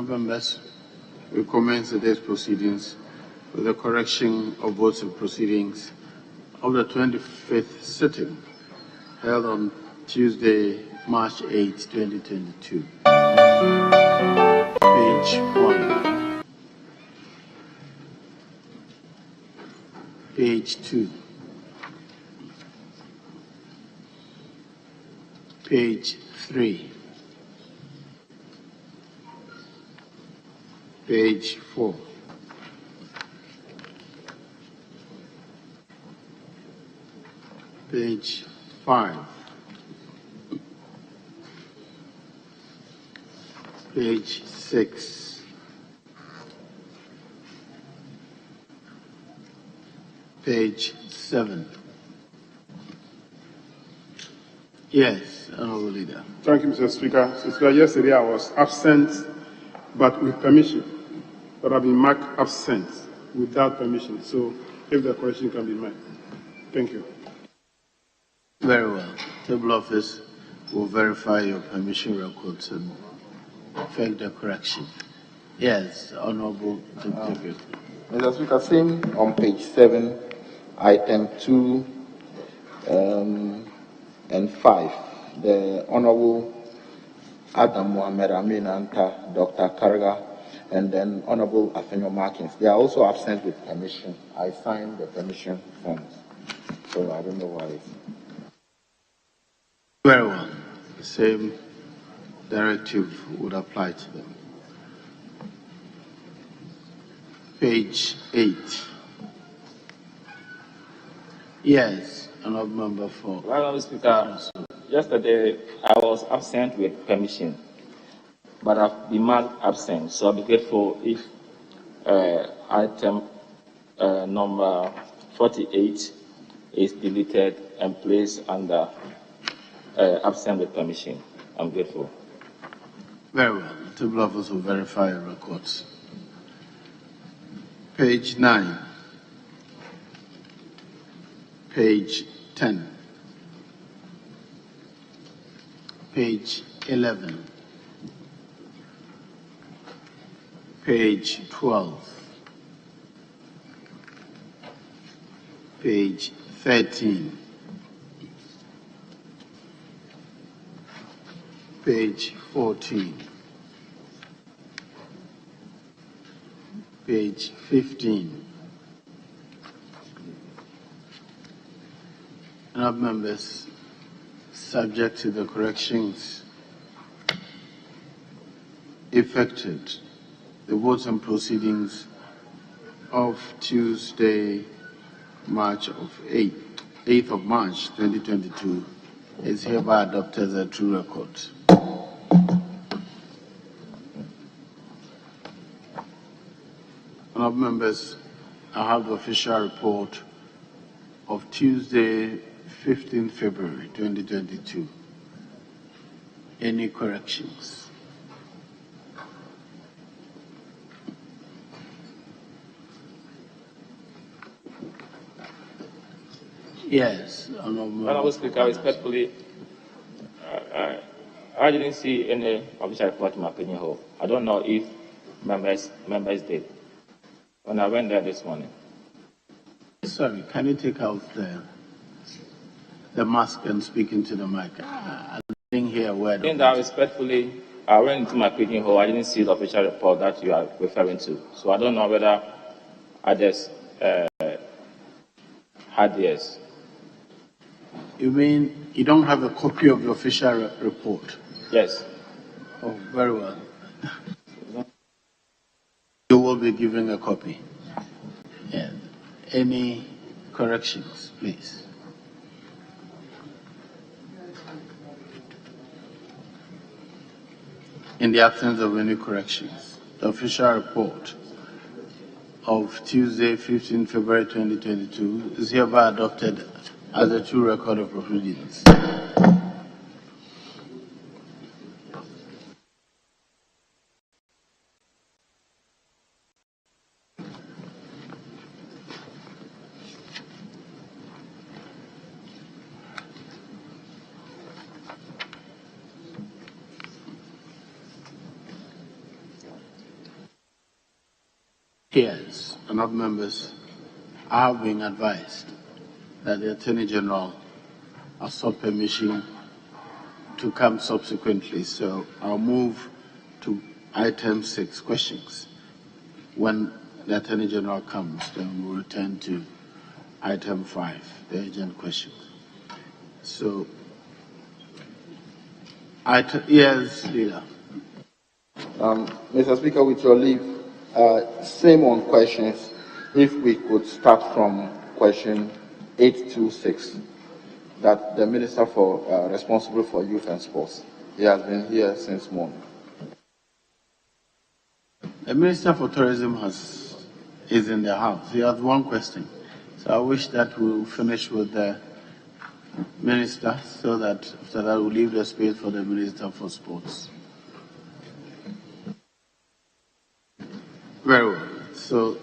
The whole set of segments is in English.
Members, we commence today's proceedings with the correction of votes and proceedings of the 25th sitting held on Tuesday, March 8, 2022. Page 1. Page 2. Page 3. Page 4. Page 5. Page 6. Page 7. Yes, Honorable Leader. Thank you, Mr. Speaker. Mr. Speaker, yesterday I was absent, but with permission. But I've been marked absent without permission. So if the correction can be made. Thank you. Very well. Table office will verify your permission records and effect the correction. Yes, Honorable Deputy. Mr. Speaker, same on page 7, item 2 and 5. The Honorable Adam Mohamed Amin Anta, Dr. Karga, and then Honorable Afenyo Markins. They are also absent with permission. I signed the permission forms, so I don't know why. Very well. The same directive would apply to them. Page 8. Yes, Honorable Member for. Honorable Speaker, yesterday I was absent with permission, but I've been marked absent, so I'll be grateful if item number 48 is deleted and placed under absent with permission. I'm grateful. Very well. The table office will verify your records. Page 9. Page 10. Page 11. Page 12. Page 13. Page 14. Page 15. Honourable members, subject to the corrections effected, the votes and proceedings of Tuesday, March of 8th of March 2022 is hereby adopted as a true record. Honourable members, I have the official report of Tuesday, 15th February 2022. Any corrections? Yes, Honorable Speaker, respectfully, I didn't see any official report to my opinion hall. I don't know if members did. When I went there this morning. Sorry, can you take out the mask and speak into the mic? I didn't hear a word. In that, respectfully, I went into my opinion hall. I didn't see the official report that you are referring to. So I don't know whether others had theirs. You mean you don't have a copy of the official report? Yes. Oh, very well. You will be giving a copy. Yeah. Any corrections, please? In the absence of any corrections, the official report of Tuesday, 15 February 2022 is hereby adopted as a true record of proceedings. peers and not members, I have been advised that the Attorney General has sought permission to come subsequently. So I'll move to item 6, questions. When the Attorney General comes, then we'll return to item 5, the urgent questions. So, yes, Leader. Mr. Speaker, with your leave, same on questions. If we could start from question 826, that the Minister for responsible for youth and sports, he has been here since morning. The Minister for Tourism is in the house. He has one question. So I wish that we'll finish with the Minister so that after that we'll leave the space for the Minister for Sports. Very well. So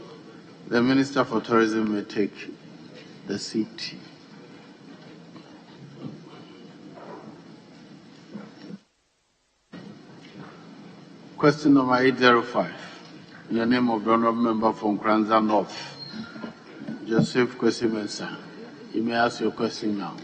the Minister for Tourism may take the seat. Question number 805. In the name of the Honourable Member from Kranza North, Joseph Kwesi Mensah. You may ask your question now.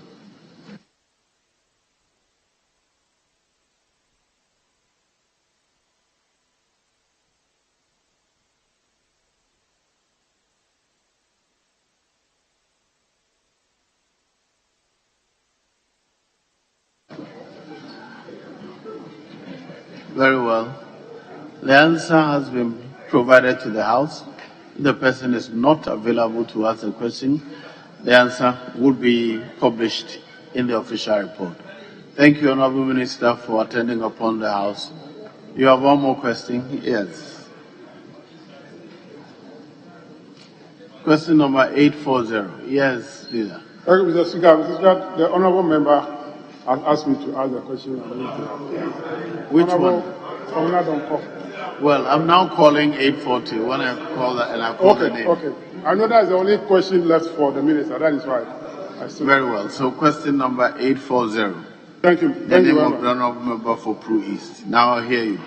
Very well. The answer has been provided to the House. If the person is not available to ask a question, the answer will be published in the official report. Thank you, Honourable Minister, for attending upon the House. You have one more question? Yes. Question number 840. Yes, Leader. Thank you, Mr. Speaker. Mr. Speaker, the Honourable Member has asked me to ask a question. Which one? Well, I'm now calling 840. When I call that and I call the name. Okay. I know that's the only question left for the Minister. That is why. Very well. So question number 840. Thank you. The name of the Honourable Member for Pro East. Now I'll hear you.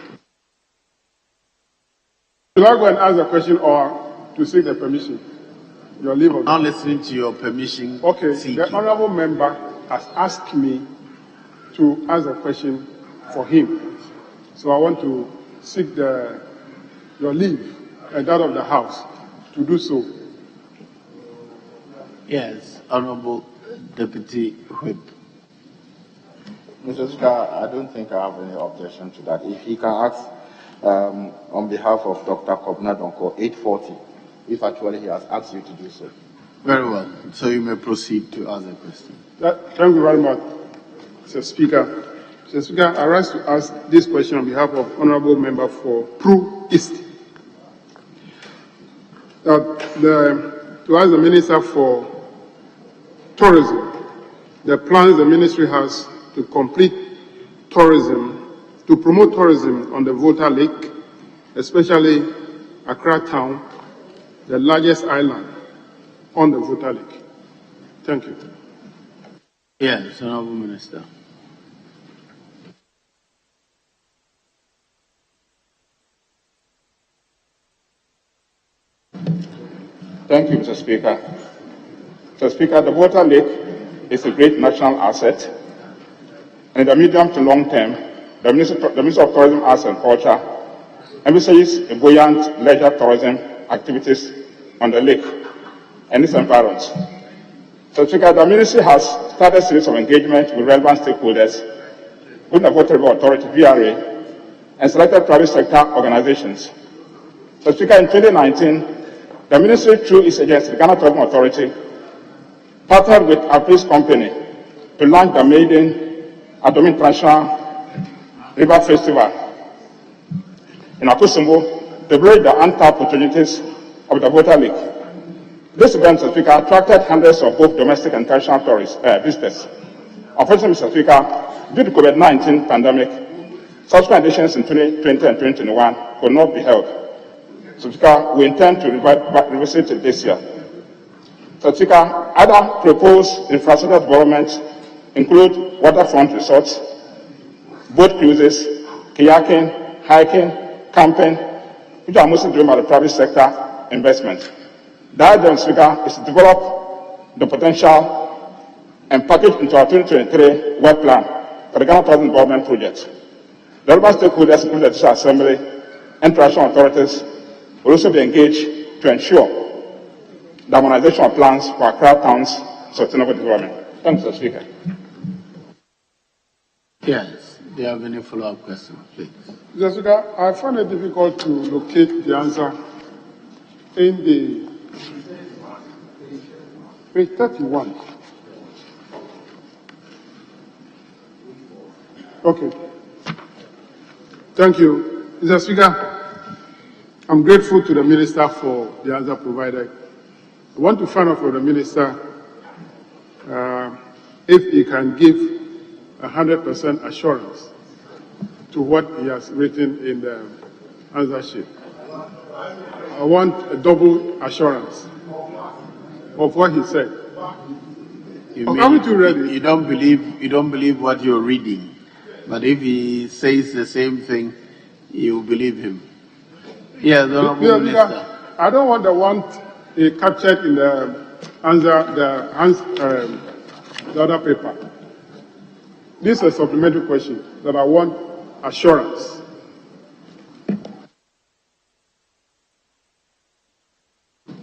Should I go and ask the question or to seek the permission? Your leave of now listening to your permission. Okay. Seeking. The Honourable Member has asked me to ask a question for him. So I want to seek your leave and that of the House to do so. Yes, Honourable Deputy Whip. Mr. Speaker, I don't think I have any objection to that. If he can ask on behalf of Dr. Kobna Donko 840, if actually he has asked you to do so. Very well. So you may proceed to ask the question. Thank you very much, Mr. Speaker. Mr. Speaker, I rise to ask this question on behalf of Honourable Member for Pro East. To ask the Minister for Tourism, the plans the Ministry has to complete tourism, to promote tourism on the Volta Lake, especially Accra Town, the largest island on the Volta Lake. Thank you. Yes, Honourable Minister. Thank you, Mr. Speaker. Mr. Speaker, the Volta Lake is a great national asset. And in the medium to long term, the Minister of Tourism, Arts and Culture envisages a buoyant leisure tourism activities on the lake and its environs. Mr. Speaker, the Ministry has started a series of engagement with relevant stakeholders, with the Volta River Authority, VRA, and selected private sector organizations. Mr. Speaker, in 2019, the Ministry, through its agency, the Ghana Tourism Authority, partnered with a Apris company to launch the maiden Adom International River Festival in Akusumbo to bridge the untapped opportunities of the Volta Lake. This event, Mr. Speaker, attracted hundreds of both domestic and international tourist visitors. Unfortunately, Mr. Speaker, due to COVID-19 pandemic, subsequent editions in 2020 and 2021 could not be held. Mr. Speaker, we intend to revisit it this year. Mr. Speaker, other proposed infrastructure developments include waterfront resorts, boat cruises, kayaking, hiking, camping, which are mostly driven by the private sector, investment. The idea, Mr. Speaker, is to develop the potential and package into our 2023 work plan for the Ghana Tourism Development Project. The relevant stakeholders, including the Judicial Assembly and traditional authorities, will also be engaged to ensure the harmonization of plans for Accra Town's sustainable development. Thank you, Mr. Speaker. Yes. Do you have any follow-up questions, please? Mr. Speaker, I find it difficult to locate the answer in the page 31. Okay. Thank you. Mr. Speaker, I'm grateful to the Minister for the answer provided. I want to find out from the Minister if he can give 100% assurance to what he has written in the answer sheet. I want a double assurance of what he said. You don't believe what you're reading, but if he says the same thing, you believe him. Yes, Honourable Minister. I don't want the one he captured in the answer, the other paper. This is a supplementary question that I want assurance.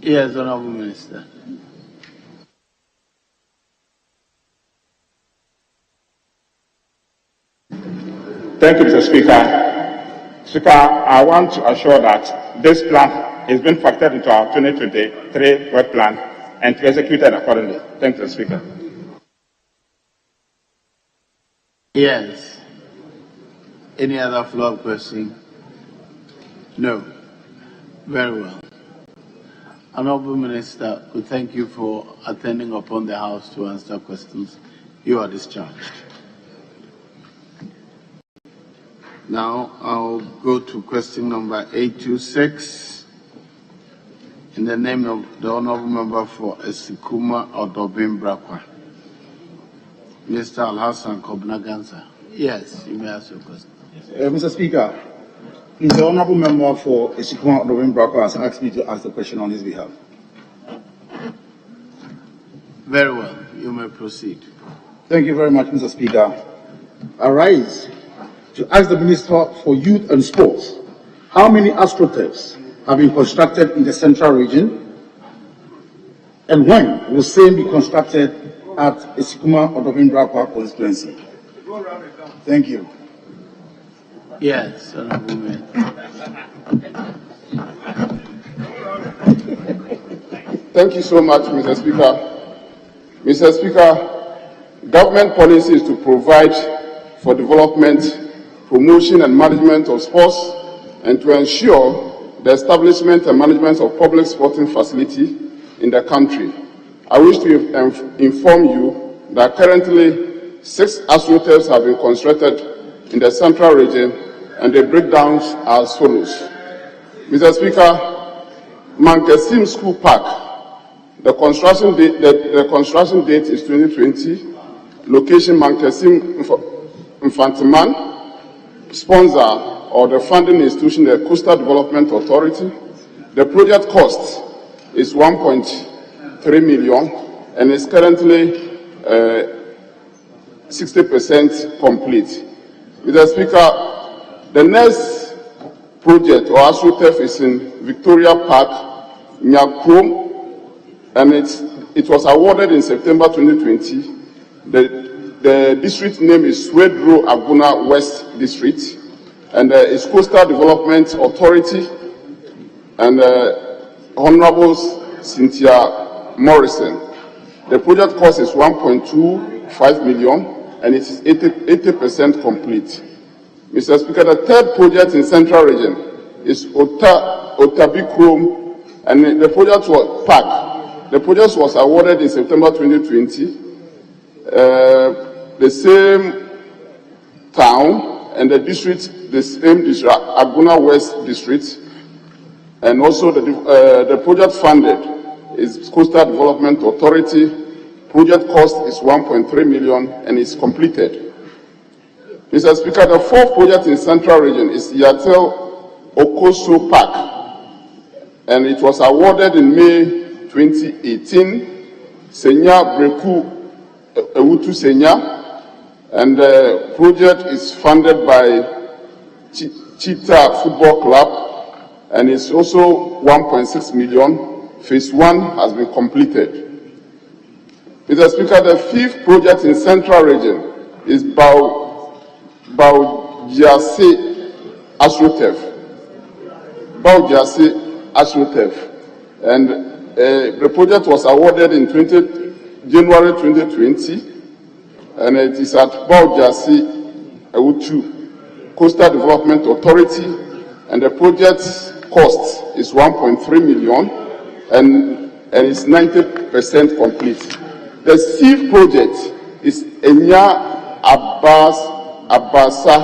Yes, Honourable Minister. Thank you, Mr. Speaker. Speaker, I want to assure that this plan is being factored into our 2023 work plan and to be executed accordingly. Thank you, Mr. Speaker. Yes. Any other follow-up question? No. Very well. Honourable Minister, we thank you for attending upon the House to answer questions. You are discharged. Now I'll go to question number 826. In the name of the Honourable Member for Esikuma Odobin Brakwa. Mr. Al-Hassan Kobnagansa. Yes, you may ask your question. Mr. Speaker, please, the Honourable Member for Esikuma Odobin Brakwa has asked me to ask the question on his behalf. Very well, you may proceed. Thank you very much, Mr. Speaker. I rise to ask the Minister for Youth and Sports how many astroturfs have been constructed in the central region and when will same be constructed at Esikuma Odobin Brakwa constituency. Thank you. Yes, Honourable Minister. Thank you so much, Mr. Speaker. Mr. Speaker, government policy is to provide for development, promotion and management of sports and to ensure the establishment and management of public sporting facility in the country. I wish to inform you that currently 6 astroturfs have been constructed in the central region and the breakdowns are as follows. Mr. Speaker, Mankesim School Park, the construction date is 2020, location Mankesim Infantiman, sponsor or the funding institution, the Coastal Development Authority. The project cost is 1.3 million and is currently 60% complete. Mr. Speaker, the next project or AstroTurf is in Victoria Park, Nyakrom, and it was awarded in September 2020. The district name is Swedro Aguna West District, and it's Coastal Development Authority and Honourable Cynthia Morrison. The project cost is 1.25 million and it is 80% complete. Mr. Speaker, the third project in Central Region is Otabi Chrome, and the project was PAC. The project was awarded in September 2020. The same town and the district, the same district, Aguna West District, and also the project funded is Coastal Development Authority. Project cost is 1.3 million and is completed. Mr. Speaker, the fourth project in Central Region is Yatel Okoso Park. and it was awarded in May 2018. Senya Breku Ewutu Senya, and the project is funded by Cheetah Football Club, and it's also 1.6 million. Phase 1 has been completed. Mr. Speaker, the 5th project in Central Region is Baujase Ashrotef. And the project was awarded in January 2020, and it is at Baujase Ewutu Coastal Development Authority, and the project's cost is 1.3 million, and it's 90% complete. The 6th project is Enya Abasa,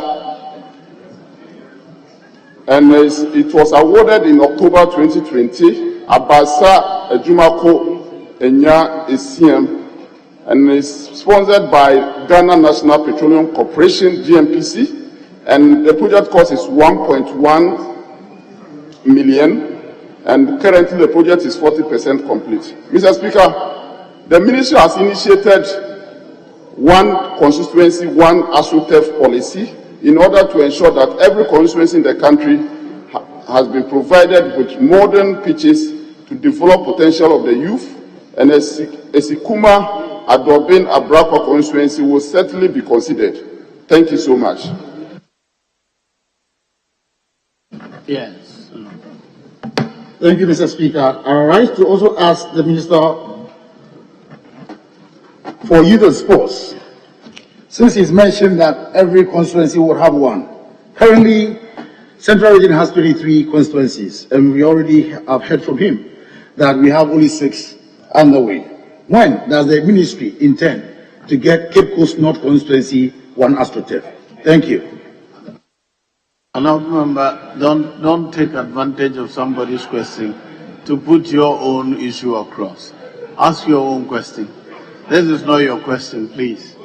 and it was awarded in October 2020. Abasa Ejumako Enya Esiem, and is sponsored by Ghana National Petroleum Corporation (GNPC), and the project cost is 1.1 million, and currently the project is 40% complete. Mr. Speaker, the ministry has initiated one constituency, one ASUTEF policy in order to ensure that every constituency in the country has been provided with modern pitches to develop potential of the youth, and Esikuma Adobin Abrakwa constituency will certainly be considered. Thank you so much. Yes. Thank you, Mr. Speaker. I rise to also ask the Minister for Youth and Sports, since he's mentioned that every constituency will have one. Currently, Central Region has 23 constituencies, and we already have heard from him that we have only 6 underway. When does the ministry intend to get Cape Coast North constituency one ASTROTEF? Thank you. Honourable member, don't take advantage of somebody's question to put your own issue across. Ask your own question. This is not your question, please.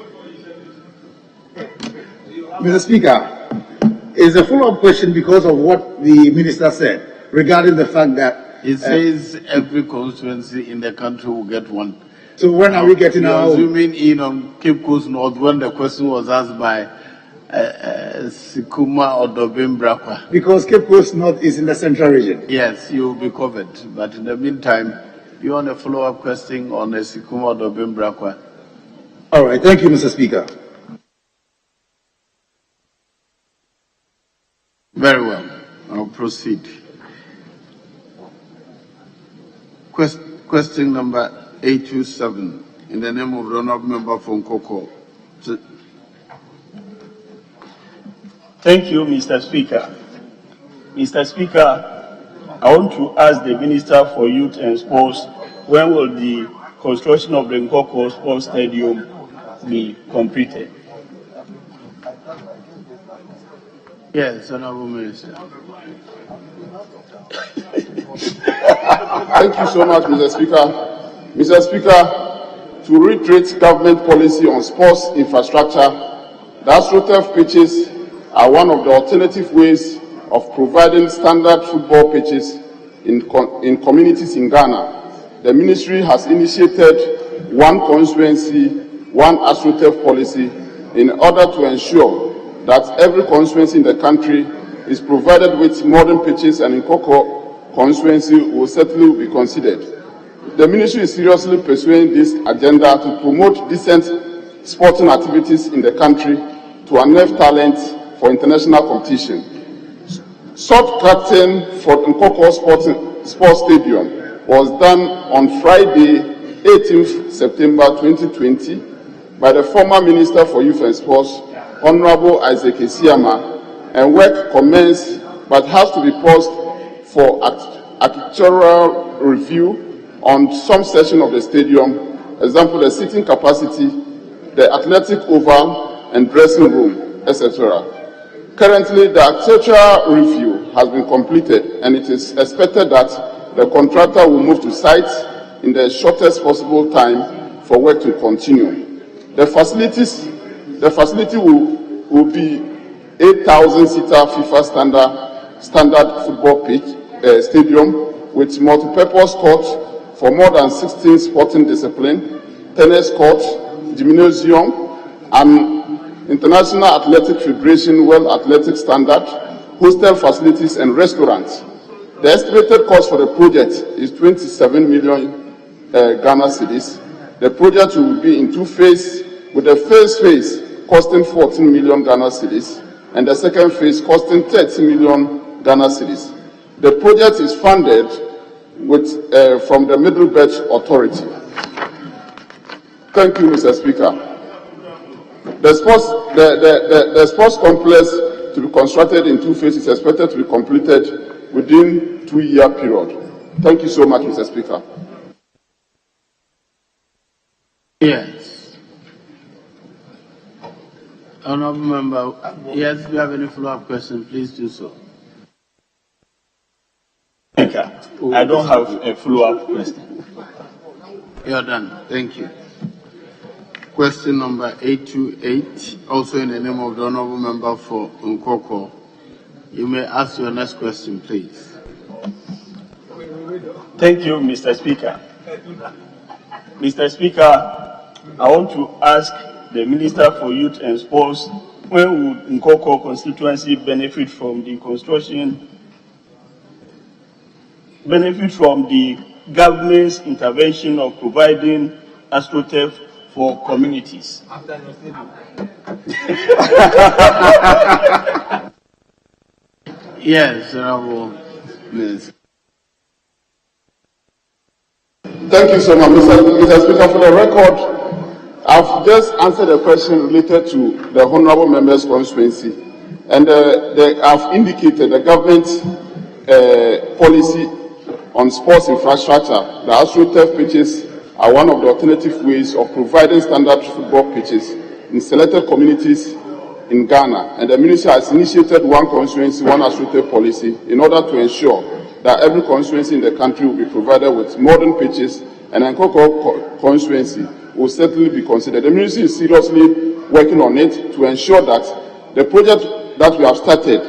Mr. Speaker, it's a follow-up question because of what the minister said regarding the fact that it says every constituency in the country will get one. So when are we getting our own? Zooming in on Cape Coast North when the question was asked by Sikuma or Dobin Brakwa. Because Cape Coast North is in the Central Region. Yes, you will be covered. But in the meantime, you want a follow-up question on the Sikuma or Dobin Brakwa? All right, thank you, Mr. Speaker. Very well. I'll proceed. Question number 827, in the name of the Honourable Member from Koko. Thank you, Mr. Speaker. Mr. Speaker, I want to ask the Minister for Youth and Sports, when will the construction of the Nkoko Sports Stadium be completed? Yes, Honourable Minister. Thank you so much, Mr. Speaker. Mr. Speaker, to reiterate government policy on sports infrastructure, the ASTROTEF pitches are one of the alternative ways of providing standard football pitches in communities in Ghana. The ministry has initiated one constituency, one ASTROTEF policy in order to ensure that every constituency in the country is provided with modern pitches, and in Nkoko constituency will certainly be considered. The ministry is seriously pursuing this agenda to promote decent sporting activities in the country to unearth talent for international competition. Soft curtain for Nkoko Sports Stadium was done on Friday, 18th September 2020 by the former Minister for Youth and Sports, Honorable Isaac Esiama, and work commenced but has to be paused for architectural review on some section of the stadium, example the seating capacity, the athletic oval and dressing room, etc. Currently, the architectural review has been completed, and it is expected that the contractor will move to site in the shortest possible time for work to continue. The facility will be 8,000-seater FIFA standard football pitch stadium with multipurpose court for more than 16 sporting disciplines, tennis court, gymnasium, and International Athletic Federation World Athletic Standard, hostel facilities, and restaurants. The estimated cost for the project is 27 million Ghana cedis. The project will be in two phases, with the first phase costing 14 million Ghana cedis and the second phase costing 30 million Ghana cedis. The project is funded with, from the Middle Belt Authority. Thank you, Mr. Speaker. The sports complex to be constructed in two phases is expected to be completed within 2-year period. Thank you so much, Mr. Speaker. Yes. Honourable Member, yes, if you have any follow-up question, please do so. Speaker, I don't have a follow-up question. You're done. Thank you. Question number 828, also in the name of the Honourable Member for Nkoko. You may ask your next question, please. Thank you, Mr. Speaker. Mr. Speaker, I want to ask the Minister for Youth and Sports, when would Nkoko constituency benefit from the construction, benefit from the government's intervention of providing AstroTurf for communities? Yes, Honourable Minister. Thank you so much, Mr. Speaker. For the record, I've just answered a question related to the honourable member's constituency, and I've indicated the government's policy on sports infrastructure. The AstroTurf pitches are one of the alternative ways of providing standard football pitches in selected communities in Ghana, and the ministry has initiated one constituency, one AstroTurf policy in order to ensure that every constituency in the country will be provided with modern pitches, and Nkoko constituency will certainly be considered. The ministry is seriously working on it to ensure that the project that we have started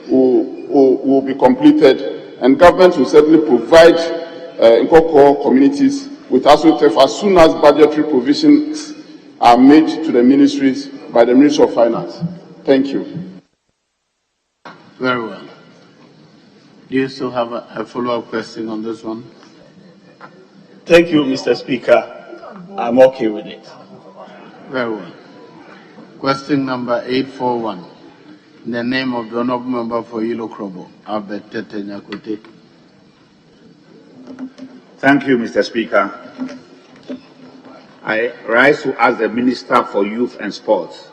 will be completed, and government will certainly provide Nkoko communities with AstroTurf as soon as budgetary provisions are made to the ministries by the Ministry of Finance. Thank you. Very well. Do you still have a follow-up question on this one? Thank you, Mr. Speaker. I'm okay with it. Very well. Question number 841. In the name of the Honourable Member for Electoral, Albert Tetenyakote. Thank you, Mr. Speaker. I rise to ask the Minister for Youth and Sports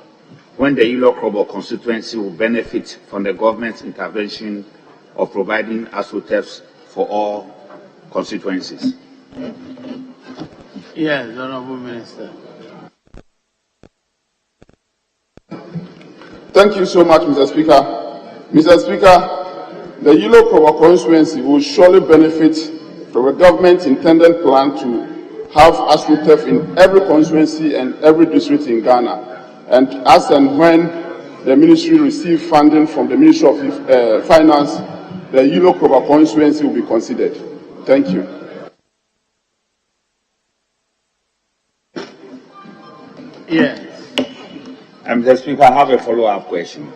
when the Electoral constituency will benefit from the government's intervention of providing AstroTurfs for all constituencies. Yes, Honourable Minister. Thank you so much, Mr. Speaker. Mr. Speaker, the Yilo Provo constituency will surely benefit from a government intended plan to have AstroTurf in every constituency and every district in Ghana. And as and when the ministry receives funding from the Ministry of Finance, the Yilo Provo constituency will be considered. Thank you. Yes. Mr. Speaker, I have a follow-up question.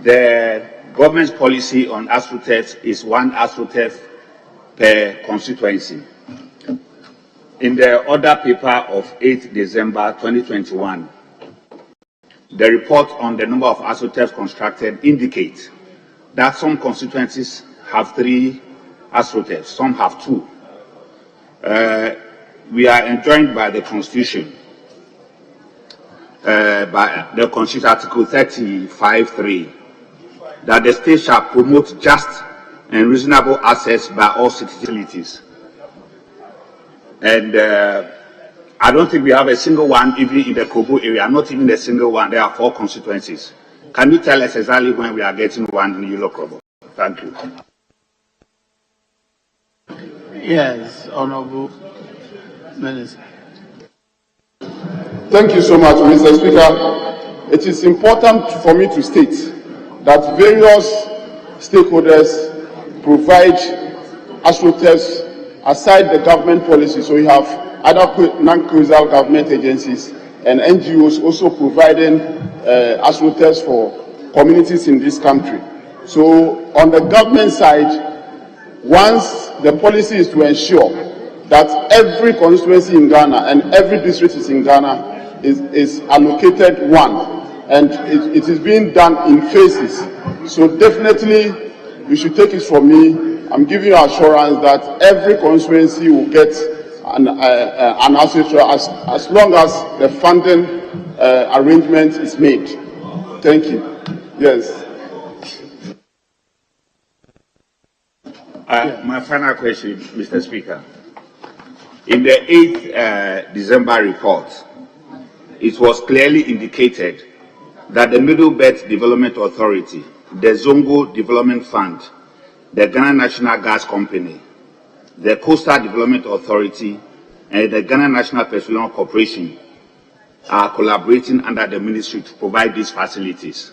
The government's policy on AstroTurf is one AstroTurf per constituency. In the order paper of 8 December 2021, the report on the number of AstroTurfs constructed indicates that some constituencies have 3 AstroTurfs, some have 2. We are enjoined by the Constitution, by the Constitution Article 35(3), that the state shall promote just and reasonable access by all citizens. And I don't think we have a single one, even in the Kobo area, not even a single one. There are 4 constituencies. Can you tell us exactly when we are getting one in Yulo Kobo? Thank you. Yes, Honourable Minister. Thank you so much, Mr. Speaker. It is important for me to state that various stakeholders provide astroturfs aside the government policy. So we have other non-crucial government agencies and NGOs also providing astroturfs for communities in this country. So on the government side, once the policy is to ensure that every constituency in Ghana and every district is in Ghana is allocated one, and it is being done in phases. So definitely, you should take it from me. I'm giving you assurance that every constituency will get an assessor as long as the funding arrangement is made. Thank you. Yes. My final question, Mr. Speaker. In the 8th December report, it was clearly indicated that the Middle Belt Development Authority, the Zongo Development Fund, the Ghana National Gas Company, the Coastal Development Authority, and the Ghana National Petroleum Corporation are collaborating under the ministry to provide these facilities.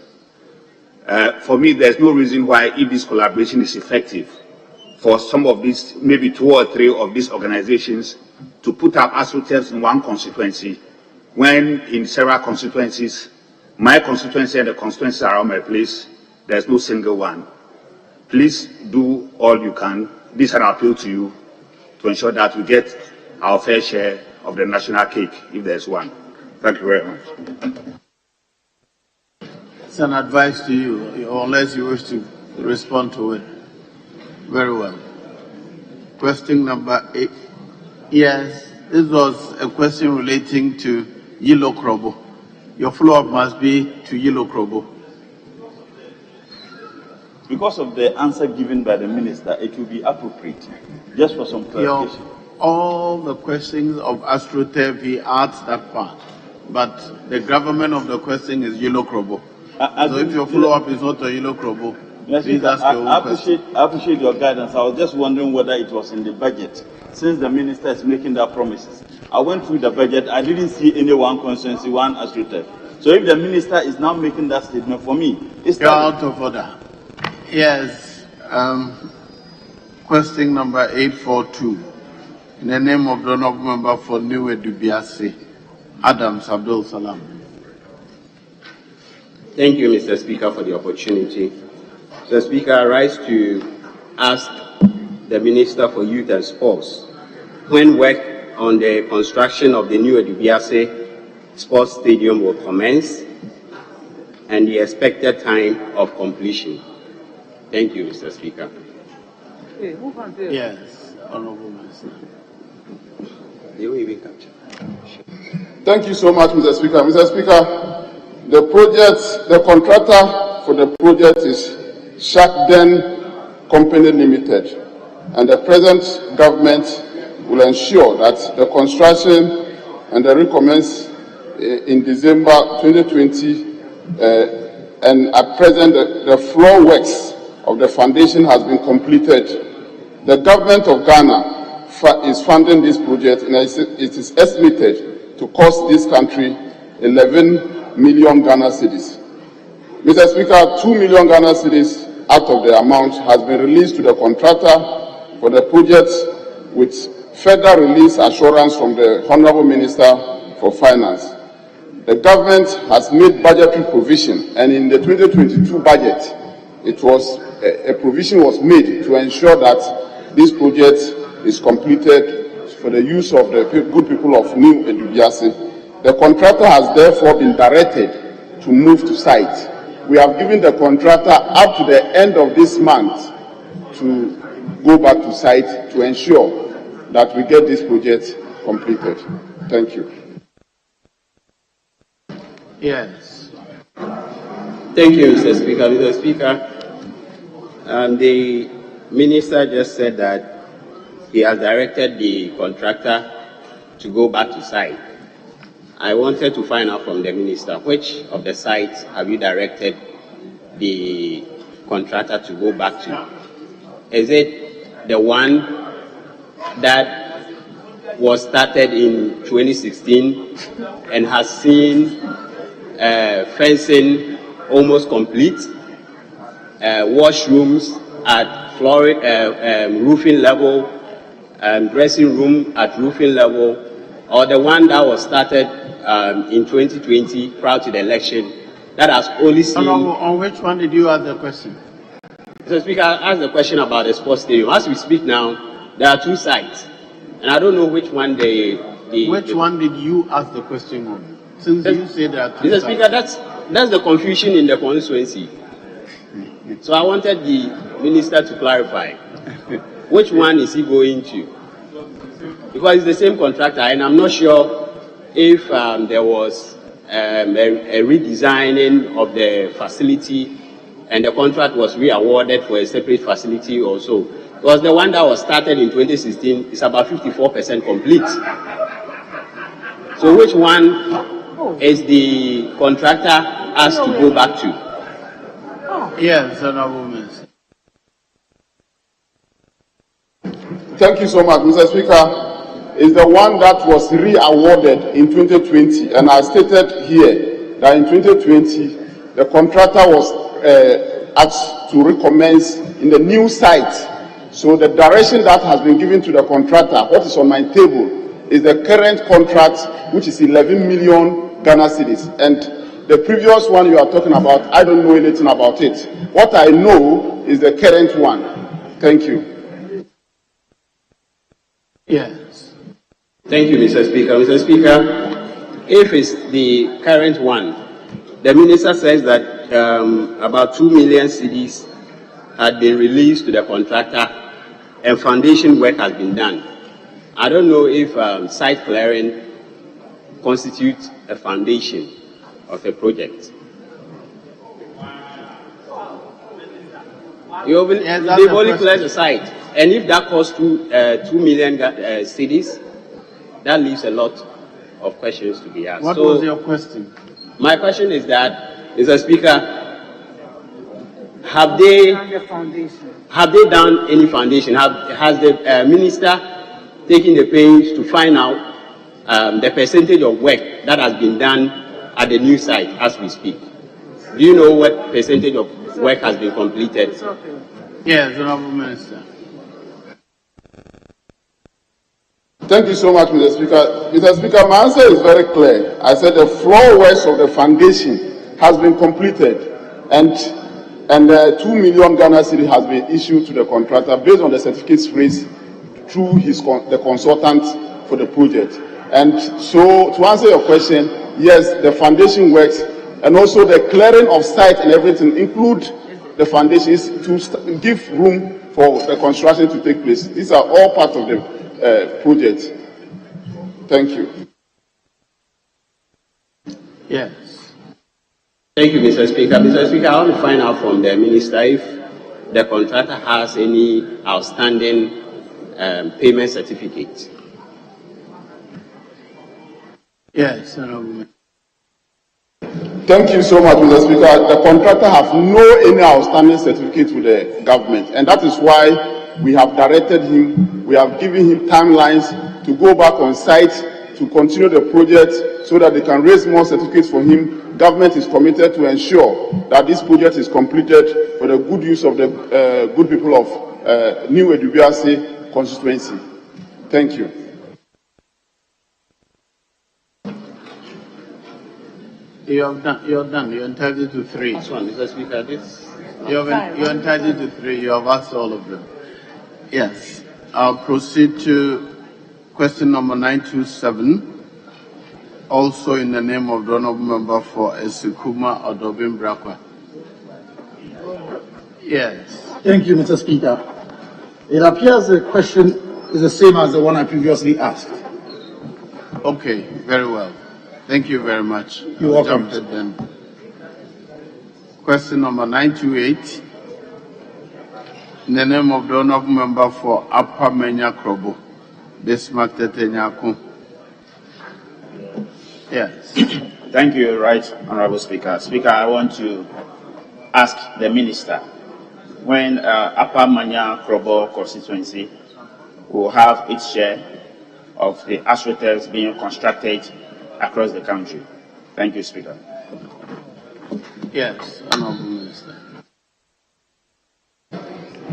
For me, there's no reason why, if this collaboration is effective, for some of these, maybe 2 or 3 of these organizations, to put up astroturfs in one constituency, when in several constituencies, my constituency and the constituencies around my place, there's no single one. Please do all you can. This is an appeal to you to ensure that we get our fair share of the national cake, if there's one. Thank you very much. It's an advice to you, unless you wish to respond to it. Very well. Question number 8. Yes, this was a question relating to Yellow Krobo. Your follow-up must be to Yellow Krobo. Because of the answer given by the minister, it will be appropriate. Just for some clarification. All the questions of AstroTurf, he adds that part. But the government of the question is Yellow Krobo. So if your follow-up is not a Yellow Krobo, please ask your own question. I appreciate your guidance. I was just wondering whether it was in the budget, since the minister is making that promises. I went through the budget. I didn't see any one constituency, one AstroTurf. So if the minister is now making that statement for me, it's out of order. Yes. Question number 842. In the name of the honorable member for New Edubiase, Adams Abdul Salam. Thank you, Mr. Speaker, for the opportunity. Mr. Speaker, I rise to ask the Minister for Youth and Sports, when work on the construction of the New Edubiase Sports Stadium will commence and the expected time of completion. Thank you, Mr. Speaker. Yes, Honorable Minister. They will even capture. Thank you so much, Mr. Speaker. Mr. Speaker, the contractor for the project is Shakden Company Limited, and the present government will ensure that the construction and the recommence in December 2020, and at present the floor works of the foundation has been completed. The government of Ghana is funding this project, and it is estimated to cost this country 11 million Ghana cedis. Mr. Speaker, 2 million Ghana cedis out of the amount has been released to the contractor for the project, with further release assurance from the Honorable Minister for Finance. The government has made budgetary provision, and in the 2022 budget, a provision was made to ensure that this project is completed for the use of the good people of New Edubiase. The contractor has therefore been directed to move to site. We have given the contractor up to the end of this month to go back to site to ensure that we get this project completed. Thank you. Yes. Thank you, Mr. Speaker. Mr. Speaker, the minister just said that he has directed the contractor to go back to site. I wanted to find out from the minister, which of the sites have you directed the contractor to go back to? Is it the one that was started in 2016 and has seen fencing almost complete, washrooms at roofing level, dressing room at roofing level, or the one that was started in 2020 prior to the election that has only seen... On which one did you ask the question? Mr. Speaker, I asked the question about the sports stadium. As we speak now, there are 2 sites, and I don't know which one Which one did you ask the question on? Since you say there are 2 Mr. sites. Speaker, that's the confusion in the constituency. So I wanted the minister to clarify. Which one is he going to? Because it's the same contractor, and I'm not sure if there was a redesigning of the facility and the contract was re-awarded for a separate facility or so. Because the one that was started in 2016 is about 54% complete. So which one is the contractor asked to go back to? Yes, Honorable Minister. Thank you so much, Mr. Speaker. Is the one that was re-awarded in 2020, and I stated here that in 2020 the contractor was asked to recommence in the new site. So the direction that has been given to the contractor, what is on my table, is the current contract, which is 11 million Ghana cedis. And the previous one you are talking about, I don't know anything about it. What I know is the current one. Thank you. Yes. Thank you, Mr. Speaker. Mr. Speaker, if it's the current one, the minister says that about 2 million cedis had been released to the contractor and foundation work has been done. I don't know if site clearing constitutes a foundation of a project. They've only cleared the site, and if that costs 2 million cedis, that leaves a lot of questions to be asked. What was your question? My question is that, Mr. Speaker, have they done any foundation? Has the minister taken the pains to find out the percentage of work that has been done at the new site as we speak? Do you know what percentage of work has been completed? Yes, Honorable Minister. Thank you so much, Mr. Speaker. Mr. Speaker, my answer is very clear. I said the floor works of the foundation has been completed, and 2 million Ghana cedis has been issued to the contractor based on the certificates raised through the consultant for the project. And so, to answer your question, yes, the foundation works, and also the clearing of site and everything, include the foundations to give room for the construction to take place. These are all part of the project. Thank you. Yes. Thank you, Mr. Speaker. Mr. Speaker, I want to find out from the minister if the contractor has any outstanding payment certificate. Yes, Honorable. Thank you so much, Mr. Speaker. The contractor has any outstanding certificate with the government, and that is why we have directed him, we have given him timelines to go back on site to continue the project so that they can raise more certificates for him. Government is committed to ensure that this project is completed for the good use of the good people of New Edubiase constituency. Thank you. You're done. You're entitled to 3. That's one, Mr. Speaker. You're entitled to 3. You have asked all of them. Yes. I'll proceed to question number 927. Also in the name of the Honourable Member for Esikuma Odobin Brakwa. Yes. Thank you, Mr. Speaker. It appears the question is the same as the one I previously asked. Okay, very well. Thank you very much. You're welcome. Then. Question number 928. In the name of the Honourable Member for Upper Menya Krobo, Bismarck Tetenyako. Yes. Thank you, Right Honourable Speaker. Speaker, I want to ask the Minister when Upper Manya Krobo constituency will have its share of the astroturfs being constructed across the country. Thank you, Speaker. Yes, Honourable Minister.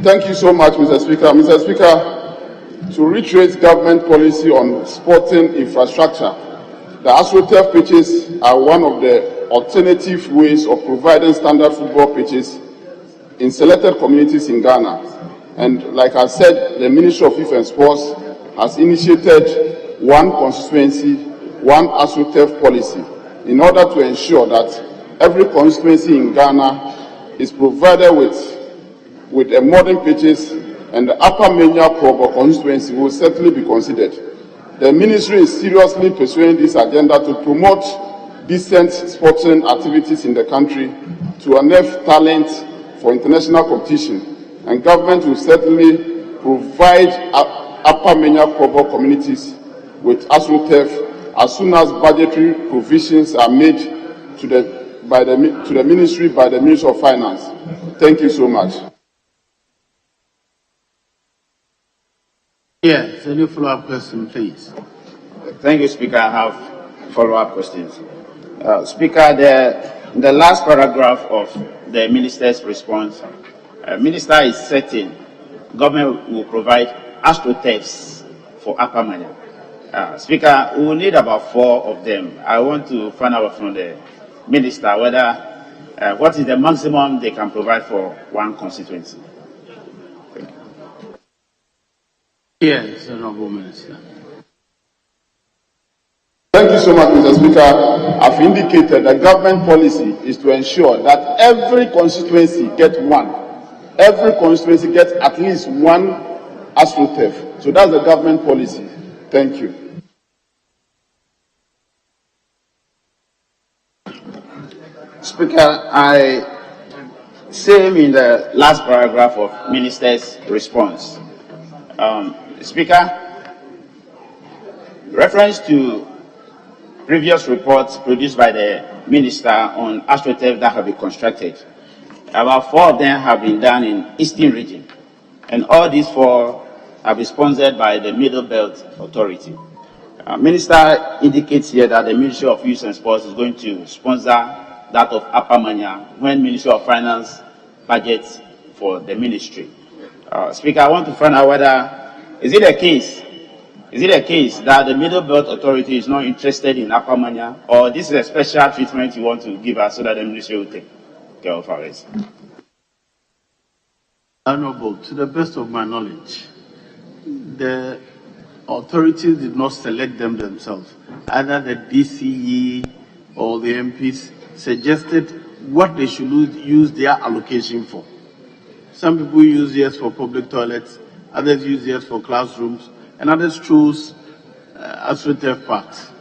Thank you so much, Mr. Speaker. Mr. Speaker, to reiterate government policy on sporting infrastructure, the AstroTurf pitches are one of the alternative ways of providing standard football pitches in selected communities in Ghana. And like I said, the Ministry of Youth and Sports has initiated one constituency, one AstroTurf policy in order to ensure that every constituency in Ghana is provided with a modern pitches, and the Upper Menya Krobo constituency will certainly be considered. The ministry is seriously pursuing this agenda to promote decent sporting activities in the country, to unearth talent for international competition, and government will certainly provide Upper Menya Krobo communities with AstroTurf as soon as budgetary provisions are made to the ministry by the Ministry of Finance. Thank you so much. Yes, any follow-up question, please? Thank you, Speaker. I have follow-up questions. Speaker, the last paragraph of the minister's response, minister is certain government will provide AstroTurfs for Upper Manya. Speaker, we will need about 4 of them. I want to find out from the minister whether what is the maximum they can provide for one constituency. Thank you. Yes, Honorable Minister. Thank you so much, Mr. Speaker. I've indicated that government policy is to ensure that every constituency gets one. Every constituency gets at least one AstroTurf. So that's the government policy. Thank you. Speaker, same in the last paragraph of minister's response. Speaker, reference to previous reports produced by the minister on AstroTurf that have been constructed, about 4 of them have been done in Eastern region, and all these 4 have been sponsored by the Middle Belt Authority. Minister indicates here that the Ministry of Youth and Sports is going to sponsor that of Upper Manya when Ministry of Finance budgets for the ministry. Speaker, I want to find out whether is it a case that the Middle Belt Authority is not interested in Upper Manya, or this is a special treatment you want to give us so that the ministry will take care of ours? Honorable, to the best of my knowledge, the authorities did not select them themselves. Either the DCE or the MPs suggested what they should use their allocation for. Some people use theirs for public toilets, others use theirs for classrooms, and others choose AstroTurf parks.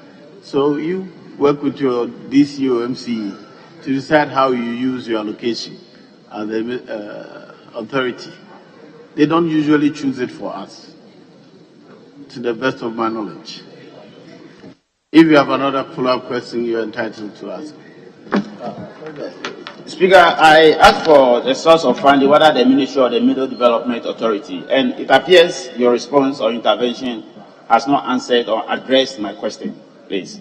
So you work with your DC or MCE to decide how you use your allocation as the authority. They don't usually choose it for us, to the best of my knowledge. If you have another follow-up question, you're entitled to ask. Speaker, I asked for the source of funding, whether the Ministry or the Middle Development Authority, and it appears your response or intervention has not answered or addressed my question. Please.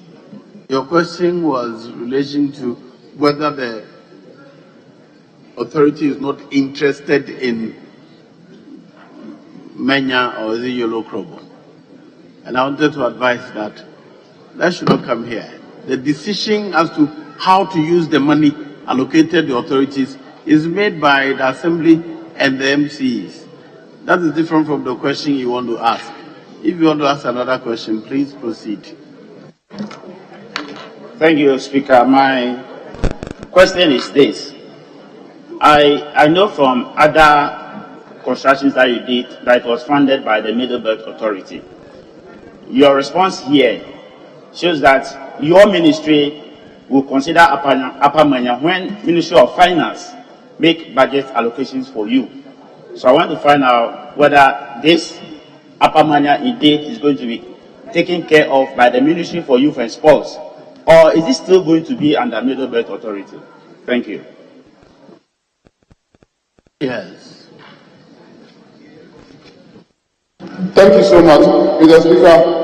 Your question was in relation to whether the authority is not interested in Menya or the Yellow Krobo. And I wanted to advise that should not come here. The decision as to how to use the money allocated to authorities is made by the Assembly and the MCs. That is different from the question you want to ask. If you want to ask another question, please proceed. Thank you, Speaker. My question is this. I know from other constructions that you did that it was funded by the Middle Belt Authority. Your response here shows that your ministry will consider Upper Manya when Ministry of Finance make budget allocations for you. So I want to find out whether this Upper Manya indeed is going to be taken care of by the Ministry for Youth and Sports, or is it still going to be under Middle Belt Authority? Thank you. Yes. Thank you so much, Mr. Speaker.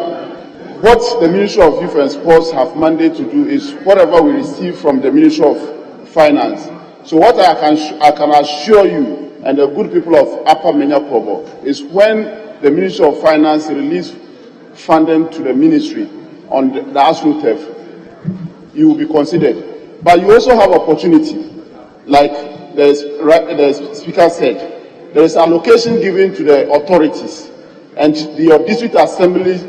What the Ministry of Youth and Sports have mandate to do is whatever we receive from the Ministry of Finance. So what I can assure you and the good people of Upper Menya Provo is when the Ministry of Finance release funding to the ministry on the AstroTurf, you will be considered. But you also have opportunity, like the Speaker said, there is allocation given to the authorities, and your district assembly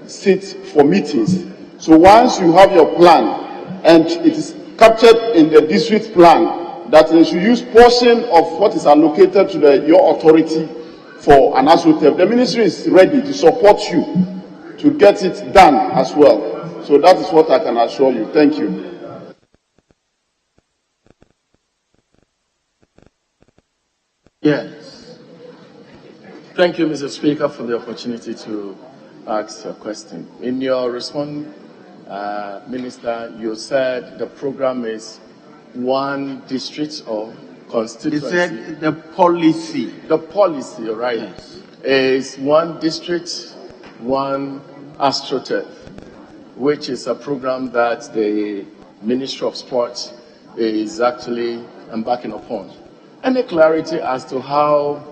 sits for meetings. So once you have your plan, and it is captured in the district plan, that they should use portion of what is allocated to your authority for an AstroTurf, the ministry is ready to support you to get it done as well. So that is what I can assure you. Thank you. Yes. Thank you, Mr. Speaker, for the opportunity to ask a question. In your response, Minister, you said the program is one district or constituency. He said the policy. The policy, right, yes, is one district, one AstroTurf, which is a program that the Ministry of Sports is actually embarking upon. Any clarity as to how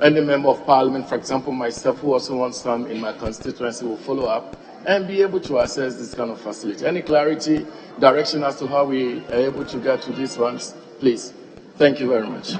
any member of parliament, for example, myself, who also wants some in my constituency, will follow up and be able to access this kind of facility? Any clarity, direction as to how we are able to get to these ones, please? Thank you very much.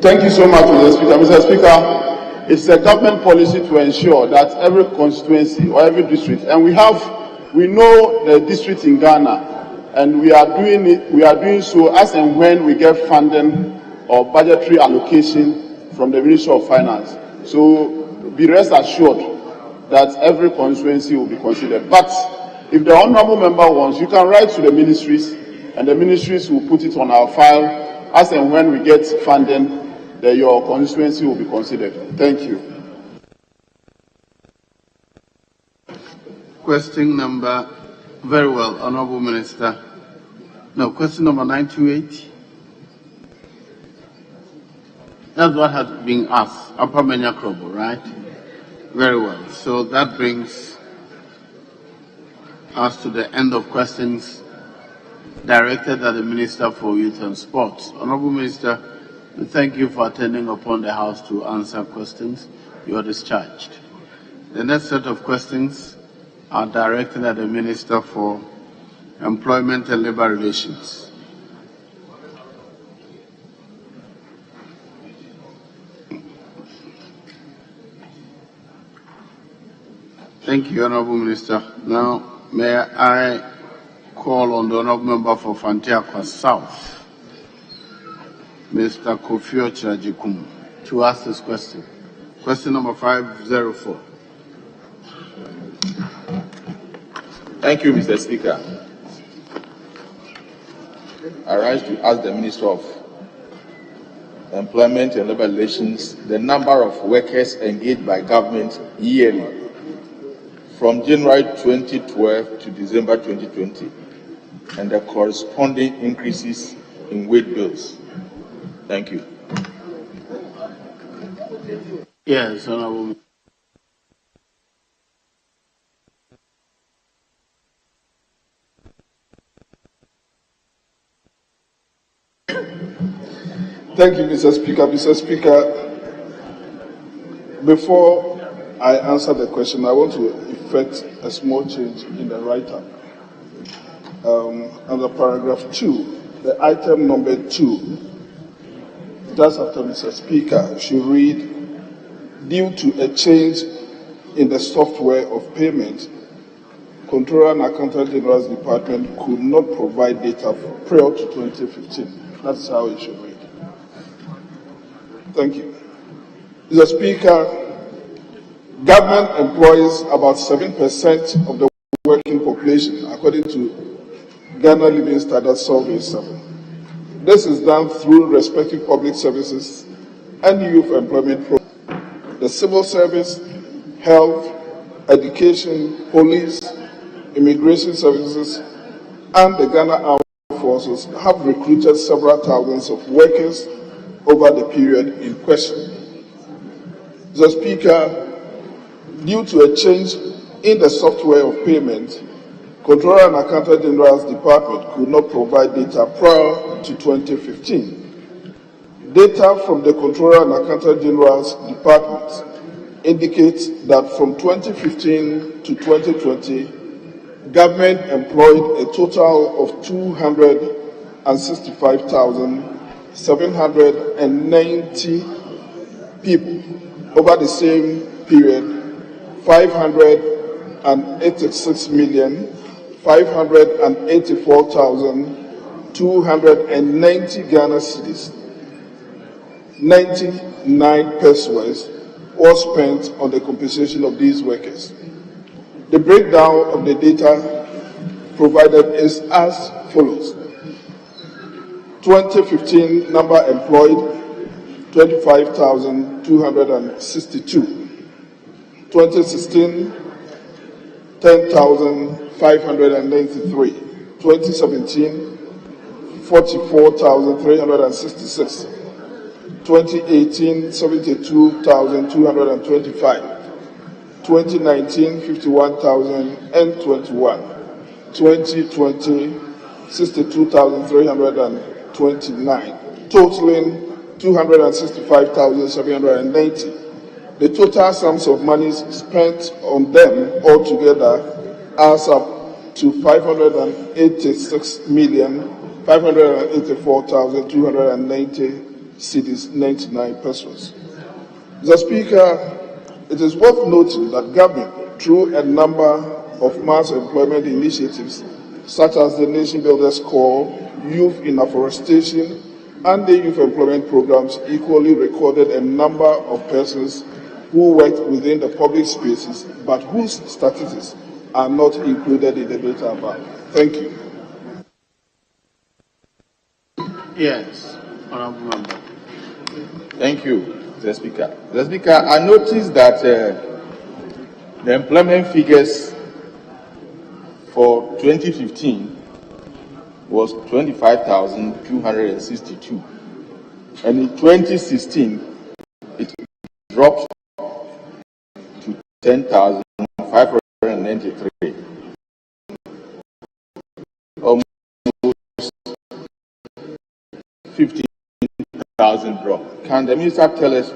Thank you so much, Mr. Speaker. Mr. Speaker, it's a government policy to ensure that every constituency or every district, and we know the districts in Ghana, and we are doing so as and when we get funding or budgetary allocation from the Ministry of Finance. So be rest assured that every constituency will be considered. But if the honourable member wants, you can write to the ministries, and the ministries will put it on our file. As and when we get funding, your constituency will be considered. Thank you. Question number, very well, Honourable Minister. No, question number 928. That's what has been asked, Upper Menya Krobo, right? Very well. So that brings us to the end of questions directed at the Minister for Youth and Sports. Honourable Minister, we thank you for attending upon the House to answer questions. You are discharged. The next set of questions are directed at the Minister for Employment and Labour Relations. Thank you, Honourable Minister. Now, may I call on the Honourable Member for Fantiakwa South, Mr. Kofi Ochirajikum, to ask this question. Question number 504. Thank you, Mr. Speaker. I rise to ask the Minister of Employment and Labour Relations the number of workers engaged by government yearly from January 2012 to December 2020 and the corresponding increases in wage bills. Thank you. Yes, Honourable. Thank you, Mr. Speaker. Mr. Speaker, before I answer the question, I want to effect a small change in the write-up. Under paragraph 2, the item number 2, just after Mr. Speaker, should read, due to a change in the software of payment, Controller and Accountant General's Department could not provide data prior to 2015. That's how it should read. Thank you. Mr. Speaker, government employs about 7% of the working population, according to Ghana Living Standard Survey 7. This is done through respective public services and youth employment programs. The civil service, health, education, police, immigration services, and the Ghana Armed Forces have recruited several thousands of workers over the period in question. Mr. Speaker, due to a change in the software of payment, Controller and Accountant General's Department could not provide data prior to 2015. Data from the Comptroller and Accountant General's department indicates that from 2015 to 2020, government employed a total of 265,790 people. Over the same period, 586,584,290 Ghana cedis, 99 pesos was spent on the compensation of these workers. The breakdown of the data provided is as follows. 2015 number employed 25,262. 2016 10,593. 2017 44,366. 2018 72,225. 2019 51,021. 2020 62,329, totaling 265,790. The total sums of monies spent on them altogether adds up to 586,584,290 cedis, 99 pesos. Mr. Speaker, it is worth noting that government, through a number of mass employment initiatives, such as the Nation Builders Corps, Youth in Afforestation, and the Youth Employment Programs, equally recorded a number of persons who worked within the public spaces, but whose statistics are not included in the data above. Thank you. Yes, Honorable Member. Thank you, Mr. Speaker. Mr. Speaker, I noticed that the employment figures for 2015 was 25,262, and in 2016 it dropped to 10,593, almost 15,000 drop. Can the minister tell us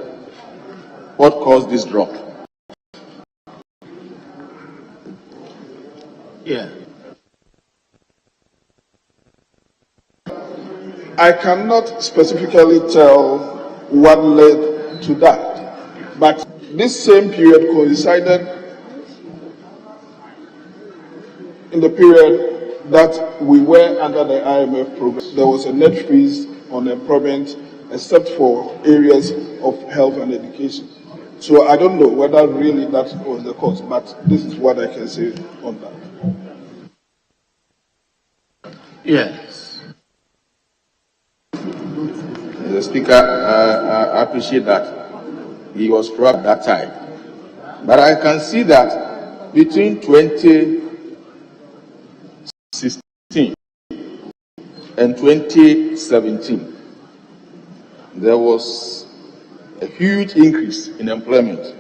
what caused this drop? Yeah. I cannot specifically tell what led to that, but this same period coincided in the period that we were under the IMF program. There was a net freeze on employment except for areas of health and education. So I don't know whether really that was the cause, but this is what I can say on that. Yes. Mr. Speaker, I appreciate that he was struck at that time. But I can see that between 2016 and 2017, there was a huge increase in employment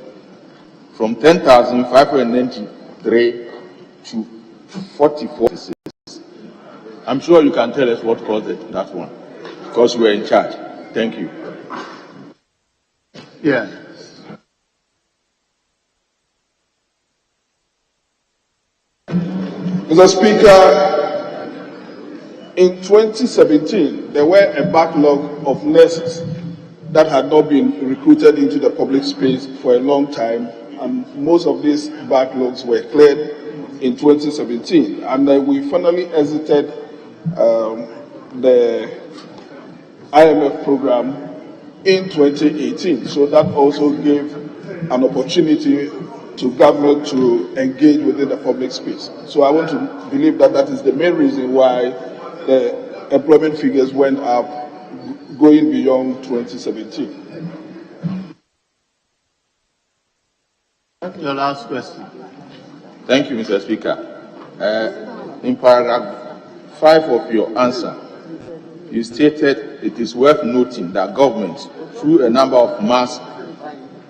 from 10,593 to 44,000. I'm sure you can tell us what caused it, that one, because you were in charge. Thank you. Yes. Mr. Speaker, in 2017, there were a backlog of nurses that had not been recruited into the public space for a long time, and most of these backlogs were cleared in 2017. And we finally exited the IMF program in 2018. So that also gave an opportunity to government to engage within the public space. So I want to believe that that is the main reason why the employment figures went up going beyond 2017. Your last question. Thank you, Mr. Speaker. In paragraph 5 of your answer, you stated it is worth noting that government, through a number of mass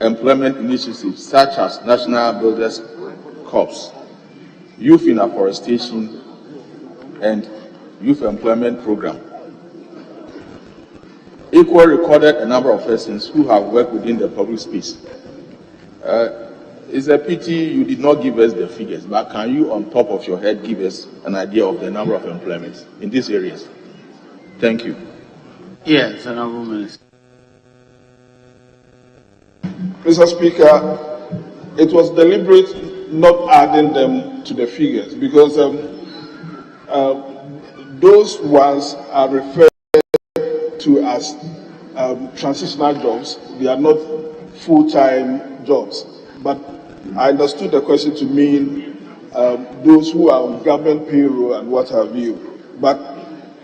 employment initiatives such as National Builders Corps, Youth in Afforestation, and Youth Employment Program, Equal recorded a number of persons who have worked within the public space. It's a pity you did not give us the figures, but can you, on top of your head, give us an idea of the number of employments in these areas? Thank you. Yes, Honorable Minister. Mr. Speaker, it was deliberate not adding them to the figures because those ones are referred to as transitional jobs. They are not full-time jobs. But I understood the question to mean those who are on government payroll and what have you. But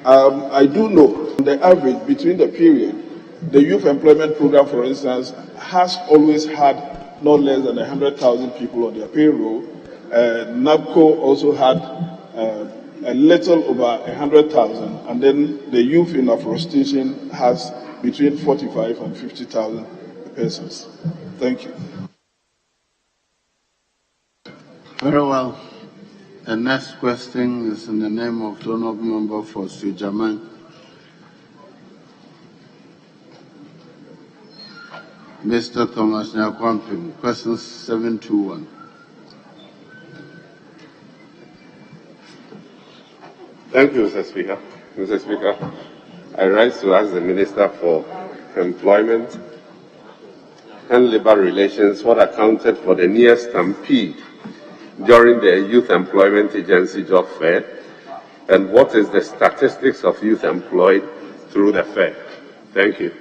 I do know the average between the period, the youth employment program, for instance, has always had not less than 100,000 people on their payroll. NABCO also had a little over 100,000, and then the youth in afforestation has between 45 and 50,000 persons. Thank you. Very well. The next question is in the name of the Honorable Member for Sujaman. Mr. Thomas Nyakwampin, question 721. Thank you, Mr. Speaker. Mr. Speaker, I rise to ask the Minister for Employment and Labour Relations what accounted for the near stampede during the Youth Employment Agency job fair, and what is the statistics of youth employed through the fair? Thank you.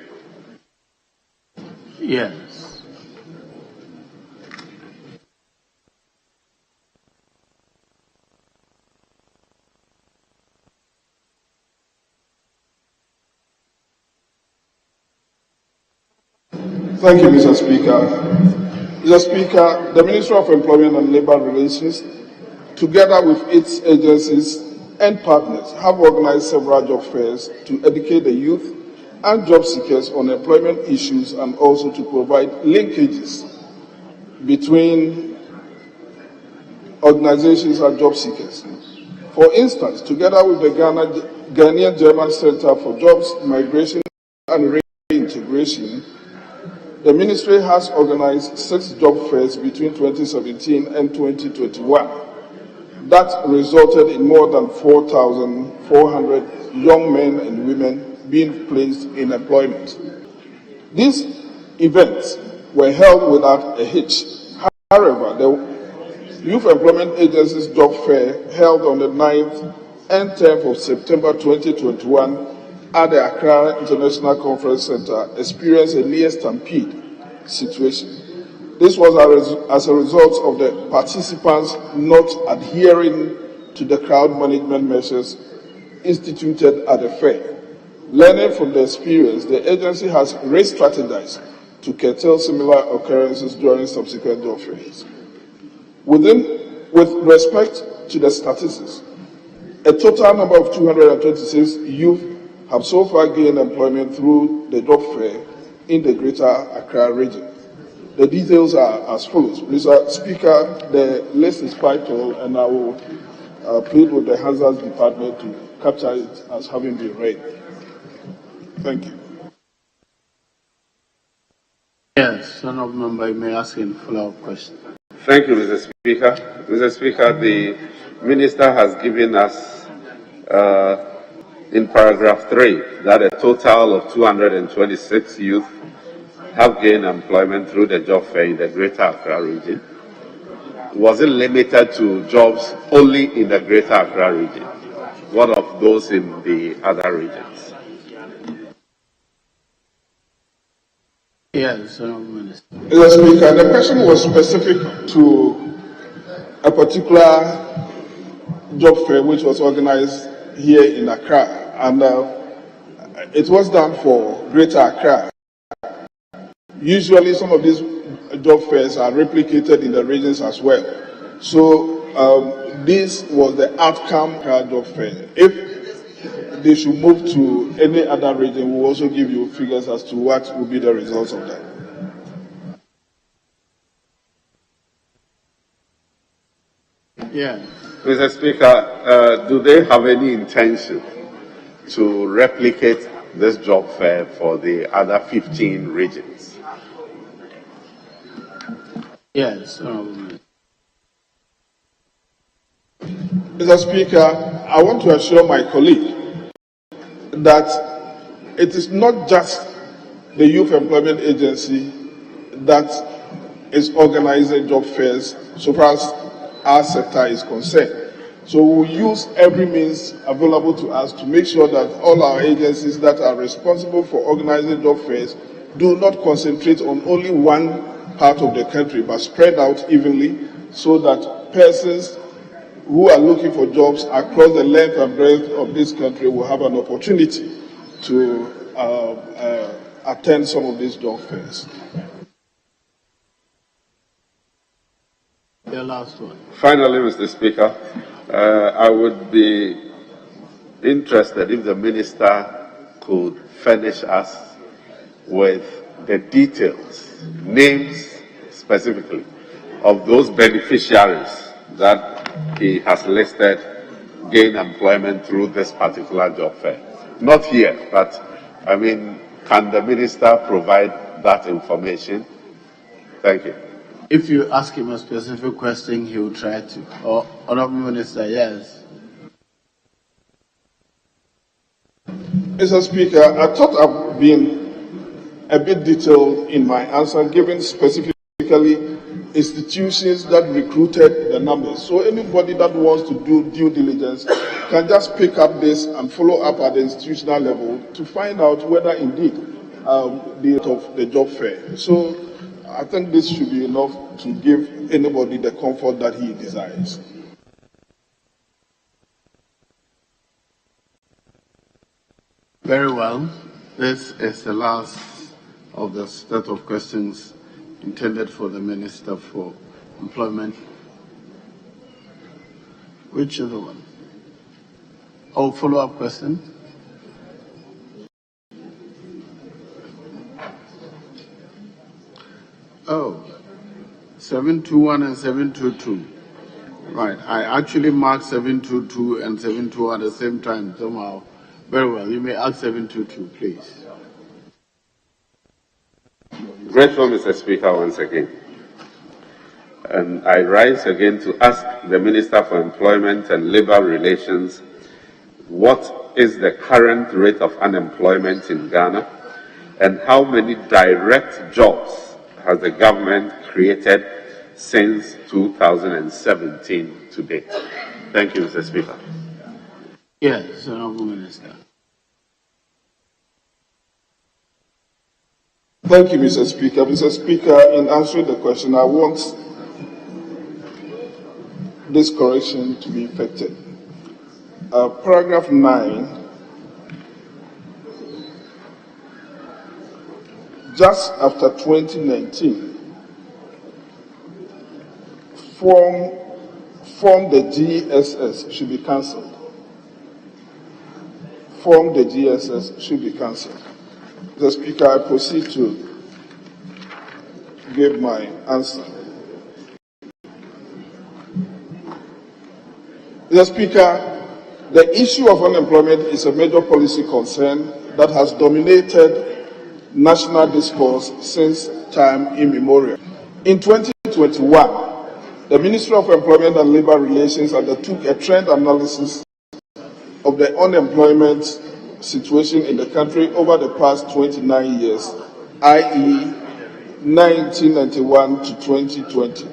Yes. Thank you, Mr. Speaker. Mr. Speaker, the Ministry of Employment and Labour Relations, together with its agencies and partners, have organized several job fairs to educate the youth and job seekers on employment issues and also to provide linkages between organizations and job seekers. For instance, together with the Ghanaian German Center for Jobs, Migration and Reintegration, the ministry has organized 6 job fairs between 2017 and 2021 that resulted in more than 4,400 young men and women being placed in employment. These events were held without a hitch. However, the Youth Employment Agency's job fair held on the 9th and 10th of September 2021 at the Accra International Conference Center experienced a near stampede situation. This was as a result of the participants not adhering to the crowd management measures instituted at the fair. Learning from the experience, the agency has re-strategized to curtail similar occurrences during subsequent job fairs. With respect to the statistics, a total number of 226 youth have so far gained employment through the job fair in the Greater Accra region. The details are as follows. Mr. Speaker, the list is quite tall, and I will plead with the Hazards Department to capture it as having been read. Thank you. Yes, Honorable Member, you may ask a follow-up question. Thank you, Mr. Speaker. Mr. Speaker, the Minister has given us in paragraph 3 that a total of 226 youth have gained employment through the job fair in the Greater Accra region. Was it limited to jobs only in the Greater Accra region? What of those in the other regions? Yes, Honorable Minister. Mr. Speaker, the question was specific to a particular job fair which was organized here in Accra, and it was done for Greater Accra. Usually some of these job fairs are replicated in the regions as well. So this was the outcome of our job fair. If they should move to any other region, we'll also give you figures as to what will be the results of that. Yeah. Mr. Speaker, do they have any intention to replicate this job fair for the other 15 regions? Yes. Mr. Speaker, I want to assure my colleague that it is not just the Youth Employment Agency that is organizing job fairs so far as our sector is concerned. So we will use every means available to us to make sure that all our agencies that are responsible for organizing job fairs do not concentrate on only one part of the country, but spread out evenly so that persons who are looking for jobs across the length and breadth of this country will have an opportunity to attend some of these job fairs. The last one. Finally, Mr. Speaker, I would be interested if the Minister could furnish us with the details, names specifically, of those beneficiaries that he has listed gain employment through this particular job fair. Not here, but I mean, can the Minister provide that information? Thank you. If you ask him a specific question, he will try to. Or, Honorable Minister, yes. Mr. Speaker, I thought I've been a bit detailed in my answer, given specifically institutions that recruited the numbers. So anybody that wants to do due diligence can just pick up this and follow up at the institutional level to find out whether indeed the job fair. So I think this should be enough to give anybody the comfort that he desires. Very well. This is the last of the set of questions intended for the Minister for Employment. Which other one? Oh, follow-up question? Oh, 721 and 722. Right. I actually marked 722 and 721 at the same time somehow. Very well. You may ask 722, please. Grateful, Mr. Speaker, once again. And I rise again to ask the Minister for Employment and Labour Relations, what is the current rate of unemployment in Ghana, and how many direct jobs has the government created since 2017 to date? Thank you, Mr. Speaker. Yes, Honorable Minister. Thank you, Mr. Speaker. Mr. Speaker, in answering the question, I want this correction to be effected. Paragraph 9, just after 2019, form the GSS should be cancelled. Form the GSS should be cancelled. Mr. Speaker, I proceed to give my answer. Mr. Speaker, the issue of unemployment is a major policy concern that has dominated national discourse since time immemorial. In 2021, the Ministry of Employment and Labour Relations undertook a trend analysis of the unemployment situation in the country over the past 29 years, i.e. 1991 to 2020.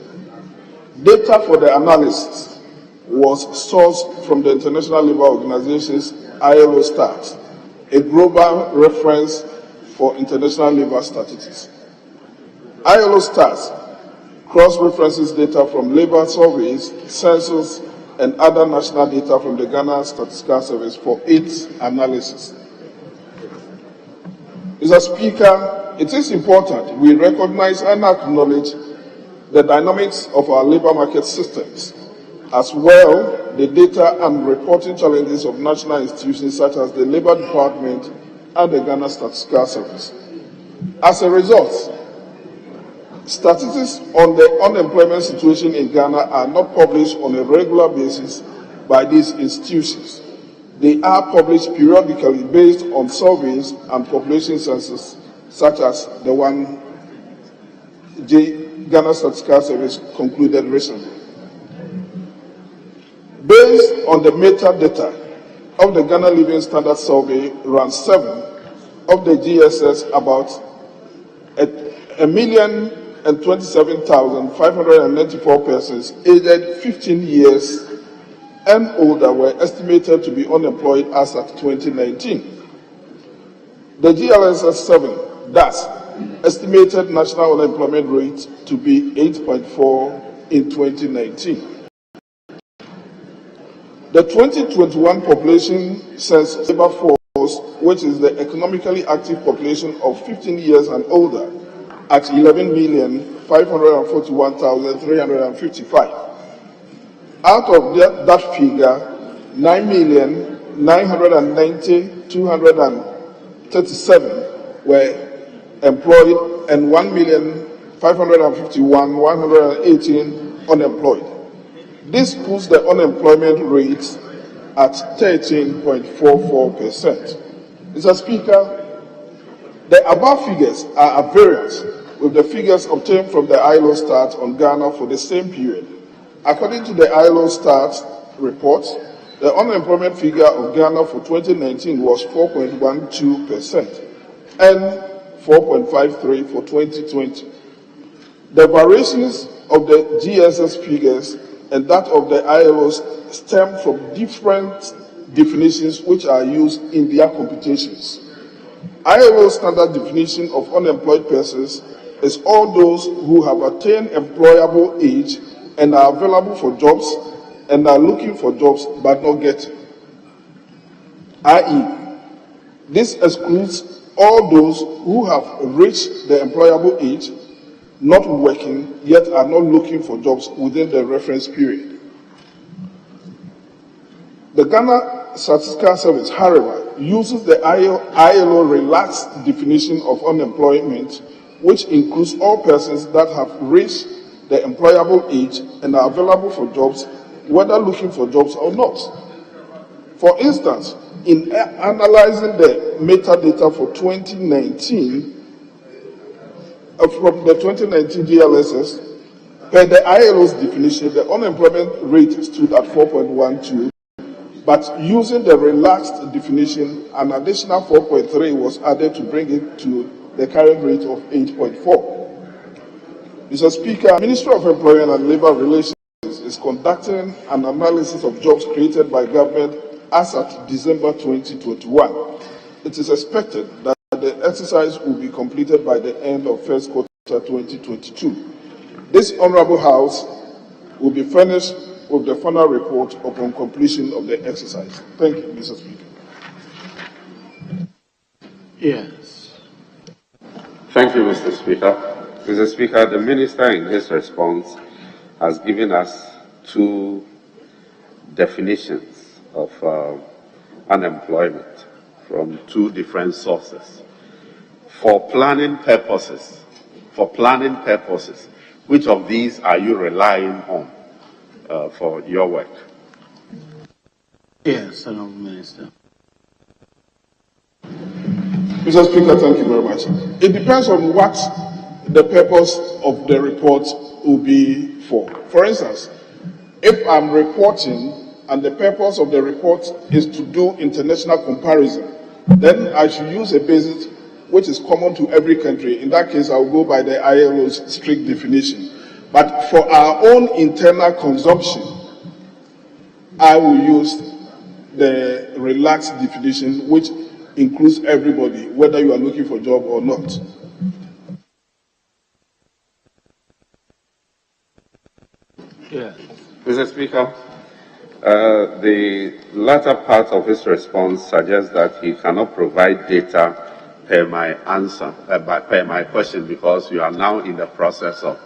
Data for the analysis was sourced from the International Labour Organization's ILO Stats, a global reference for international labour statistics. ILO Stats cross-references data from labour surveys, census, and other national data from the Ghana Statistical Service for its analysis. Mr. Speaker, it is important we recognize and acknowledge the dynamics of our labour market systems, as well the data and reporting challenges of national institutions such as the Labour Department and the Ghana Statistical Service. As a result, statistics on the unemployment situation in Ghana are not published on a regular basis by these institutions. They are published periodically based on surveys and population census, such as the one Ghana Statistical Service concluded recently. Based on the metadata of the Ghana Living Standard Survey, round 7 of the GSS, about 1,027,594 persons aged 15 years and older were estimated to be unemployed as at 2019. The GLSS 7 thus estimated national unemployment rate to be 8.4 in 2019. The 2021 population census labor force, which is the economically active population of 15 years and older, at 11,541,355. Out of that figure, 9,990,237 were employed and 1,551,118 unemployed. This puts the unemployment rate at 13.44%. Mr. Speaker, the above figures are at variance with the figures obtained from the ILO stat on Ghana for the same period. According to the ILO stat report, the unemployment figure of Ghana for 2019 was 4.12% and 4.53% for 2020. The variations of the GSS figures and that of the ILOs stem from different definitions which are used in their computations. ILO standard definition of unemployed persons is all those who have attained employable age and are available for jobs and are looking for jobs but not getting. i.e., this excludes all those who have reached the employable age, not working, yet are not looking for jobs within the reference period. The Ghana Statistical Service, however, uses the ILO relaxed definition of unemployment, which includes all persons that have reached the employable age and are available for jobs, whether looking for jobs or not. For instance, in analyzing the metadata for 2019, from the 2019 GLSS, per the ILO's definition, the unemployment rate stood at 4.12, but using the relaxed definition, an additional 4.3 was added to bring it to the current rate of 8.4. Mr. Speaker, the Ministry of Employment and Labor Relations is conducting an analysis of jobs created by government as at December 2021. It is expected that the exercise will be completed by the end of first quarter 2022. This Honorable House will be furnished with the final report upon completion of the exercise. Thank you, Mr. Speaker. Yes. Thank you, Mr. Speaker. Mr. Speaker, the Minister in his response has given us two definitions of unemployment from two different sources. For planning purposes, which of these are you relying on for your work? Yes, Honourable Minister. Mr. Speaker, thank you very much. It depends on what the purpose of the report will be for. For instance, if I'm reporting and the purpose of the report is to do international comparison, then I should use a basis which is common to every country. In that case, I will go by the ILO's strict definition. But for our own internal consumption, I will use the relaxed definition, which includes everybody, whether you are looking for a job or not. Yeah. Mr. Speaker, the latter part of his response suggests that he cannot provide data per my answer, per my question, because you are now in the process of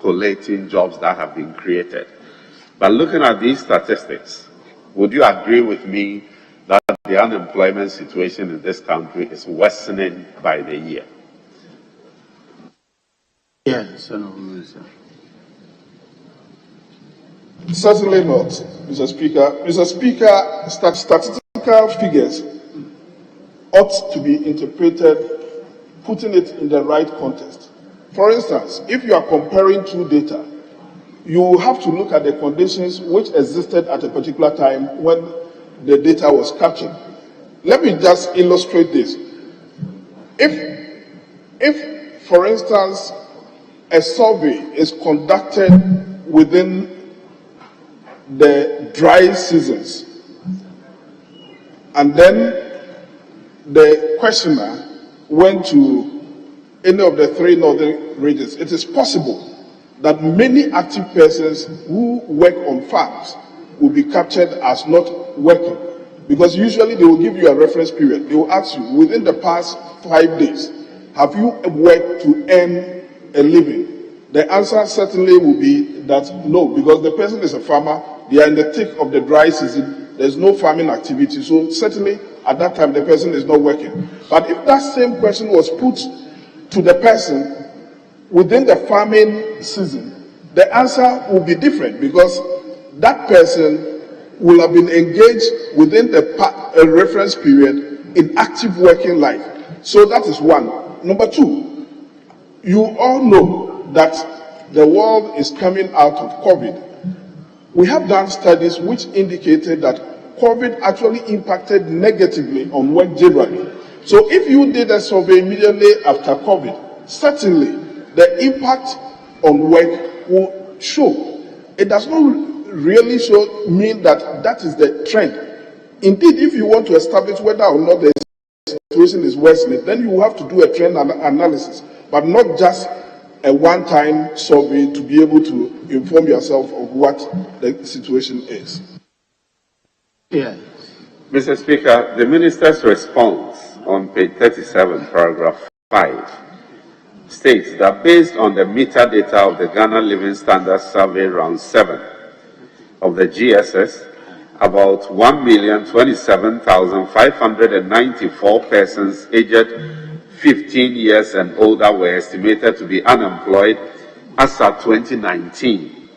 collating jobs that have been created. But looking at these statistics, would you agree with me that the unemployment situation in this country is worsening by the year? Yes, Honourable Minister. Certainly not, Mr. Speaker. Mr. Speaker, statistical figures ought to be interpreted, putting it in the right context. For instance, if you are comparing two data, you have to look at the conditions which existed at a particular time when the data was captured. Let me just illustrate this. If, for instance, a survey is conducted within the dry seasons, and then the questioner went to any of the three northern regions, it is possible that many active persons who work on farms will be captured as not working. Because usually they will give you a reference period. They will ask you, within the past 5 days, have you worked to earn a living? The answer certainly will be that no, because the person is a farmer, they are in the thick of the dry season, there's no farming activity, so certainly at that time the person is not working. But if that same question was put to the person within the farming season, the answer will be different, because that person will have been engaged within the reference period in active working life. So that is one. Number two, you all know that the world is coming out of COVID. We have done studies which indicated that COVID actually impacted negatively on work generally. So if you did a survey immediately after COVID, certainly the impact on work will show. It does not really mean that that is the trend. Indeed, if you want to establish whether or not the situation is worsening, then you have to do a trend analysis, but not just a one-time survey to be able to inform yourself of what the situation is. Yes. Mr. Speaker, the Minister's response on page 37, paragraph 5, states that based on the metadata of the Ghana Living Standards Survey round 7 of the GSS, about 1,027,594 persons aged 15 years and older were estimated to be unemployed as of 2019.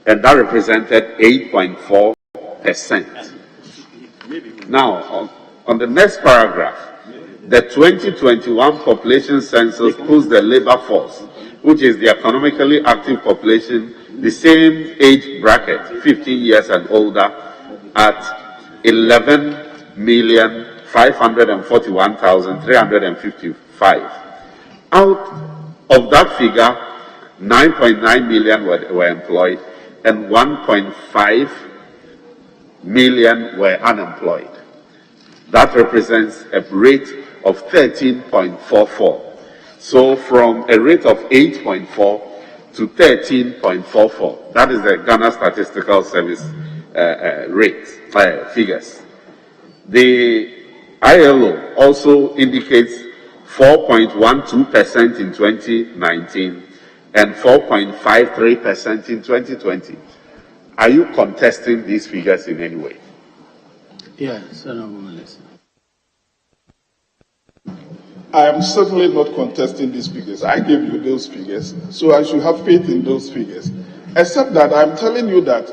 And that represented 8.4%. Now, on the next paragraph, the 2021 population census puts the labor force, which is the economically active population, the same age bracket, 15 years and older, at 11,541,355. Out of that figure, 9.9 million were employed and 1.5 million were unemployed. That represents a rate of 13.44. So from a rate of 8.4 to 13.44. That is the Ghana Statistical Service figures. The ILO also indicates 4.12% in 2019 and 4.53% in 2020. Are you contesting these figures in any way? Yes, Honorable Minister. I am certainly not contesting these figures. I gave you those figures, so I should have faith in those figures. Except that I'm telling you that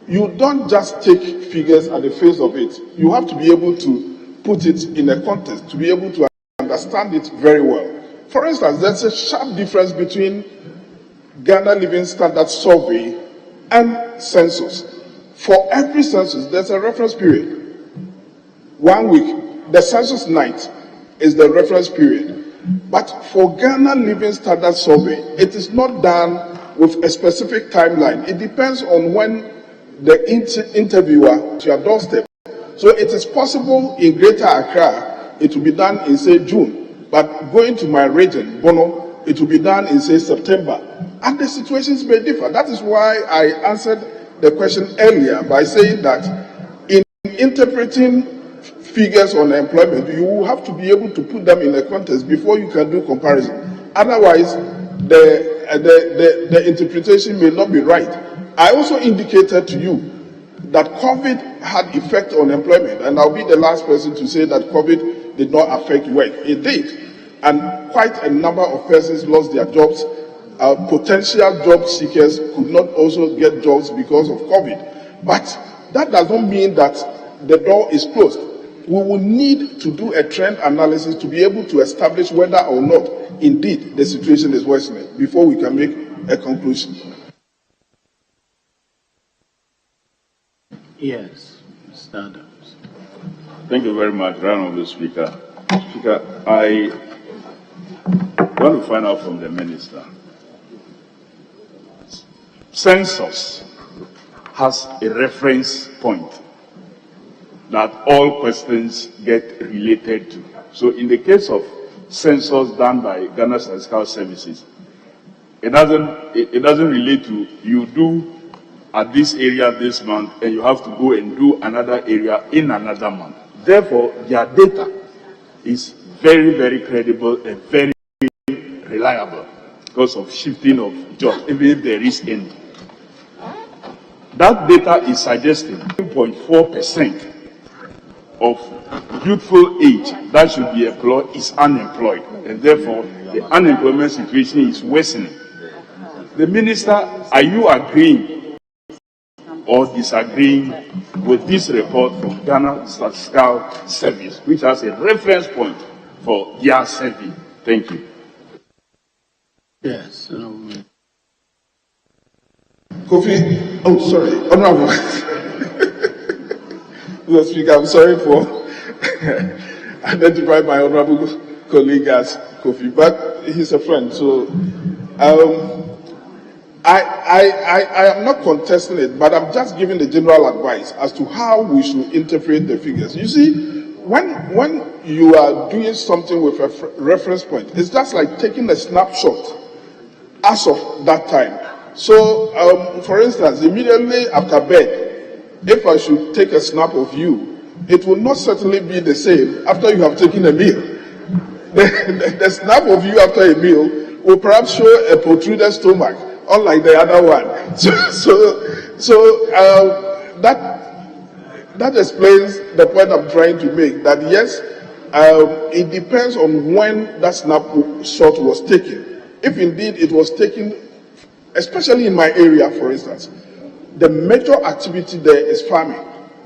you don't just take figures at the face of it. You have to be able to put it in a context, to be able to understand it very well. For instance, there's a sharp difference between Ghana Living Standards Survey and census. For every census, there's a reference period. 1 week. The census night is the reference period. But for Ghana Living Standards Survey, it is not done with a specific timeline. It depends on when the interviewer to your doorstep. So it is possible in Greater Accra, it will be done in, say, June. But going to my region, Bono, it will be done in, say, September. And the situations may differ. That is why I answered the question earlier by saying that in interpreting figures on employment, you have to be able to put them in a context before you can do comparison. Otherwise, the interpretation may not be right. I also indicated to you that COVID had effect on employment, and I'll be the last person to say that COVID did not affect work. It did, and quite a number of persons lost their jobs. Potential job seekers could not also get jobs because of COVID. But that does not mean that the door is closed. We will need to do a trend analysis to be able to establish whether or not indeed the situation is worsening before we can make a conclusion. Yes, Mr. Adams. Thank you very much, Honorable Speaker. Speaker, I want to find out from the Minister. Census has a reference point that all questions get related to. So in the case of census done by Ghana Statistical Services, it doesn't relate to you do at this area this month and you have to go and do another area in another month. Therefore, their data is very, very credible and very reliable because of shifting of jobs, even if there is any. That data is suggesting 2.4% of youthful age that should be employed is unemployed, and therefore the unemployment situation is worsening. The Minister, are you agreeing or disagreeing with this report from Ghana Statistical Service, which has a reference point for their survey? Thank you. Yes. Kofi, oh, sorry, Honorable. Mr. Speaker, I'm sorry for identifying my honorable colleague as Kofi, but he's a friend, so I am not contesting it, but I'm just giving the general advice as to how we should interpret the figures. You see, when you are doing something with a reference point, it's just like taking a snapshot as of that time. So, for instance, immediately after bed, if I should take a snap of you, it will not certainly be the same after you have taken a meal. The snap of you after a meal will perhaps show a protruded stomach, unlike the other one. So that explains the point I'm trying to make, that yes, it depends on when that snapshot was taken. If indeed it was taken, especially in my area, for instance, the major activity there is farming.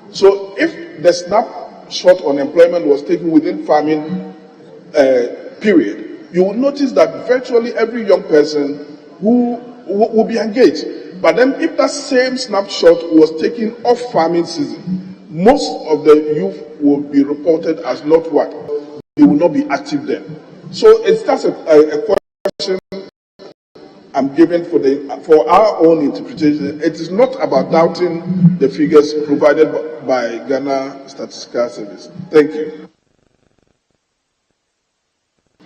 So if the snapshot on employment was taken within farming period, you will notice that virtually every young person who will be engaged. But then if that same snapshot was taken off farming season, most of the youth will be reported as not what? They will not be active then. So it's just a question I'm giving for our own interpretation. It is not about doubting the figures provided by Ghana Statistical Service. Thank you.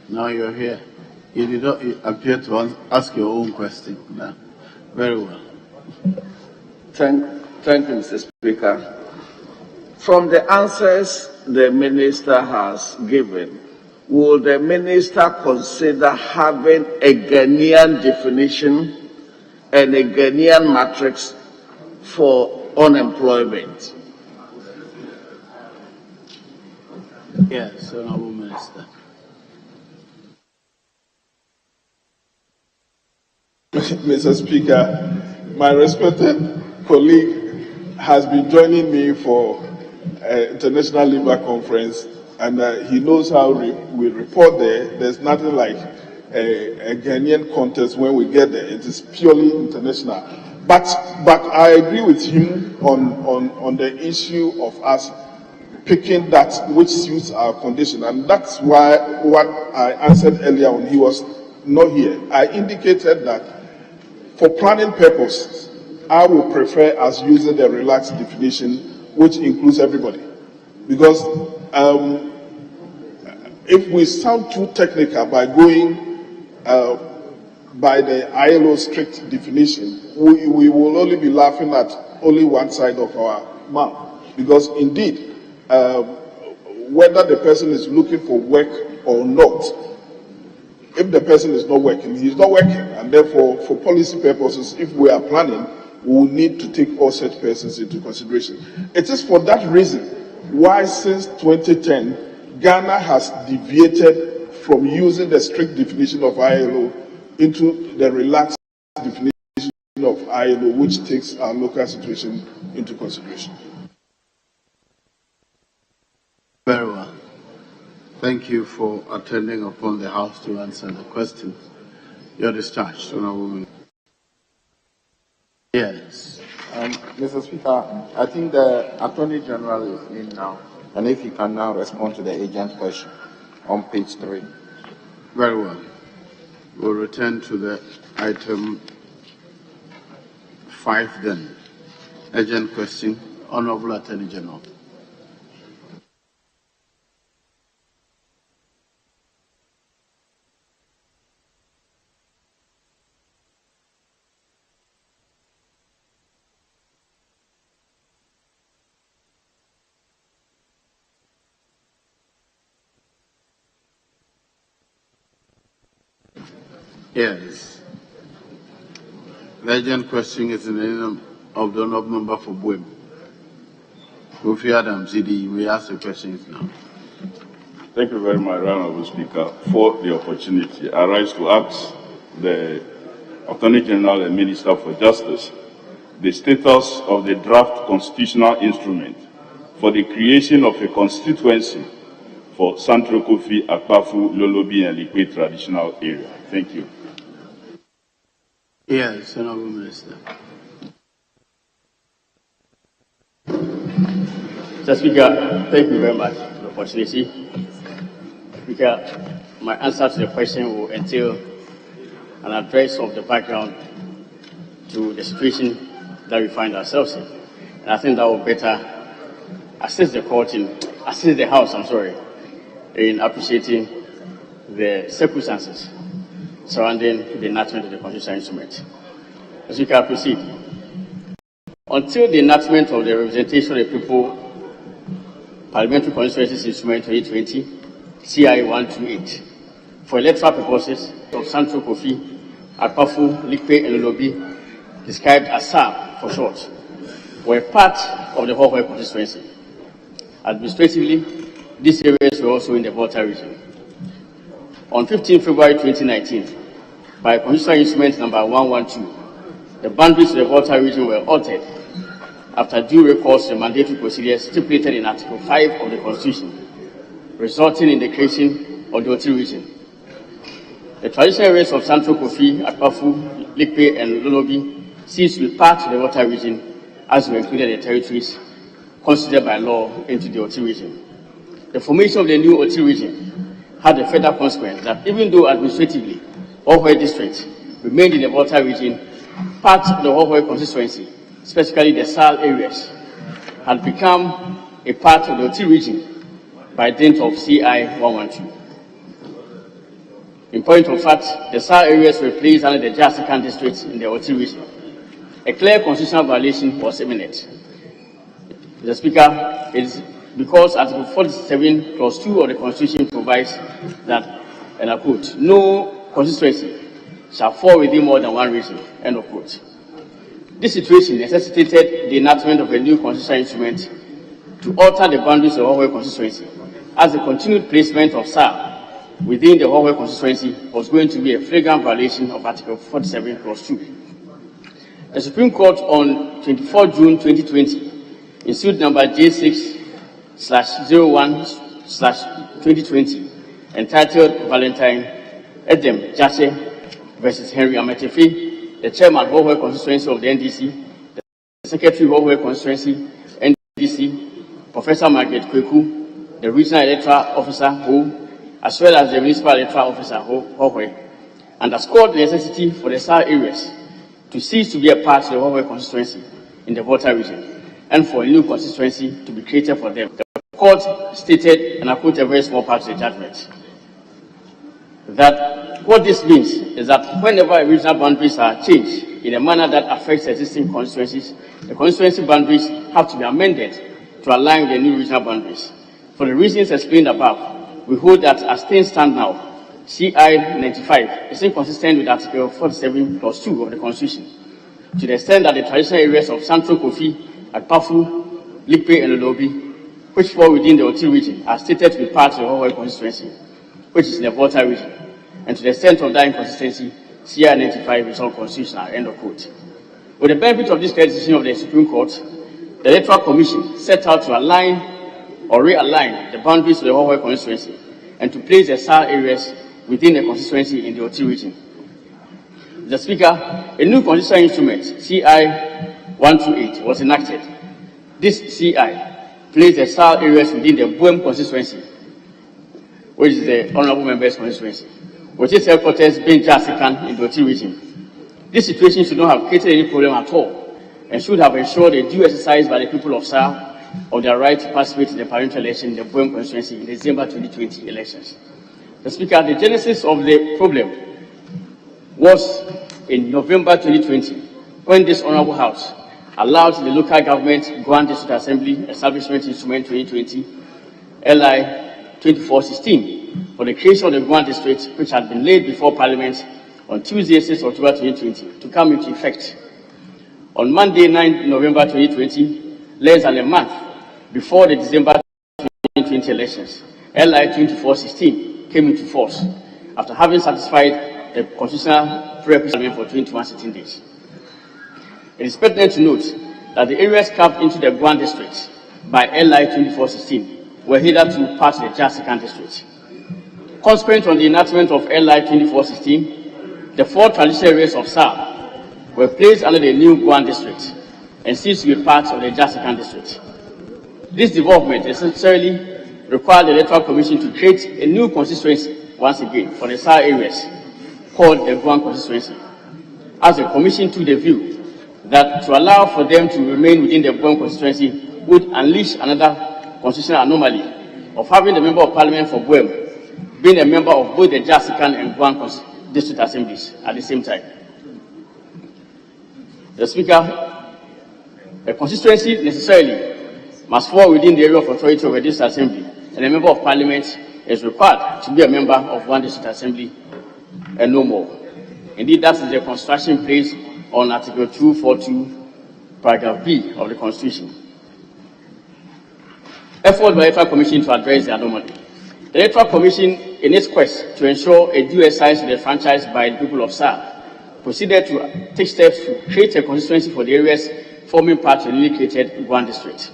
Now you're here. You did not appear to ask your own question. No. Very well. Thank you, Mr. Speaker. From the answers the Minister has given, will the Minister consider having a Ghanaian definition and a Ghanaian matrix for unemployment? Yes, Honorable Minister. Mr. Speaker, my respected colleague has been joining me for International Labour Conference, and he knows how we report there. There's nothing like a Ghanaian contest when we get there. It is purely international. But I agree with him on the issue of us picking that which suits our condition, and that's why what I answered earlier when he was not here. I indicated that for planning purposes, I would prefer us using the relaxed definition, which includes everybody. Because if we sound too technical by going by the ILO strict definition, we will only be laughing at only one side of our mouth. Because indeed, whether the person is looking for work or not, if the person is not working, he is not working. And therefore, for policy purposes, if we are planning, we will need to take all such persons into consideration. It is for that reason why since 2010, Ghana has deviated from using the strict definition of ILO into the relaxed definition of ILO, which takes our local situation into consideration. Thank you for attending upon the House to answer the question. You're discharged, Honorable Minister. Yes. Mr. Speaker, I think the Attorney General is in now, and if he can now respond to the agent question on page 3. Very well. We'll return to the item 5 then. Agent question, Honorable Attorney General. Yes. The urgent question is in the name of the honorable member for Buem. Kofi Adams, CD, we ask the questions now. Thank you very much, Honorable Speaker, for the opportunity. I rise to ask the Attorney General and Minister for Justice the status of the draft constitutional instrument for the creation of a constituency for Central Kofi, Akpafu, Lolobi, and Likwe traditional area. Thank you. Yes, Honorable Minister. Mr. Speaker, thank you very much for the opportunity. Speaker, my answer to the question will entail an address of the background to the situation that we find ourselves in. And I think that will better assist the House, in appreciating the circumstances surrounding the enactment of the constitutional instrument. As we can proceed. Until the enactment of the Representation of the People Parliamentary Constituencies Instrument 2020, CI 128, for electoral purposes of Central Kofi, Akpafu, Likwe, and Lolobi, described as SAP for short, were part of the whole constituency. Administratively, these areas were also in the Volta region. On 15 February 2019, by Constitutional Instrument number 112, the boundaries of the Volta region were altered after due recourse to the mandatory procedures stipulated in Article 5 of the Constitution, resulting in the creation of the Oti region. The traditional areas of Central Kofi, Akpafu, Likwe, and Lolobi ceased to be part of the Volta region as were included in the territories considered by law into the Oti region. The formation of the new Oti region had the further consequence that even though administratively Hohoe district remained in the Volta region, part of the Hohoe constituency, specifically the SAL areas, had become a part of the Oti region by dint of CI 112. In point of fact, the SAL areas were placed under the Jasikan district in the Oti region. A clear constitutional violation was imminent. Mr. Speaker, it is because Article 47 Clause 2 of the Constitution provides that, and I quote, no constituency shall fall within more than one region, end of quote. This situation necessitated the enactment of a new constitutional instrument to alter the boundaries of the Hohoe constituency, as the continued placement of SAR within the Hohoe constituency was going to be a flagrant violation of Article 47 Clause 2. The Supreme Court on 24 June 2020, in suit number J6/01/2020, entitled Valentine Edem Jase versus Henry Ametefe, the chairman of Hohoe constituency of the NDC, the secretary of Hohoe constituency, NDC, Professor Margaret Kweku, the regional electoral officer, Ho, as well as the municipal electoral officer, Hohoe, underscored the necessity for the SAR areas to cease to be a part of the Hohoe constituency in the Volta region, and for a new constituency to be created for them. The court stated, and I quote a very small part of the judgment, that what this means is that whenever regional boundaries are changed in a manner that affects existing constituencies, the constituency boundaries have to be amended to align with the new regional boundaries. For the reasons explained above, we hold that as things stand now, CI 95 is inconsistent with Article 47 Clause 2 of the Constitution, to the extent that the traditional areas of Central Kofi, Akpafu, Likwe, and Lolobi, which fall within the Oti region, are stated to be part of the Hohoe constituency, which is in the Volta region, and to the extent of that inconsistency, CI 95 is unconstitutional, end of quote. With the benefit of this clear decision of the Supreme Court, the Electoral Commission set out to align or realign the boundaries of the Hohoe constituency and to place the SAR areas within the constituency in the Oti region. Mr. Speaker, a new constitutional instrument, CI 128, was enacted. This CI placed the SAR areas within the Buem constituency, which is the honorable member's constituency, with its headquarters being Jasikan in the Oti region. This situation should not have created any problem at all and should have ensured a due exercise by the people of SAR of their right to participate in the parliamentary election in the Buem constituency in the December 2020 elections. Mr. Speaker, the genesis of the problem was in November 2020, when this honorable House allowed the local government Grand District Assembly Establishment Instrument 2020, LI 2416, for the creation of the Grand District, which had been laid before Parliament on Tuesday, 6 October 2020, to come into effect. On Monday, 9 November 2020, less than a month before the December 2020 elections, LI 2416 came into force after having satisfied the constitutional prerequisite for 21 sitting days. It is pertinent to note that the areas carved into the Guan district by LI 2416 were hitherto part of the Jasikan district. Consequent on the enactment of LI 2416, the 4 traditional areas of SAR were placed under the new Guan district and ceased to be part of the Jasikan district. This development essentially required the Electoral Commission to create a new constituency once again for the SAR areas called the Guan constituency, as the Commission took the view that to allow for them to remain within the Guan constituency would unleash another constitutional anomaly of having the Member of Parliament for Buem being a member of both the Jasikan and Guan district assemblies at the same time. The Speaker, a constituency necessarily must fall within the area of authority of a district assembly, and a Member of Parliament is required to be a member of one district assembly and no more. Indeed, that is the construction placed on Article 242, Paragraph B of the Constitution. Effort by the Electoral Commission to address the anomaly. The Electoral Commission, in its quest to ensure a due exercise of the franchise by the people of SAR, proceeded to take steps to create a constituency for the areas forming part of the newly created Guan district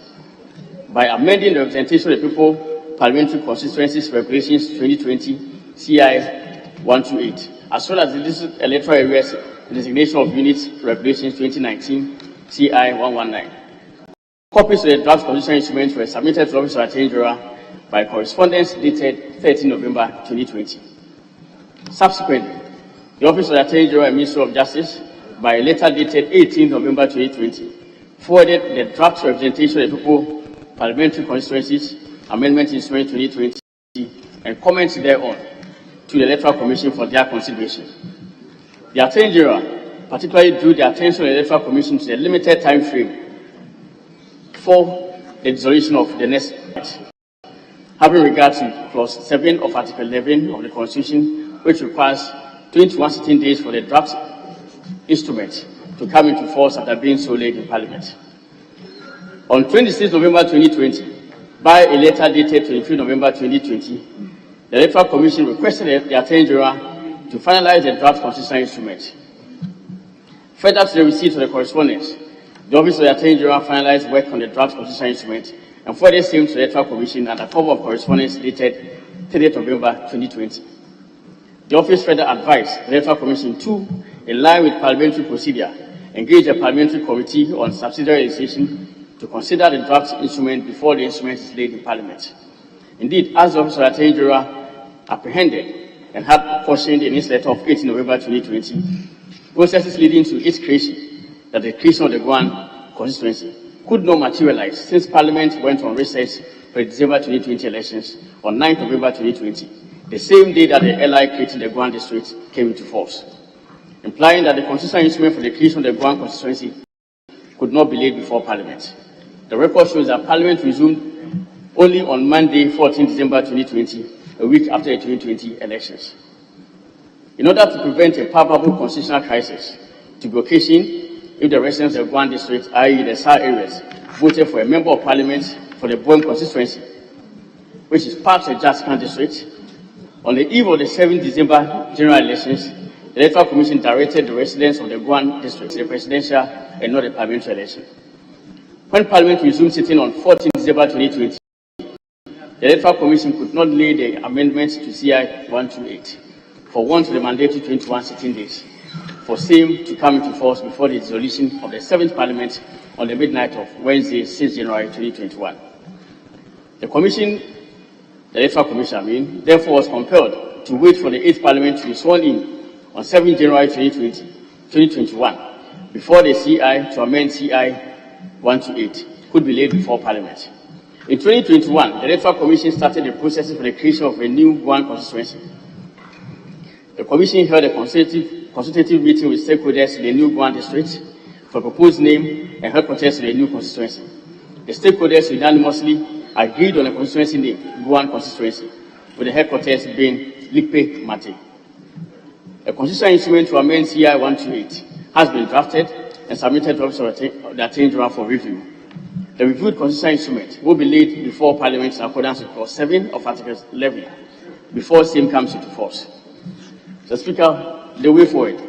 by amending the Representation of the People Parliamentary Constituencies Regulations 2020 CI 128, as well as the district electoral areas designation of units Regulations 2019 CI 119. Copies of the draft constitutional instruments were submitted to the Office of Attorney General by correspondence dated 13 November 2020. Subsequently, the Office of the Attorney General and Ministry of Justice, by a letter dated 18 November 2020, forwarded the draft Representation of the People Parliamentary Constituencies Amendment Instrument 2020 and comments thereon to the Electoral Commission for their consideration. The Attorney General particularly drew the attention of the Electoral Commission to the limited time frame for the dissolution of the next Parliament, having regard to Clause 7 of Article 11 of the Constitution, which requires 21 sitting days for the draft instrument to come into force after being so late in Parliament. On 26 November 2020, by a letter dated 23 November 2020, the Electoral Commission requested the Attorney General to finalize the draft constitutional instrument. Further to the receipt of the correspondence, the Office of the Attorney General finalized work on the draft constitutional instrument and forwarded same to the Electoral Commission under cover of correspondence dated 30 November 2020. The Office further advised the Electoral Commission to, in line with parliamentary procedure, engage a parliamentary committee on subsidiary legislation to consider the draft instrument before the instrument is laid in Parliament. Indeed, as the Office of the Attorney General apprehended and had cautioned in its letter of 18 November 2020, processes leading to its creation, that the creation of the Guan constituency could not materialize since Parliament went on recess for the December 2020 elections on 9 November 2020, the same day that the LI creating the Guan district came into force, implying that the constitutional instrument for the creation of the Guan constituency could not be laid before Parliament. The record shows that Parliament resumed only on Monday, 14 December 2020, a week after the 2020 elections. In order to prevent a palpable constitutional crisis to be occasioned if the residents of Guan district, i.e. the SAR areas, voted for a member of Parliament for the Buem constituency, which is part of the Jasikan district, on the eve of the 7th December general elections, the Electoral Commission directed the residents of the Guan district to the presidential and not the parliamentary election. When Parliament resumed sitting on 14 December 2020, the the Electoral Commission could not lay the amendments to CI 128 for want of the mandatory 21 sitting days for same to come into force before the dissolution of the 7th Parliament on the midnight of Wednesday, 6 January 2021. The Electoral Commission, therefore was compelled to wait for the 8th Parliament to be sworn in on 7 January 2021 before the CI to amend CI 128 could be laid before Parliament. In 2021, the Electoral Commission started the process for the creation of a new Guam constituency. The Commission held a consultative meeting with stakeholders in the new Guam district for a proposed name and headquarters in the new constituency. The stakeholders unanimously agreed on a constituency name, Guam constituency, with the headquarters being Lipe Mate. A constitutional instrument to amend CI 128 has been drafted and submitted to the Office of the Attorney General for review. The reviewed constitutional instrument will be laid before Parliament in accordance with Clause 7 of Article 11 before same comes into force. Mr. Speaker, the way forward.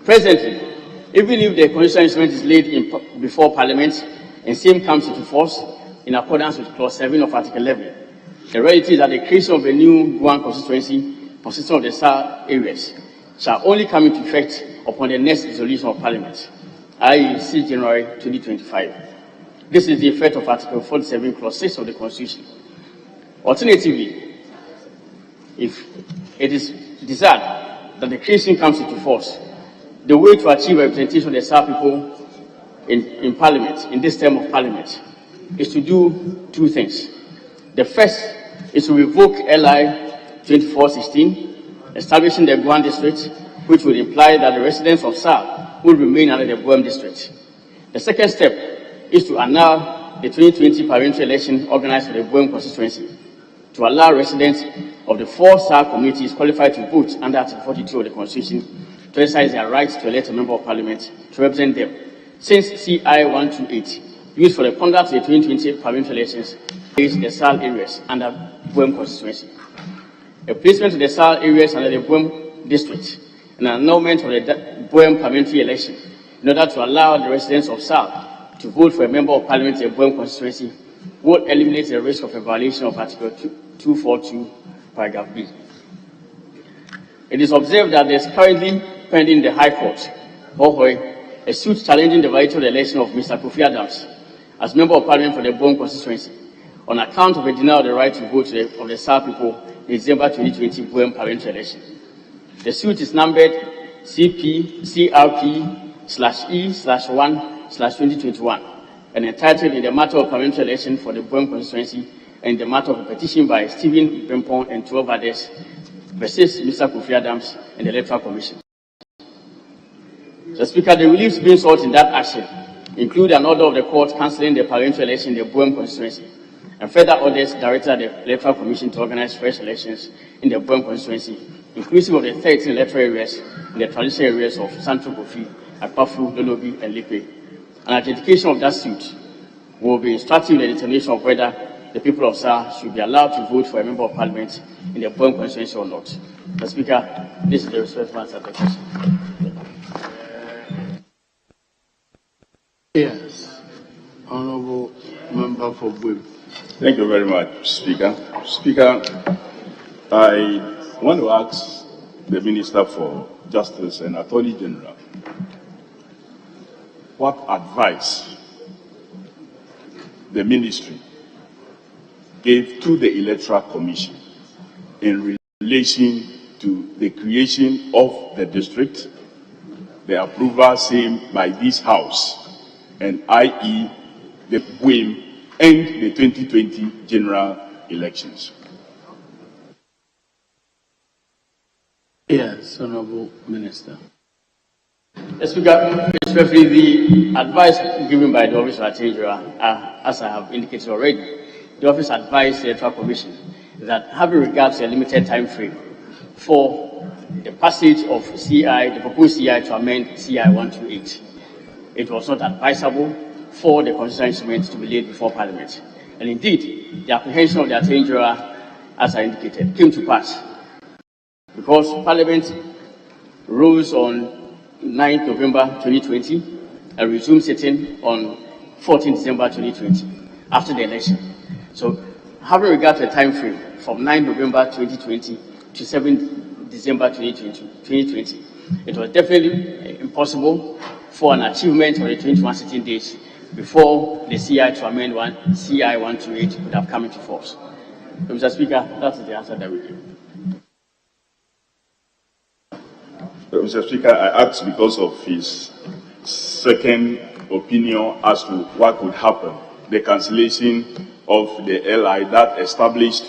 Presently, even if the constitutional instrument is laid before Parliament and same comes into force in accordance with Clause 7 of Article 11, the reality is that the creation of a new Guam constituency consisting of the SAR areas shall only come into effect upon the next dissolution of Parliament, i.e. 6 January 2025. This is the effect of Article 47, Clause 6 of the Constitution. Alternatively, if it is desired that the creation comes into force, the way to achieve representation of the SAR people in Parliament, in this term of Parliament, is to do two things. The first is to revoke LI 2416, establishing the Guam district, which would imply that the residents of SAR will remain under the Guam district. The second step is to annul the 2020 parliamentary election organized for the Guam constituency, to allow residents of the 4 SAR communities qualified to vote under Article 42 of the Constitution to exercise their rights to elect a member of Parliament to represent them, since CI 128, used for the conduct of the 2020 parliamentary elections, is the SAR areas under Guam constituency. A placement of the SAR areas under the Guam district and an annulment of the Guam parliamentary election in order to allow the residents of SAR to vote for a member of Parliament in the Guam constituency would eliminate the risk of a violation of Article 242, paragraph B. It is observed that there is currently pending in the High Court, a suit challenging the validity of the election of Mr. Kofi Adams as Member of Parliament for the Guam constituency on account of a denial of the right to vote of the SAR people in the December 2020 Guam parliamentary election. The suit is numbered CP-CRP/E/1/2021 and entitled in the matter of parliamentary election for the Guam constituency and the matter of a petition by Stephen Bempong and 12 others versus Mr. Kofi Adams and the Electoral Commission. The Speaker, the reliefs being sought in that action include an order of the court cancelling the parliamentary election in the Guam constituency and further orders directed the Electoral Commission to organize fresh elections in the Guam constituency, inclusive of the 13 electoral areas in the traditional areas of Santo Kofi, Akpafu, Lolobi, and Lipe. An adjudication of that suit will be instructive in the determination of whether the people of SAR should be allowed to vote for a member of Parliament in the Guam constituency or not. Mr. Speaker, this is the respectful answer to the question. Yes, Honourable Member for Guam. Thank you very much, Speaker. Speaker, I want to ask the Minister for Justice and Attorney General what advice the ministry gave to the Electoral Commission in relation to the creation of the district, the approval same by this House, and i.e. the Guam and the 2020 general elections. Yes, Honourable Minister. Speaker, especially the advice given by the Office of Attorney General, as I have indicated already, the Office advised the Electoral Commission that having regard to a limited time frame for the passage of CI, the proposed CI to amend CI 128, it was not advisable for the constitutional instruments to be laid before Parliament. And indeed, the apprehension of the Attorney General, as I indicated, came to pass because Parliament rose on 9th November 2020 and resumed sitting on 14th December 2020 after the election. So having regard to a time frame from 9 November 2020 to 7 December 2020, it was definitely impossible for an achievement of the 21 sitting days before the CI to amend CI 128 could have come into force. So, Mr. Speaker, that is the answer that we give. Mr. Speaker, I asked because of his second opinion as to what could happen, the cancellation of the LI that established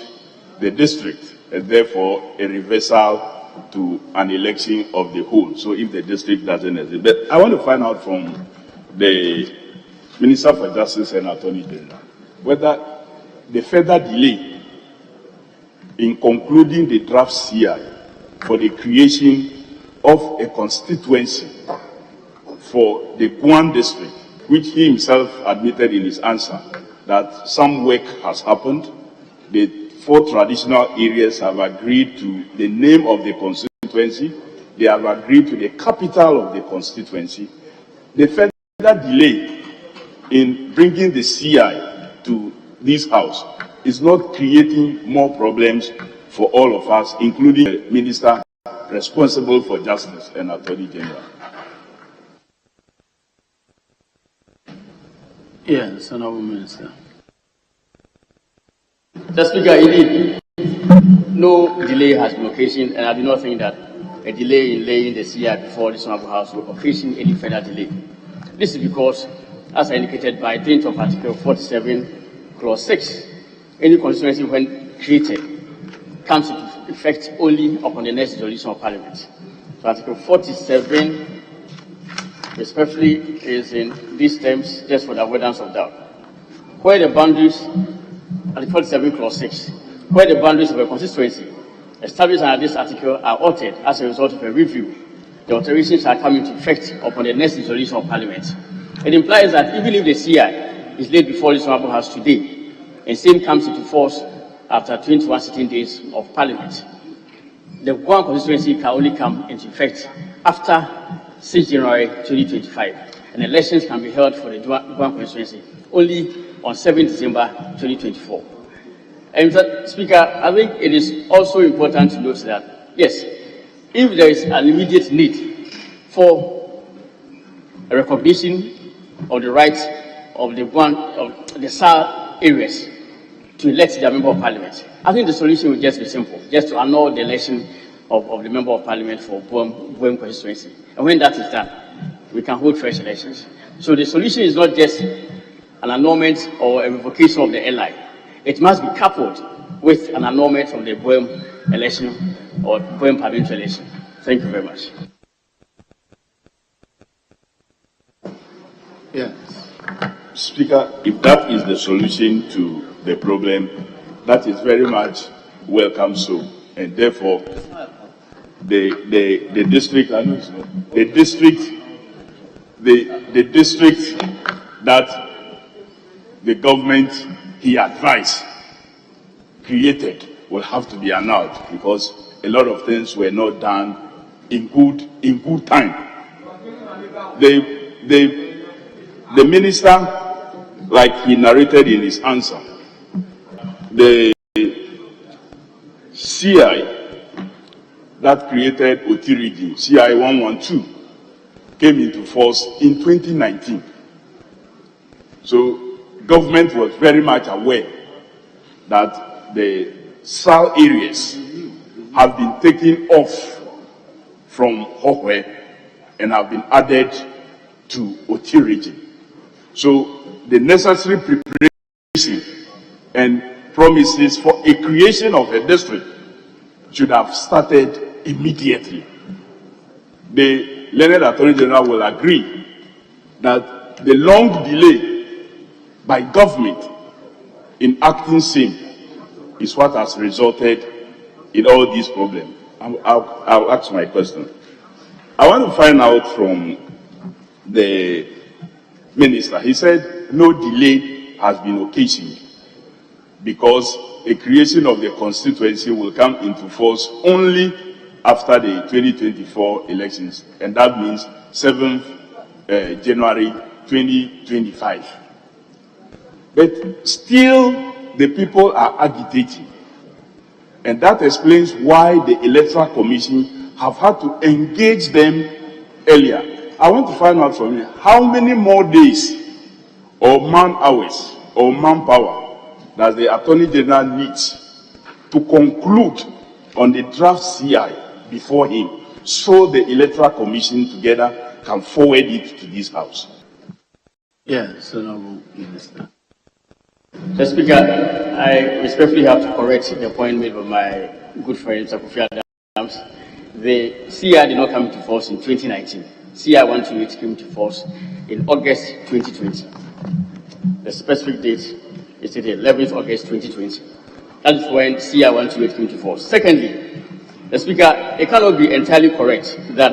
the district, and therefore a reversal to an election of the whole. So if the district doesn't exist. But I want to find out from the Minister for Justice and Attorney General whether the further delay in concluding the draft CI for the creation of a constituency for the Guam district, which he himself admitted in his answer that some work has happened. The 4 traditional areas have agreed to the name of the constituency. They have agreed to the capital of the constituency. The further delay in bringing the CI to this house is not creating more problems for all of us, including the minister responsible for justice and Attorney General. Yes, Honorable Minister. Mr. Speaker, indeed, no delay has been occasioned, and I do not think that a delay in laying the CI before this Honorable House will occasion any further delay. This is because, as indicated by dint of Article 47, Clause 6, any constituency when created comes into effect only upon the next dissolution of Parliament. So Article 47, especially, is in these terms, just for the avoidance of doubt. Where the boundaries, Article 47, Clause 6, where the boundaries of a constituency established under this article are altered as a result of a review, the alterations shall come into effect upon the next dissolution of Parliament. It implies that even if the CI is laid before this Honorable House today, and same comes into force after 21 sitting days of Parliament, the Guam constituency can only come into effect after 6 January 2025, and elections can be held for the Guam constituency only on 7 December 2024. And Mr. Speaker, I think it is also important to note that, yes, if there is an immediate need for a recognition of the rights of the SAR areas to elect their member of parliament, I think the solution will just be simple, just to annul the election of the member of parliament for Guam constituency. And when that is done, we can hold fresh elections. So the solution is not just an annulment or a revocation of the LI. It must be coupled with an annulment of the Guam election or Guam parliamentary election. Thank you very much. Yes. Speaker, if that is the solution to the problem, that is very much welcome. So, and therefore, the district, I know it's not, the district that the government he advised created will have to be annulled because a lot of things were not done in good time. The minister, like he narrated in his answer, the CI that created Otirigi, CI 112, came into force in 2019. So government was very much aware that the SAL areas have been taken off from Hokwe and have been added to Otirigi. So the necessary preparation and promises for a creation of a district should have started immediately. The learned Attorney General will agree that the long delay by government in acting same is what has resulted in all these problems. I'll ask my question. I want to find out from the minister. He said no delay has been occasioned because the creation of the constituency will come into force only after the 2024 elections, and that means 7th January 2025. But still, the people are agitating. And that explains why the Electoral Commission have had to engage them earlier. I want to find out from you, how many more days or man hours or manpower does the Attorney General need to conclude on the draft CI before him, so the Electoral Commission together can forward it to this House? Yes, Honorable Minister. Mr. Speaker, I respectfully have to correct the point made by my good friend, Mr. Kofi Adams. The CI did not come into force in 2019. CI 128 came into force in August 2020. The specific date is the 11th August 2020. That is when CI 128 came into force. Secondly, the Speaker, it cannot be entirely correct that,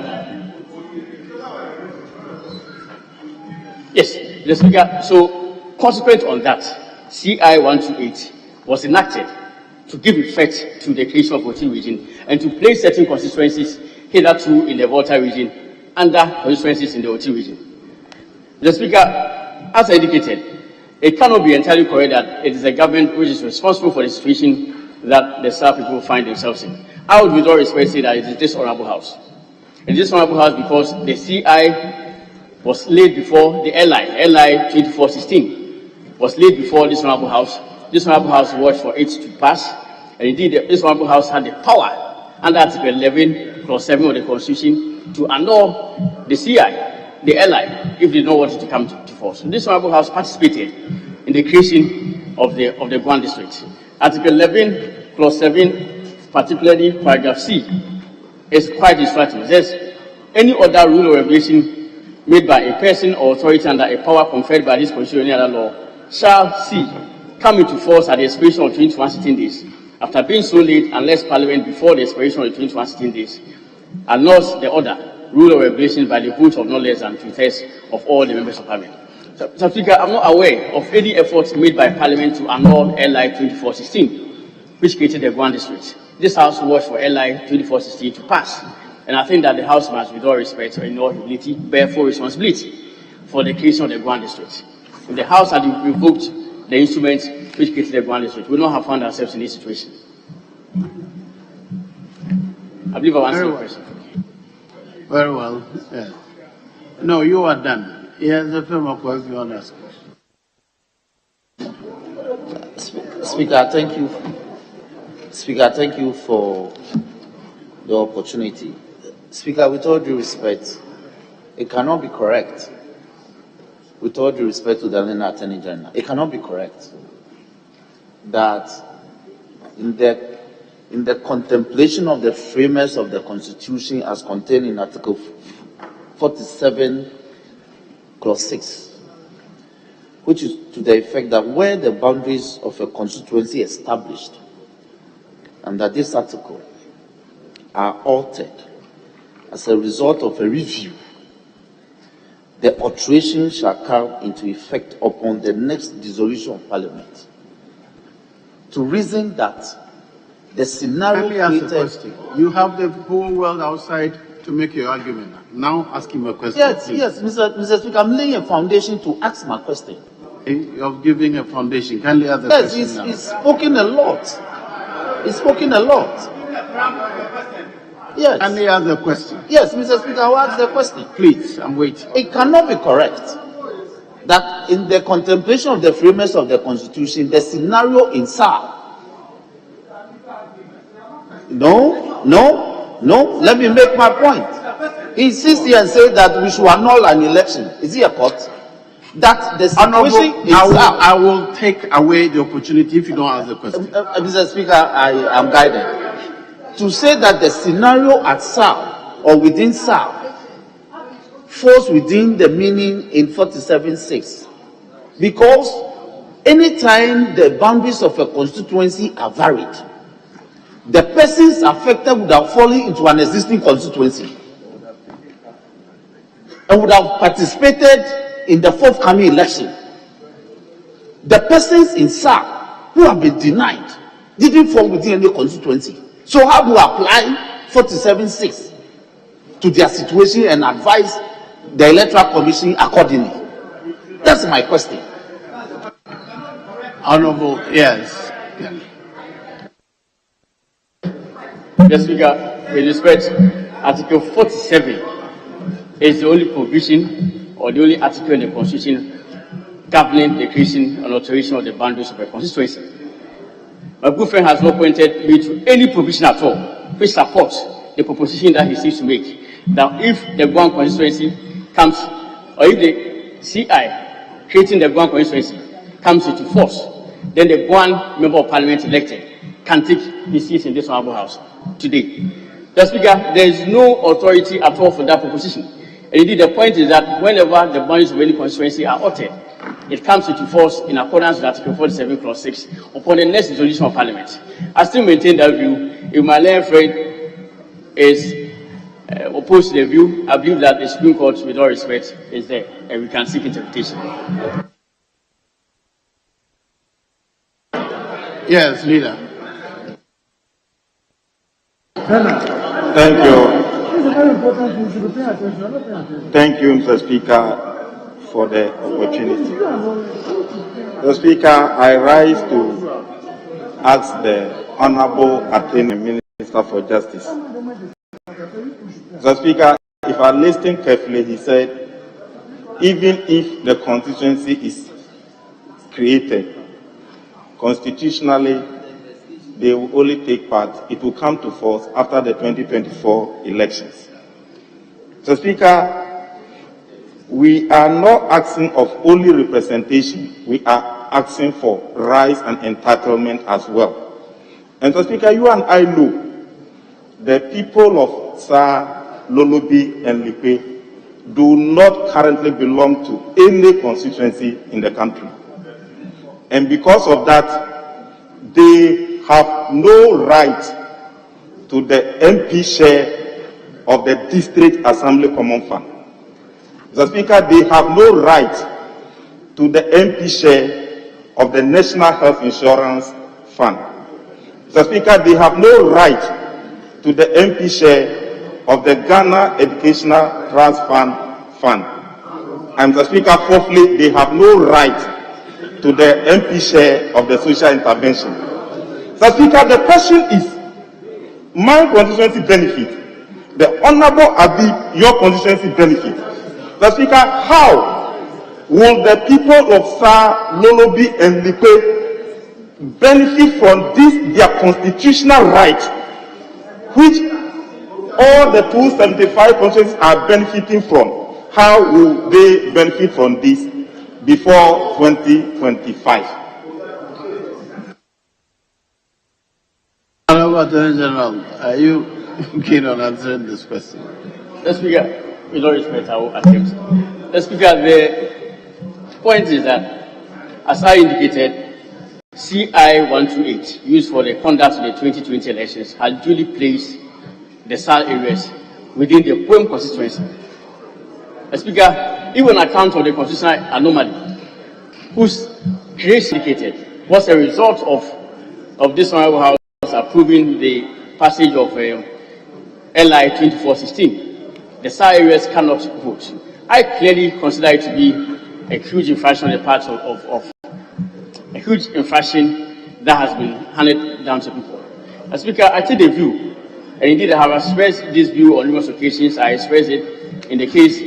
yes, the Speaker, so consequent on that, CI 128 was enacted to give effect to the creation of voting region and to place certain constituencies hitherto in the voter region under constituencies in the voting region. The Speaker, as I indicated, it cannot be entirely correct that it is the government which is responsible for the situation that the South people find themselves in. I would with all respect say that it is this Honorable House. It is this Honorable House because the CI was laid before the LI 2416 was laid before this Honorable House. This Honorable House watched for it to pass, and indeed this Honorable House had the power under Article 11, Clause 7 of the Constitution to annul the CI, the LI, if they don't want it to come to force. So this Honorable House participated in the creation of the Guan district. Article 11, Clause 7, particularly paragraph C, is quite instructive. It says, any other rule or regulation made by a person or authority under a power conferred by this Constitution or any other law shall come into force at the expiration of 21 sitting days, after being so late, unless Parliament before the expiration of the 21 sitting days annuls the order, rule or regulation by the vote of no less than 2/3 of all the members of Parliament. So, Mr. Speaker, I'm not aware of any efforts made by Parliament to annul LI 2416, which created the Guan district. This House watched for LI 2416 to pass, and I think that the House must, with all respect and in all humility, bear full responsibility for the creation of the Guan district. If the House had revoked the instruments which created the Guan district, we would not have found ourselves in this situation. I believe I've answered your question. Very well. Yes. No, you are done. Here's the film of course you want to ask. Speaker, thank you. Speaker, thank you for the opportunity. Speaker, with all due respect, it cannot be correct. With all due respect to the Attorney General, it cannot be correct that in the contemplation of the framers of the Constitution as contained in Article 47, Clause 6, which is to the effect that where the boundaries of a constituency established under this article are altered as a result of a review, the alteration shall come into effect upon the next dissolution of Parliament. To reason that the scenario created... You have the whole world outside to make your argument. Now ask him a question. Yes, please. yes, Mr. Speaker, I'm laying a foundation to ask my question. You're giving a foundation. Kindly ask the yes, question. He's spoken a lot. He's spoken a lot. Yes. Kindly ask the question. Yes, Mr. Speaker, I'll ask the question. Please, I'm waiting. It cannot be correct that in the contemplation of the framers of the Constitution, the scenario in SAR. No. Let me make my point. He sits here and says that we should annul an election. Is he a court? That the situation in SAR. I will take away the opportunity if you don't ask the question. Mr. Speaker, I am guided to say that the scenario at SAR or within SAR falls within the meaning in 47(6), because anytime the boundaries of a constituency are varied, the persons affected would have fallen into an existing constituency and would have participated in the forthcoming election. The persons in SAR who have been denied didn't fall within any constituency. So how do I apply 47(6) to their situation and advise the Electoral Commission accordingly? That's my question. Honorable, yes. Mr. Speaker, with respect, Article 47 is the only provision or the only article in the Constitution governing the creation and alteration of the boundaries of a constituency. My good friend has not pointed me to any provision at all which supports the proposition that he seeks to make, that if the Guam constituency comes, or if the CI creating the Guam constituency comes into force, then the Guam member of parliament elected can take his seat in this honorable house today. Mr. Speaker, there is no authority at all for that proposition. And indeed, the point is that whenever the boundaries of any constituency are altered, it comes into force in accordance with Article 47, Clause 6, upon the next dissolution of Parliament. I still maintain that view. If my learned friend is opposed to the view, I believe that the Supreme Court, with all respect, is there, and we can seek interpretation. Yes, leader. Thank you. Thank you, Mr. Speaker, for the opportunity. Mr. Speaker, I rise to ask the Honorable Attending Minister for Justice. Mr. Speaker, if I listen carefully, he said, even if the constituency is created, constitutionally, they will only take part, it will come to force after the 2024 elections. So, Speaker, we are not asking of only representation, we are asking for rights and entitlement as well. And so, Speaker, you and I know the people of Sa, Lolobi, and Lipe do not currently belong to any constituency in the country. And because of that, they have no right to the MP share of the District Assembly Common Fund. Mr. Speaker, they have no right to the MP share of the National Health Insurance Fund. Mr. Speaker, they have no right to the MP share of the Ghana Educational Trust Fund. And Mr. Speaker, fourthly, they have no right to the MP share of the social intervention. Mr. Speaker, the question is, my constituency benefit, the Honorable Abi, your constituency benefit. Mr. Speaker, how will the people of Sa, Lolobi, and Lipe benefit from this, their constitutional right, which all the 275 constituencies are benefiting from? How will they benefit from this before 2025? Honorable Attorney General, are you keen on answering this question? Mr. Speaker, with all respect, I will attempt. Mr. Speaker, the point is that, as I indicated, CI 128, used for the conduct of the 2020 elections, has duly placed the SAL areas within the Poem constituency. Mr. Speaker, even on account of the constitutional anomaly, whose creation indicated was a result of this honorable house approving the passage of LI 2416, the SAR areas cannot vote. I clearly consider it to be a huge infraction on the part of a huge infraction that has been handed down to people. As Speaker, I take the view, and indeed I have expressed this view on numerous occasions. I expressed it in the case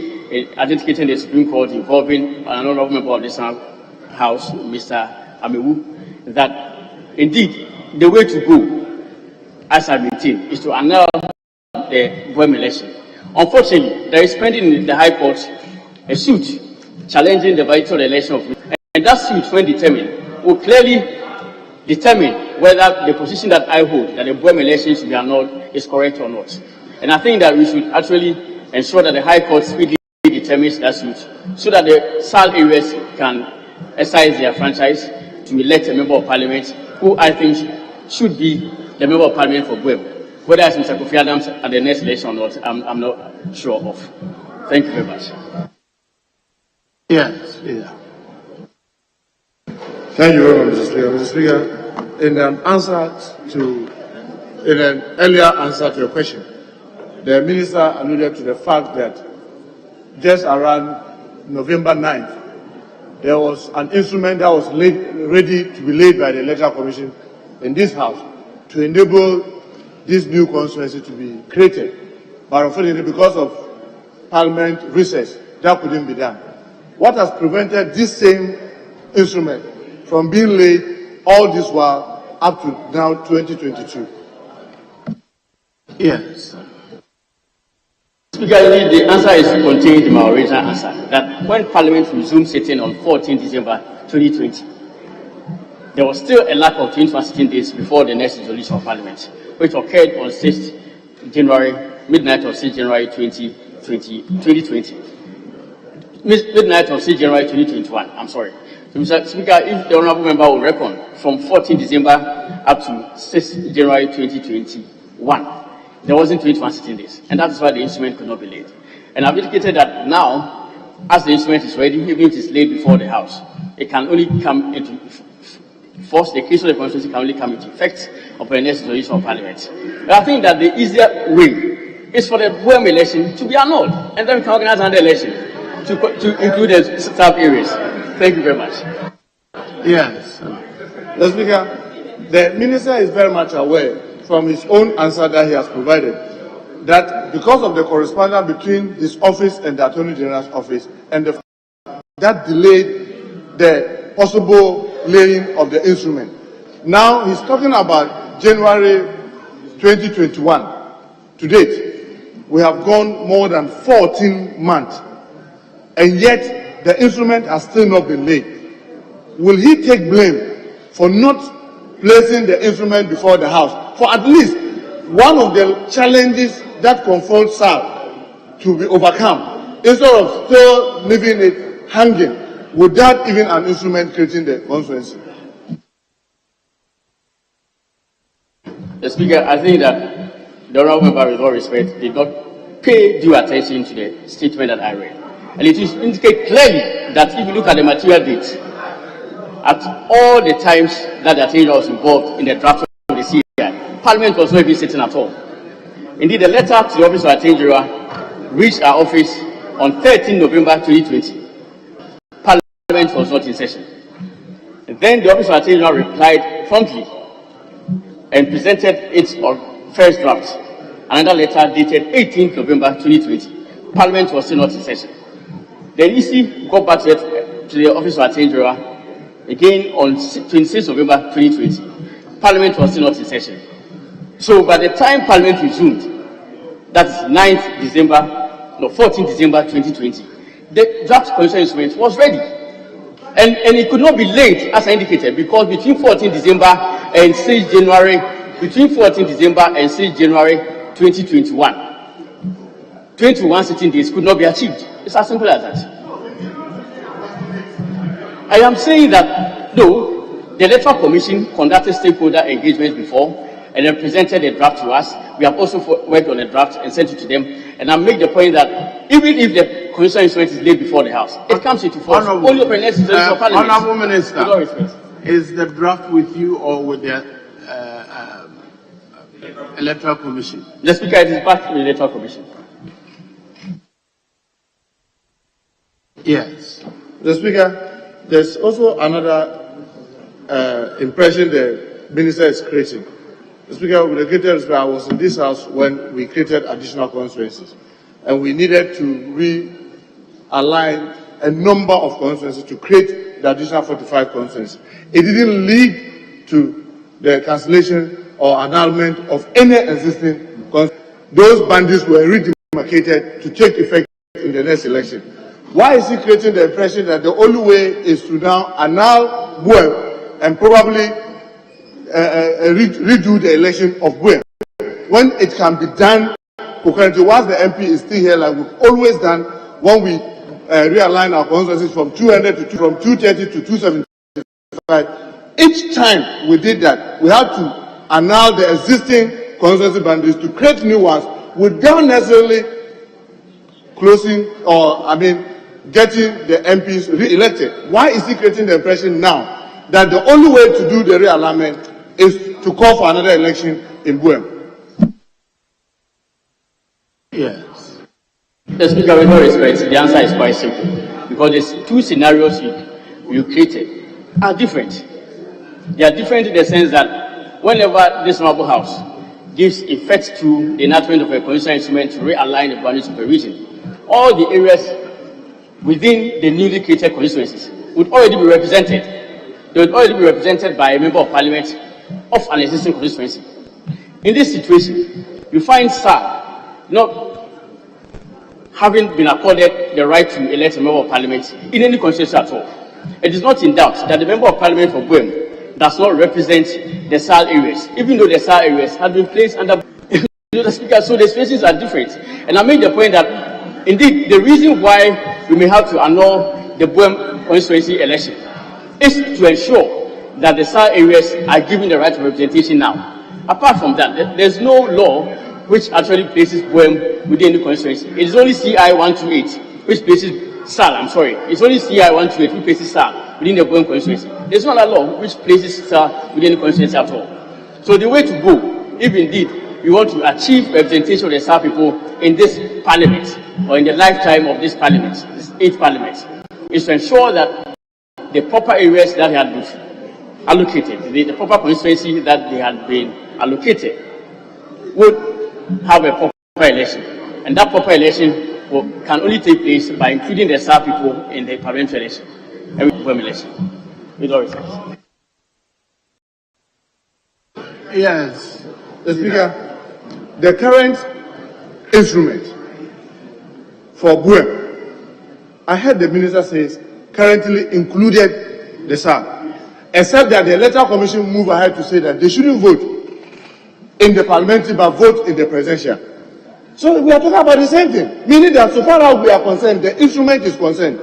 identificating the Supreme Court involving an honorable member of this House, Mr. Amewu, that indeed the way to go, as I maintain, is to annul the Guam election. Unfortunately, there is pending in the High Court a suit challenging the validity of the election of, and that suit, when determined, will clearly determine whether the position that I hold, that the Guam election should be annulled, is correct or not. And I think that we should actually ensure that the High Court speedily determines that suit, so that the SAL areas can exercise their franchise to elect a member of parliament who I think should be the member of parliament for Guam. Whether it's Mr. Kofi Adams at the next election or not, I'm not sure of. Thank you very much. Yes, yeah. Thank you very much, Mr. Speaker. Mr. Speaker, in an earlier answer to your question, the minister alluded to the fact that just around November 9th, there was an instrument that was ready to be laid by the Electoral Commission in this House to enable this new constituency to be created. But unfortunately, because of Parliament recess, that couldn't be done. What has prevented this same instrument from being laid all this while up to now 2022? Yes. Speaker, the answer is contained in my original answer, that when Parliament resumed sitting on 14 December 2020, there was still a lack of 21 sitting days before the next resolution of Parliament, which occurred on 6th January, midnight of 6th January 2020. Midnight of 6th January 2021, I'm sorry. So, Mr. Speaker, if the Honourable Member will reckon from 14 December up to 6th January 2021, there wasn't 21 sitting days, and that's why the instrument could not be laid. And I've indicated that now, as the instrument is ready, even if it is laid before the House, it can only come into force, the case of the constituency can only come into effect upon the next resolution of Parliament. But I think that the easier way is for the Buem election to be annulled, and then we can organize another election to include the sub areas. Thank you very much. Yes. Mr. Speaker, the Minister is very much aware from his own answer that he has provided that because of the correspondence between his office and the Attorney General's office, and that delayed the possible laying of the instrument. Now he's talking about January 2021. To date, we have gone more than 14 months, and yet the instrument has still not been laid. Will he take blame for not placing the instrument before the House? For at least one of the challenges that confronts SAL to be overcome, instead of still leaving it hanging without even an instrument creating the constituency. The Speaker, I think that the Honourable Member, with all respect, did not pay due attention to the statement that I read. And it is indicated clearly that if you look at the material dates, at all the times that the Attorney General was involved in the draft of the CI, Parliament was not even sitting at all. Indeed, the letter to the Office of Attorney General reached our office on 13 November 2020. Parliament was not in session. And then the Office of Attorney General replied promptly and presented its first draft. Another letter dated 18th November 2020. Parliament was still not in session. Then EC got back to the Office of Attorney General again on 26th November 2020. Parliament was still not in session. So by the time Parliament resumed, that is 14th December 2020, the draft constitutional instrument was ready. And it could not be late, as I indicated, because between 14th December and 6th January, 2021, 21 sitting days could not be achieved. It's as simple as that. I am saying that, though, the Electoral Commission conducted stakeholder engagements before and then presented a draft to us. We have also worked on a draft and sent it to them. And I make the point that even if the constitutional instrument is laid before the House, it comes into force only for next resolution of Parliament. Honourable Minister, is the draft with you or with the Electoral Commission? The Speaker, it is back to the Electoral Commission. Yes. The Speaker, there's also another impression the Minister is creating. The Speaker, with the greatest respect, I was in this House when we created additional constituencies, and we needed to realign a number of constituencies to create the additional 45 constituencies. It didn't lead to the cancellation or annulment of any existing constituency. Those boundaries were redemarcated to take effect in the next election. Why is he creating the impression that the only way is to now annul Buem and probably redo the election of Buem, when it can be done concurrently once the MP is still here, like we've always done when we realign our constituencies from 230 to 275. Each time we did that, we had to annul the existing constituency boundaries to create new ones without necessarily closing or, getting the MPs re-elected. Why is he creating the impression now that the only way to do the realignment is to call for another election in Buem? Yes. The Speaker, with all respect, the answer is quite simple. Because there's two scenarios you created are different. They are different in the sense that whenever this honorable house gives effect to the enactment of a constitutional instrument to realign the boundaries of a region, all the areas within the newly created constituencies would already be represented. They would already be represented by a member of parliament of an existing constituency. In this situation, you find SAR not having been accorded the right to elect a member of parliament in any constituency at all. It is not in doubt that the member of parliament for Buem does not represent the SAR areas, even though the SAR areas have been placed under the speaker. So the situations are different. And I made the point that indeed the reason why we may have to annul the Buem constituency election is to ensure that the SAR areas are given the right of representation now. Apart from that, there's no law which actually places Buem within the constituency. It is only CI 128 which places SAR, it's only CI 128 which places SAR within the Buem constituency. There's no other law which places SAR within the constituency at all. So the way to go, if indeed you want to achieve representation of the SAR people in this parliament, or in the lifetime of this parliament, this 8th parliament, is to ensure that the proper areas that had been allocated, the proper constituency that they had been allocated, would have a proper election. And that proper election can only take place by including the SAR people in the parliamentary election, every election. With all respect. Yes. The Speaker, the current instrument for Buem, I heard the minister says currently included the SAR, except that the Electoral Commission move ahead to say that they shouldn't vote in the parliamentary but vote in the presidential. So we are talking about the same thing, meaning that so far as we are concerned, the instrument is concerned,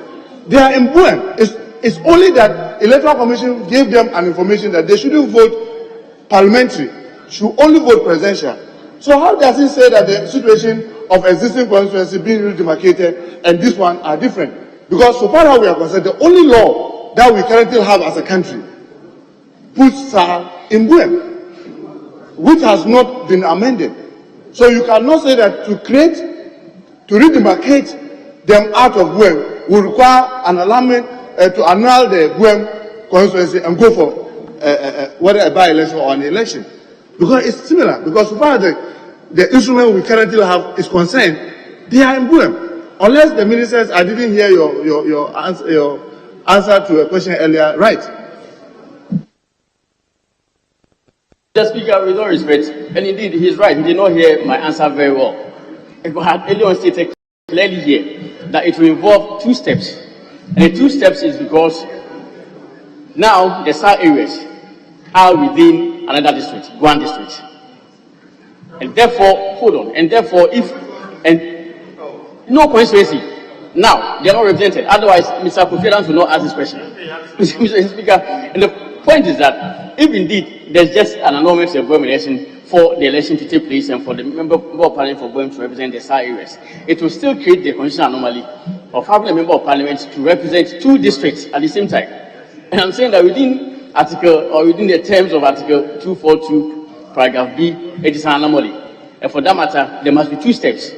they are in Buem. It's only that Electoral Commission gave them an information that they shouldn't vote parliamentary, should only vote presidential. So how does it say that the situation of existing constituency being redemarcated and this one are different? Because so far as we are concerned, the only law that we currently have as a country puts SAR in Buem, which has not been amended. So you cannot say that to redemarcate them out of Buem will require an alignment to annul the Buem constituency and go for whether a by-election or an election. Because it's similar. Because so far as the instrument we currently have is concerned, they are in Buem. Unless the ministers, I didn't hear your answer to a question earlier, right? The Speaker, with all respect, and indeed he is right, he did not hear my answer very well. If I had earlier stated clearly here that it will involve 2 steps. And the 2 steps is because now the SAR areas are within another district, one district. And therefore, no constituency, now they are not represented. Otherwise, Mr. Kofi Adams will not ask this question. Mr. Speaker, and the point is that if indeed there's just an annulment of Buem election for the election to take place and for the member of parliament for Buem to represent the SAR areas, it will still create the constitutional anomaly of having a member of parliament to represent 2 districts at the same time. And I'm saying that within the terms of Article 242, paragraph B, it is an anomaly. And for that matter, there must be 2 steps.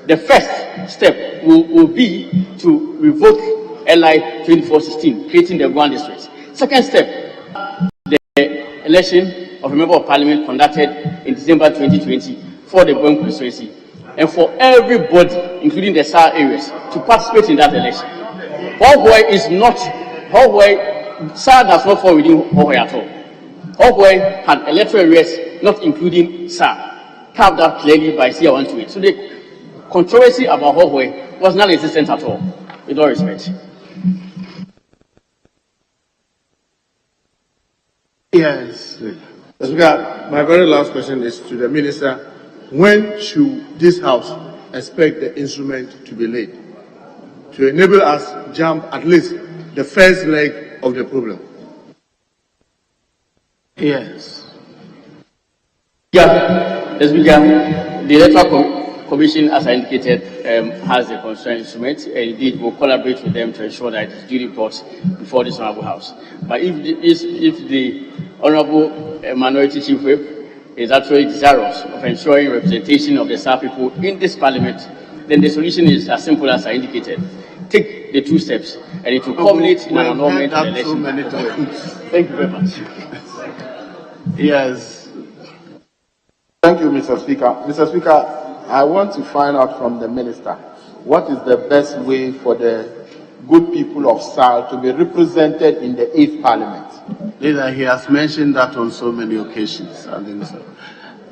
The first step will be to revoke LI 2416, creating the Guan district. Second step, the election of a member of parliament conducted in December 2020 for the Buem constituency, and for everybody, including the SAR areas, to participate in that election. SAR does not fall within Hohoi at all. Hohoi had electoral areas not including SAR, carved out clearly by CI 128. So the controversy about Hohoi was non-existent at all, with all respect. Yes. Speaker, my very last question is to the minister. When should this House expect the instrument to be laid to enable us jump at least the first leg of the problem? Yes. Yeah, the Speaker, the Electoral Commission, as I indicated, has a constitutional instrument, and indeed will collaborate with them to ensure that it is duly brought before this Honourable House. But if the Honourable Minority Chief Whip is actually desirous of ensuring representation of the SAR people in this Parliament, then the solution is as simple as I indicated. Take take the 2 steps, and it will culminate in an annulment of the election. So many times. Thank you very much. Yes. Thank you, Mr. Speaker. Mr. Speaker, I want to find out from the minister, what is the best way for the good people of SAL to be represented in the 8th Parliament? Leader, he has mentioned that on so many occasions. I think so.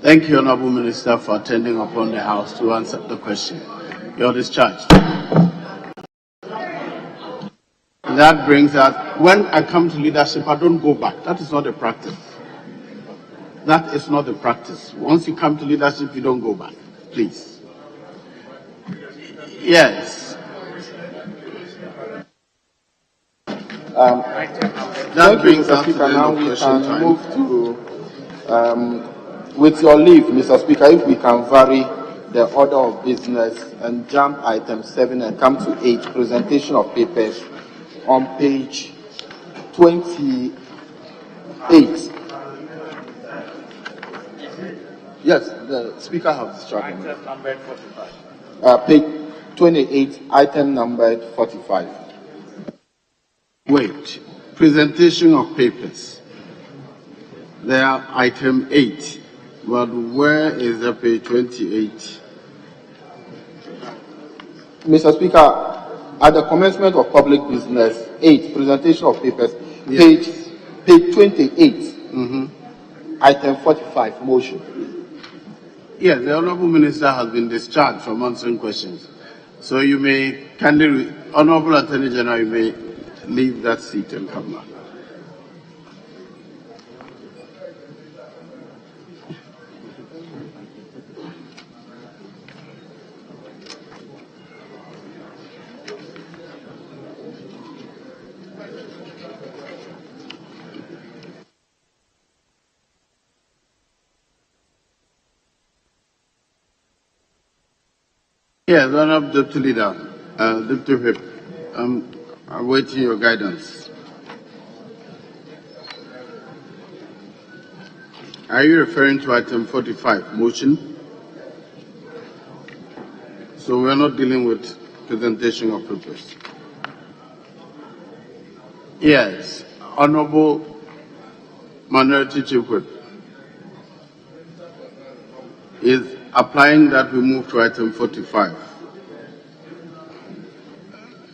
Thank you, Honorable Minister, for attending upon the House to answer the question. You're discharged. That brings us, when I come to leadership, I don't go back. That is not the practice. That is not the practice. Once you come to leadership, you don't go back. Please. Yes. That brings us to the end of question time. Move to, with your leave, Mr. Speaker, if we can vary the order of business and jump item 7 and come to 8, presentation of papers on page 28. Yes, the Speaker has discharged. Item number 45. Page 28, item number 45. Wait. Presentation of papers. There are item 8. But where is the page 28? Mr. Speaker, at the commencement of public business, 8, presentation of papers, Yes. page 28, item 45, motion. Yes, the Honorable Minister has been discharged from answering questions. So you may kindly, Honorable Attorney General, you may leave that seat and come back. Yes, Honorable Deputy Leader, Deputy Whip, I'm awaiting your guidance. Are you referring to item 45, motion? So we're not dealing with presentation of papers. Yes, Honorable Minority Chief Whip is applying that we move to item 45.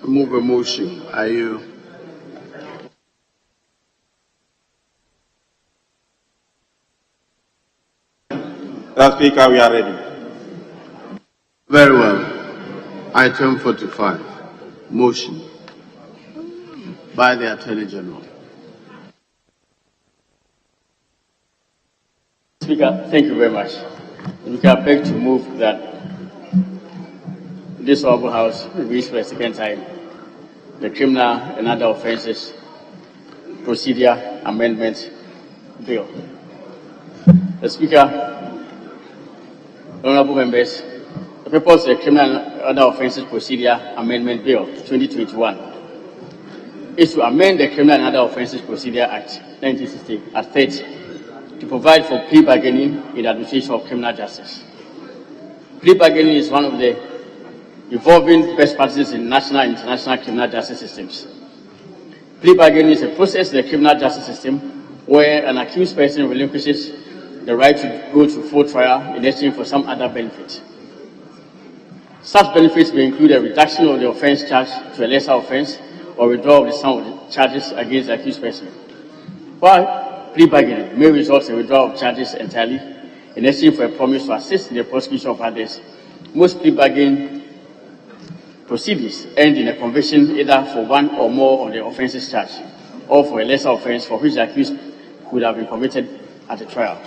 Move a motion. Are you? Mr. Speaker, we are ready. Very well. Item 45. Motion by the Attorney General. Speaker, thank you very much. We can beg to move that this Honorable House reads for a second time the Criminal and Other Offences Procedure Amendment Bill. The Speaker, honorable members, the purpose of the Criminal and Other Offences Procedure Amendment Bill 2021 is to amend the Criminal and Other Offences Procedure Act 1960 at 30 to provide for plea bargaining in the administration of criminal justice. Plea bargaining is one of the evolving best practices in national and international criminal justice systems. Plea bargaining is a process in the criminal justice system where an accused person relinquishes the right to go to full trial in exchange for some other benefit. Such benefits may include a reduction of the offense charge to a lesser offense or withdrawal of the sum of the charges against the accused person. While plea bargaining may result in withdrawal of charges entirely in exchange for a promise to assist in the prosecution of others, most plea bargaining proceedings end in a conviction either for one or more of the offences charged or for a lesser offence for which the accused could have been convicted at the trial.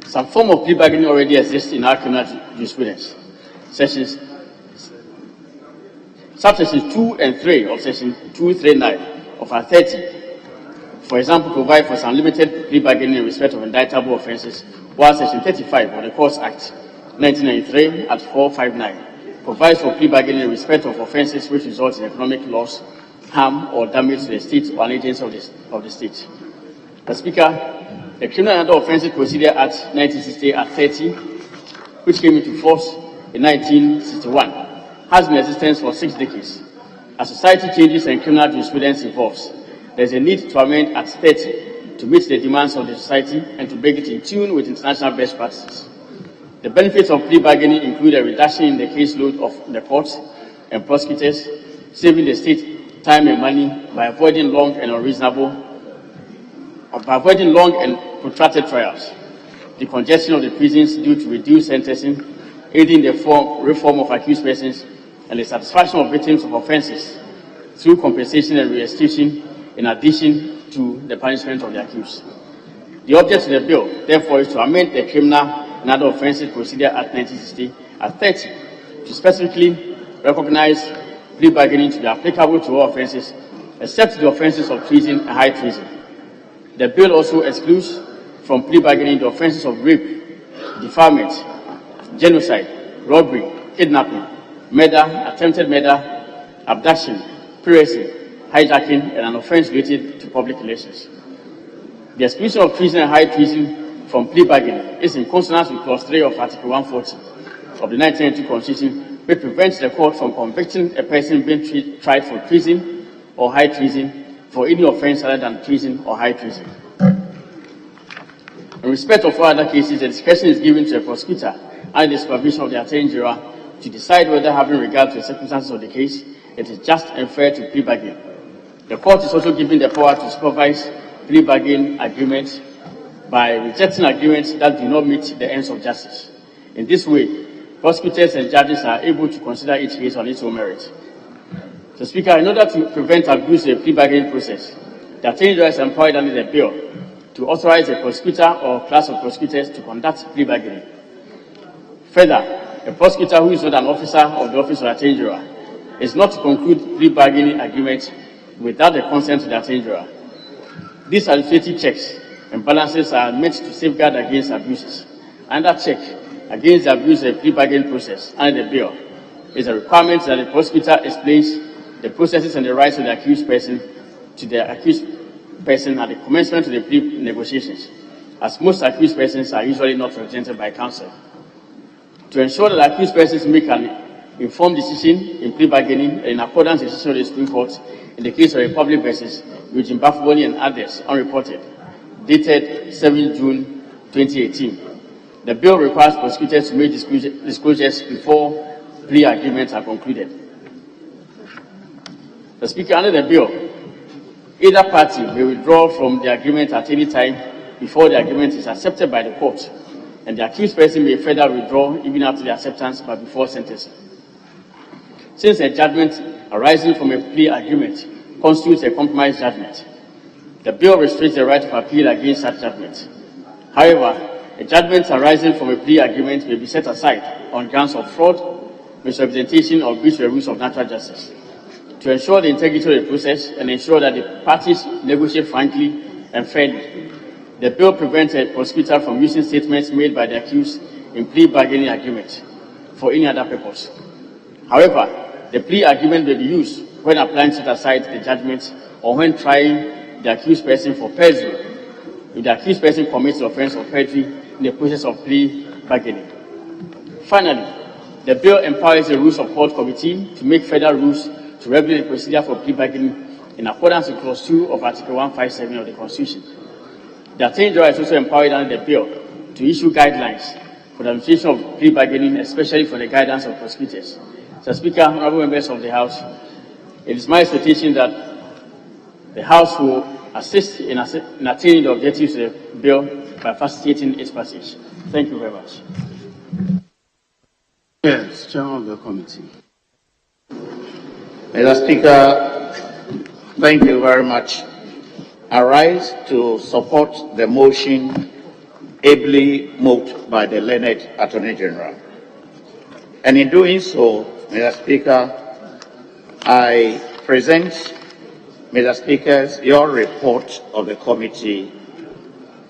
Some form of plea bargaining already exists in our criminal jurisprudence. Subsections 2 and 3 of Section 239 of Act 30, for example, provide for some limited plea bargaining in respect of indictable offences, while Section 35 of the Courts Act 1993 at 459 provides for plea bargaining in respect of offences which result in economic loss, harm, or damage to the state or an agency of the state. Mr. Speaker, the Criminal and Other Offences Procedure Act 1960 at 30, which came into force in 1961, has been in existence for 6 decades. As society changes and criminal jurisprudence evolves, there is a need to amend Act 30 to meet the demands of the society and to bring it in tune with international best practices. The benefits of plea bargaining include a reduction in the caseload of the courts and prosecutors, saving the state time and money by avoiding long and protracted trials, the congestion of the prisons due to reduced sentencing, aiding the reform of accused persons, and the satisfaction of victims of offences through compensation and restitution in addition to the punishment of the accused. The object of the bill, therefore, is to amend the Criminal and Other Offences Procedure Act 1960 at 30 to specifically recognize plea bargaining to be applicable to all offences except the offences of treason and high treason. The bill also excludes from plea bargaining the offences of rape, defilement, genocide, robbery, kidnapping, murder, attempted murder, abduction, piracy, hijacking, and an offence related to public relations. The exclusion of treason and high treason from plea bargaining is in consonance with Clause 3 of Article 140 of the 1992 Constitution, which prevents the court from convicting a person being tried for treason or high treason for any offence other than treason or high treason. In respect of all other cases, the discretion is given to the prosecutor and the supervision of the Attorney General to decide whether, having regard to the circumstances of the case, it is just and fair to plea bargain. The court is also given the power to supervise plea bargain agreements by rejecting agreements that do not meet the ends of justice. In this way, prosecutors and judges are able to consider each case on its own merit. So, Speaker, in order to prevent abuse of the plea bargaining process, the Attorney General is empowered under the bill to authorize a prosecutor or class of prosecutors to conduct plea bargaining. Further, a prosecutor who is not an officer of the Office of the Attorney General is not to conclude plea bargaining agreements without the consent of the Attorney General. These administrative checks and balances are meant to safeguard against abuses. Another check against the abuse of the plea bargaining process under the bill is a requirement that the prosecutor explains the processes and the rights of the accused person to the accused person at the commencement of the plea negotiations, as most accused persons are usually not represented by counsel. To ensure that accused persons make an informed decision in plea bargaining and in accordance with the decision of the Supreme Court in the case of Republic versus Eugene Bafuboni and others, unreported, dated 7 June 2018. The bill requires prosecutors to make disclosures before plea agreements are concluded. The Speaker, under the bill, either party may withdraw from the agreement at any time before the agreement is accepted by the court, and the accused person may further withdraw even after the acceptance but before sentencing. Since a judgment arising from a plea agreement constitutes a compromise judgment, the bill restricts the right of appeal against such judgment. However, a judgment arising from a plea agreement may be set aside on grounds of fraud, misrepresentation, or breach of the rules of natural justice. To ensure the integrity of the process and ensure that the parties negotiate frankly and fairly, the bill prevents a prosecutor from using statements made by the accused in plea bargaining agreement for any other purpose. However, the plea agreement may be used when applying to set aside the judgment or when trying the accused person for perjury if the accused person commits the offence of perjury in the process of plea bargaining. Finally, the bill empowers the Rules of Court Committee to make further rules to regulate the procedure for plea bargaining in accordance with Clause 2 of Article 157 of the Constitution. The Attorney General is also empowered under the bill to issue guidelines for the administration of plea bargaining, especially for the guidance of prosecutors. Mr. Speaker, honourable members of the House, it is my expectation that the House will assist in attaining the objectives of the bill by facilitating its passage. Thank you very much. Yes, Chairman of the Committee. Mr. Speaker, thank you very much. I rise to support the motion ably moved by the learned Attorney General. And in doing so, Mr. Speaker, I present, Mr. Speaker, your report of the committee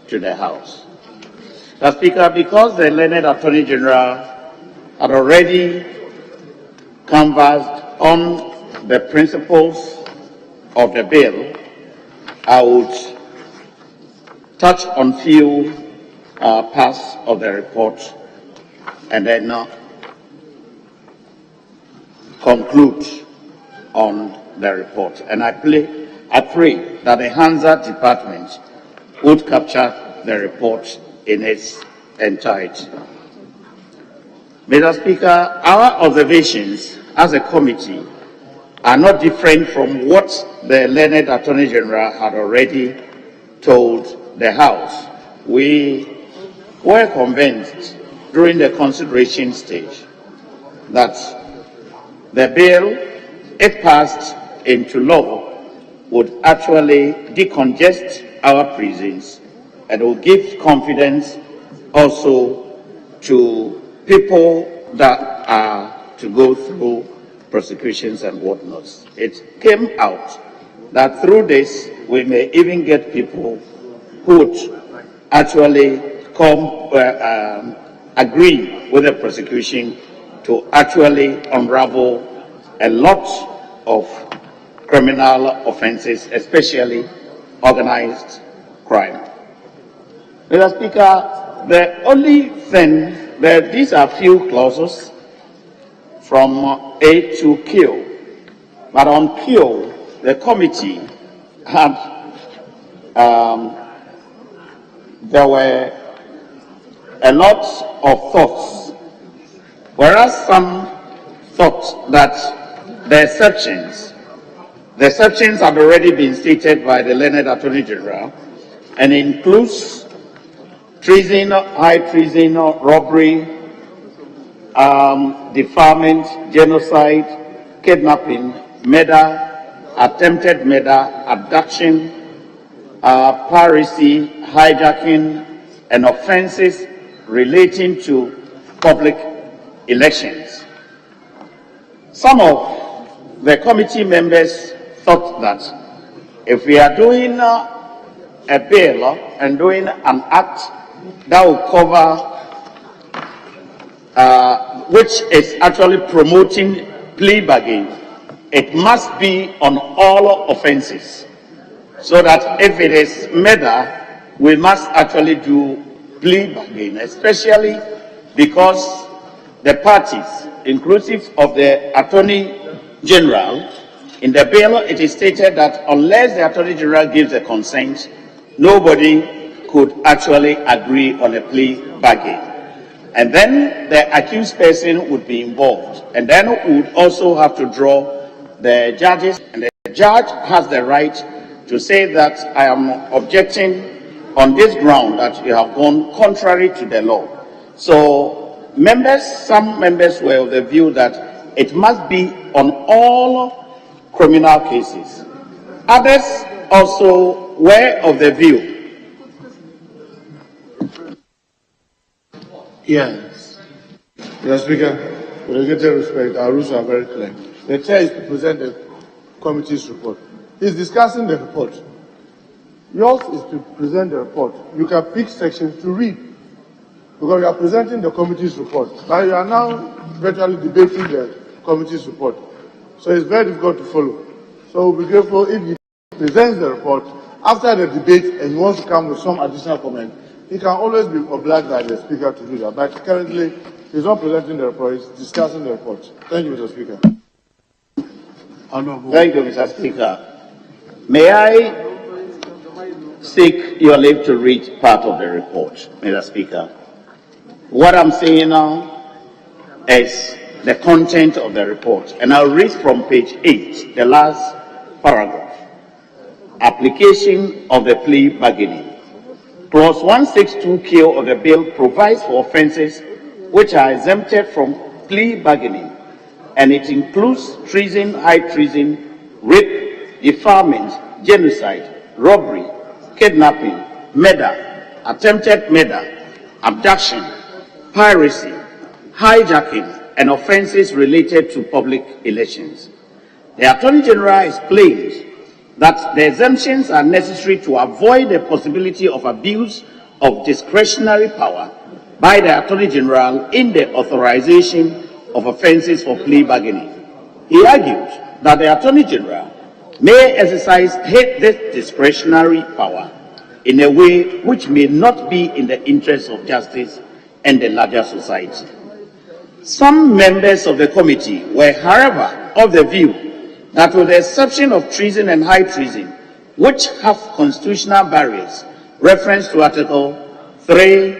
to the House. Mr. Speaker, because the learned Attorney General had already canvassed on the principles of the bill, I would touch on few parts of the report and then conclude on the report. And I pray that the Hansard department would capture the report in its entirety. Mr. Speaker, our observations as a committee are not different from what the learned Attorney General had already told the House. We were convinced during the consideration stage that the bill, if passed into law, would actually decongest our prisons and will give confidence also to people that are to go through prosecutions and whatnot. It came out that through this we may even get people who would actually agree with the prosecution to actually unravel a lot of criminal offenses, especially organized crime. Mr. Speaker, the only thing that these are few clauses from A to Q, but on Q, the committee had there were a lot of thoughts, whereas some thought that the exceptions have already been stated by the learned Attorney General and includes treason, high treason, robbery, defilement, genocide, kidnapping, murder, attempted murder, abduction, piracy, hijacking, and offenses relating to public elections. Some of the committee members thought that if we are doing a bill and doing an act that will cover, which is actually promoting plea bargain, it must be on all offenses. So that if it is murder, we must actually do plea bargain, especially because the parties, inclusive of the Attorney General, in the bill it is stated that unless the Attorney General gives a consent, nobody could actually agree on a plea bargain. And then the accused person would be involved. And then we would also have to draw the judges, and the judge has the right to say that I am objecting on this ground that you have gone contrary to the law. So some members were of the view that it must be on all criminal cases. Others also were of the view. Yes. Mr. Speaker, with greater respect, our rules are very clear. The chair is to present the committee's report. He's discussing the report. Yours is to present the report. You can pick sections to read because you are presenting the committee's report. But you are now virtually debating the committee's report. So it's very difficult to follow. So we'll be grateful if he presents the report after the debate and he wants to come with some additional comment. He can always be obliged by the Speaker to do that. But currently, he's not presenting the report, he's discussing the report. Thank you, Mr. Speaker. Thank you, Mr. Speaker. May I seek your leave to read part of the report, Mr. Speaker? What I'm saying now is the content of the report, and I'll read from page 8, the last paragraph. Application of the plea bargaining. Clause 162Q of the bill provides for offenses which are exempted from plea bargaining, and it includes treason, high treason, rape, defilement, genocide, robbery, kidnapping, murder, attempted murder, abduction, piracy, hijacking, and offenses related to public elections. The Attorney General explains that the exemptions are necessary to avoid the possibility of abuse of discretionary power by the Attorney General in the authorization of offenses for plea bargaining. He argued that the Attorney General may exercise this discretionary power in a way which may not be in the interest of justice and the larger society. Some members of the committee were, however, of the view that with the exception of treason and high treason, which have constitutional barriers, reference to Article 3,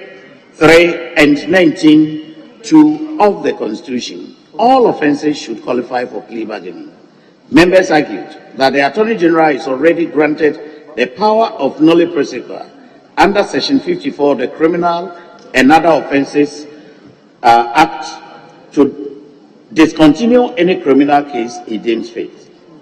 3, and 19(2) of the Constitution, all offences should qualify for plea bargaining. Members argued that the Attorney General is already granted the power of nolle prosequi under Section 54 of the Criminal and Other Offences Act to discontinue any criminal case he deems fit.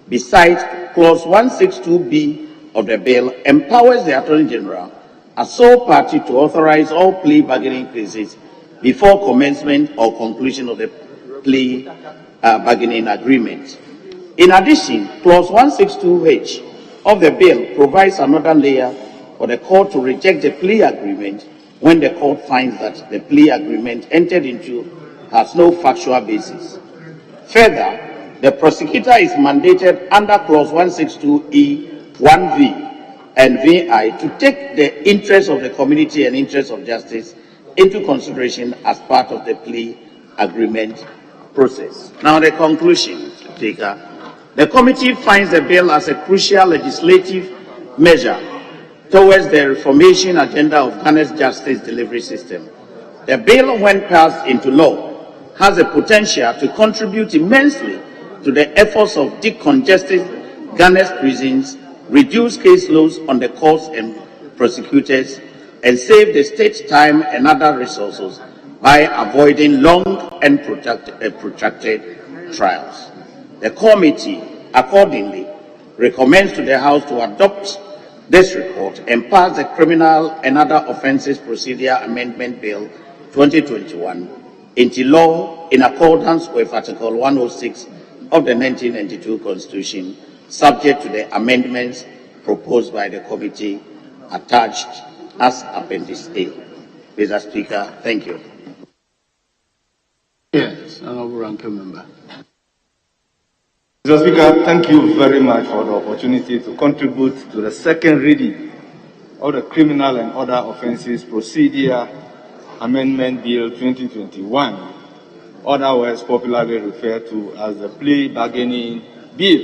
Besides, Clause 162B of the bill empowers the Attorney General as sole party to authorize all plea bargaining cases before commencement or conclusion of the plea bargaining agreement. In addition, Clause 162H of the bill provides another layer for the court to reject the plea agreement when the court finds that the plea agreement entered into has no factual basis. Further, the prosecutor is mandated under Clause 162E, 1V, and VI to take the interests of the community and interests of justice into consideration as part of the plea agreement process. Now, the conclusion, Speaker. The committee finds the bill as a crucial legislative measure towards the reformation agenda of Ghana's justice delivery system. The bill, when passed into law, has the potential to contribute immensely to the efforts of decongesting Ghana's prisons, reduce caseloads on the courts and prosecutors, and save the state time and other resources by avoiding long and protracted trials. The committee accordingly recommends to the House to adopt this report and pass the Criminal and Other Offences Procedure Amendment Bill 2021 into law in accordance with Article 106 of the 1992 Constitution, subject to the amendments proposed by the committee attached as Appendix A. Mr. Speaker, thank you. Yes, Honourable Ranking Member. Mr. Speaker, thank you very much for the opportunity to contribute to the second reading of the Criminal and Other Offences Procedure Amendment Bill 2021, otherwise popularly referred to as the Plea Bargaining Bill.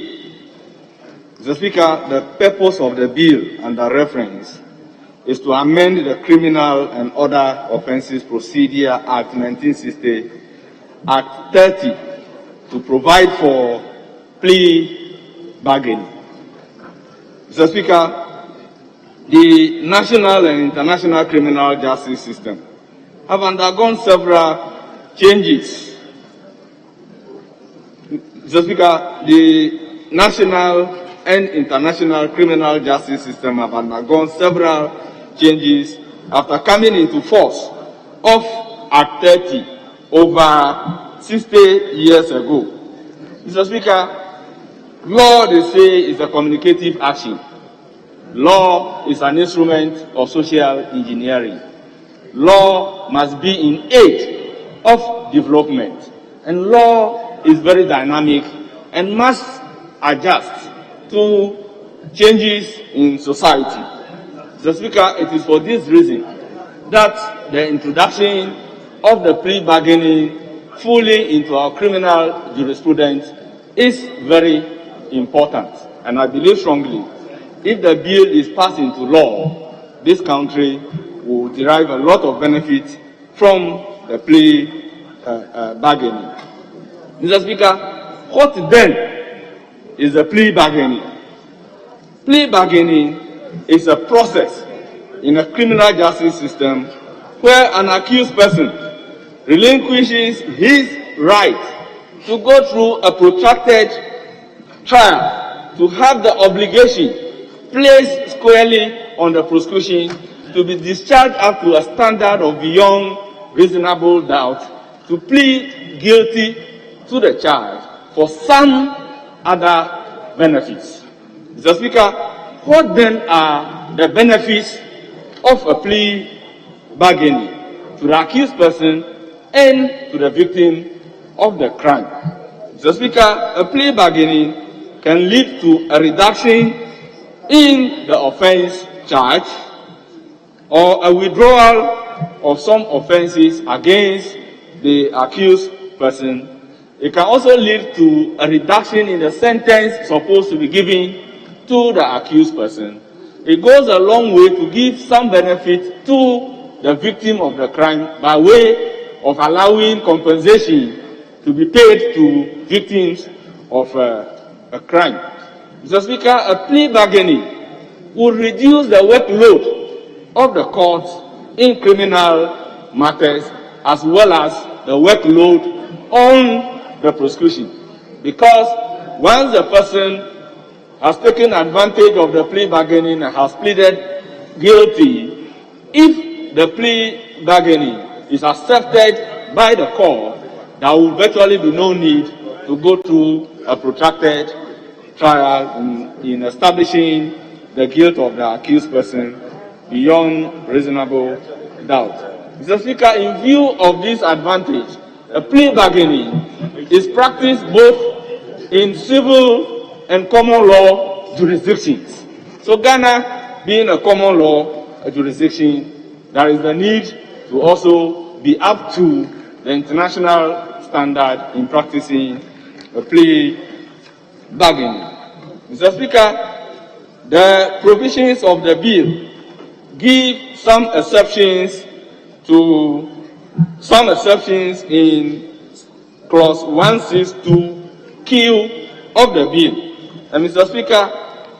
Mr. Speaker, the purpose of the bill under reference is to amend the Criminal and Other Offences Procedure Act 1960, Act 30, to provide for plea bargaining. Mr. Speaker, the national and international criminal justice system have undergone several changes. Mr. Speaker, the national and international criminal justice system have undergone several changes after coming into force of Act 30 over 60 years ago. Mr. Speaker, law, they say, is a communicative action. Law is an instrument of social engineering. Law must be in aid of development. And law is very dynamic and must adjust to changes in society. Mr. Speaker, it is for this reason that the introduction of the plea bargaining fully into our criminal jurisprudence is very important. And I believe strongly, if the bill is passed into law, this country will derive a lot of benefit from the plea bargaining. Mr. Speaker, what then is the plea bargaining? Plea bargaining is a process in a criminal justice system where an accused person relinquishes his right to go through a protracted trial, to have the obligation placed squarely on the prosecution to be discharged up to a standard of beyond reasonable doubt, to plead guilty to the charge for some other benefits. Mr. Speaker, what then are the benefits of a plea bargaining to the accused person and to the victim of the crime? Mr. Speaker, a plea bargaining can lead to a reduction in the offense charge or a withdrawal of some offenses against the accused person. It can also lead to a reduction in the sentence supposed to be given to the accused person. It goes a long way to give some benefit to the victim of the crime by way of allowing compensation to be paid to victims of a crime. Mr. Speaker, a plea bargaining would reduce the workload of the courts in criminal matters as well as the workload on the prosecution. Because once the person has taken advantage of the plea bargaining and has pleaded guilty, if the plea bargaining is accepted by the court, there will virtually be no need to go through a protracted trial in establishing the guilt of the accused person beyond reasonable doubt. Mr. Speaker, in view of this advantage, a plea bargaining is practiced both in civil and common law jurisdictions. So Ghana being a common law jurisdiction, there is the need to also be up to the international standard in practicing a plea bargaining. Mr. Speaker, the provisions of the bill give some exceptions in clause 162Q of the bill. And Mr. Speaker,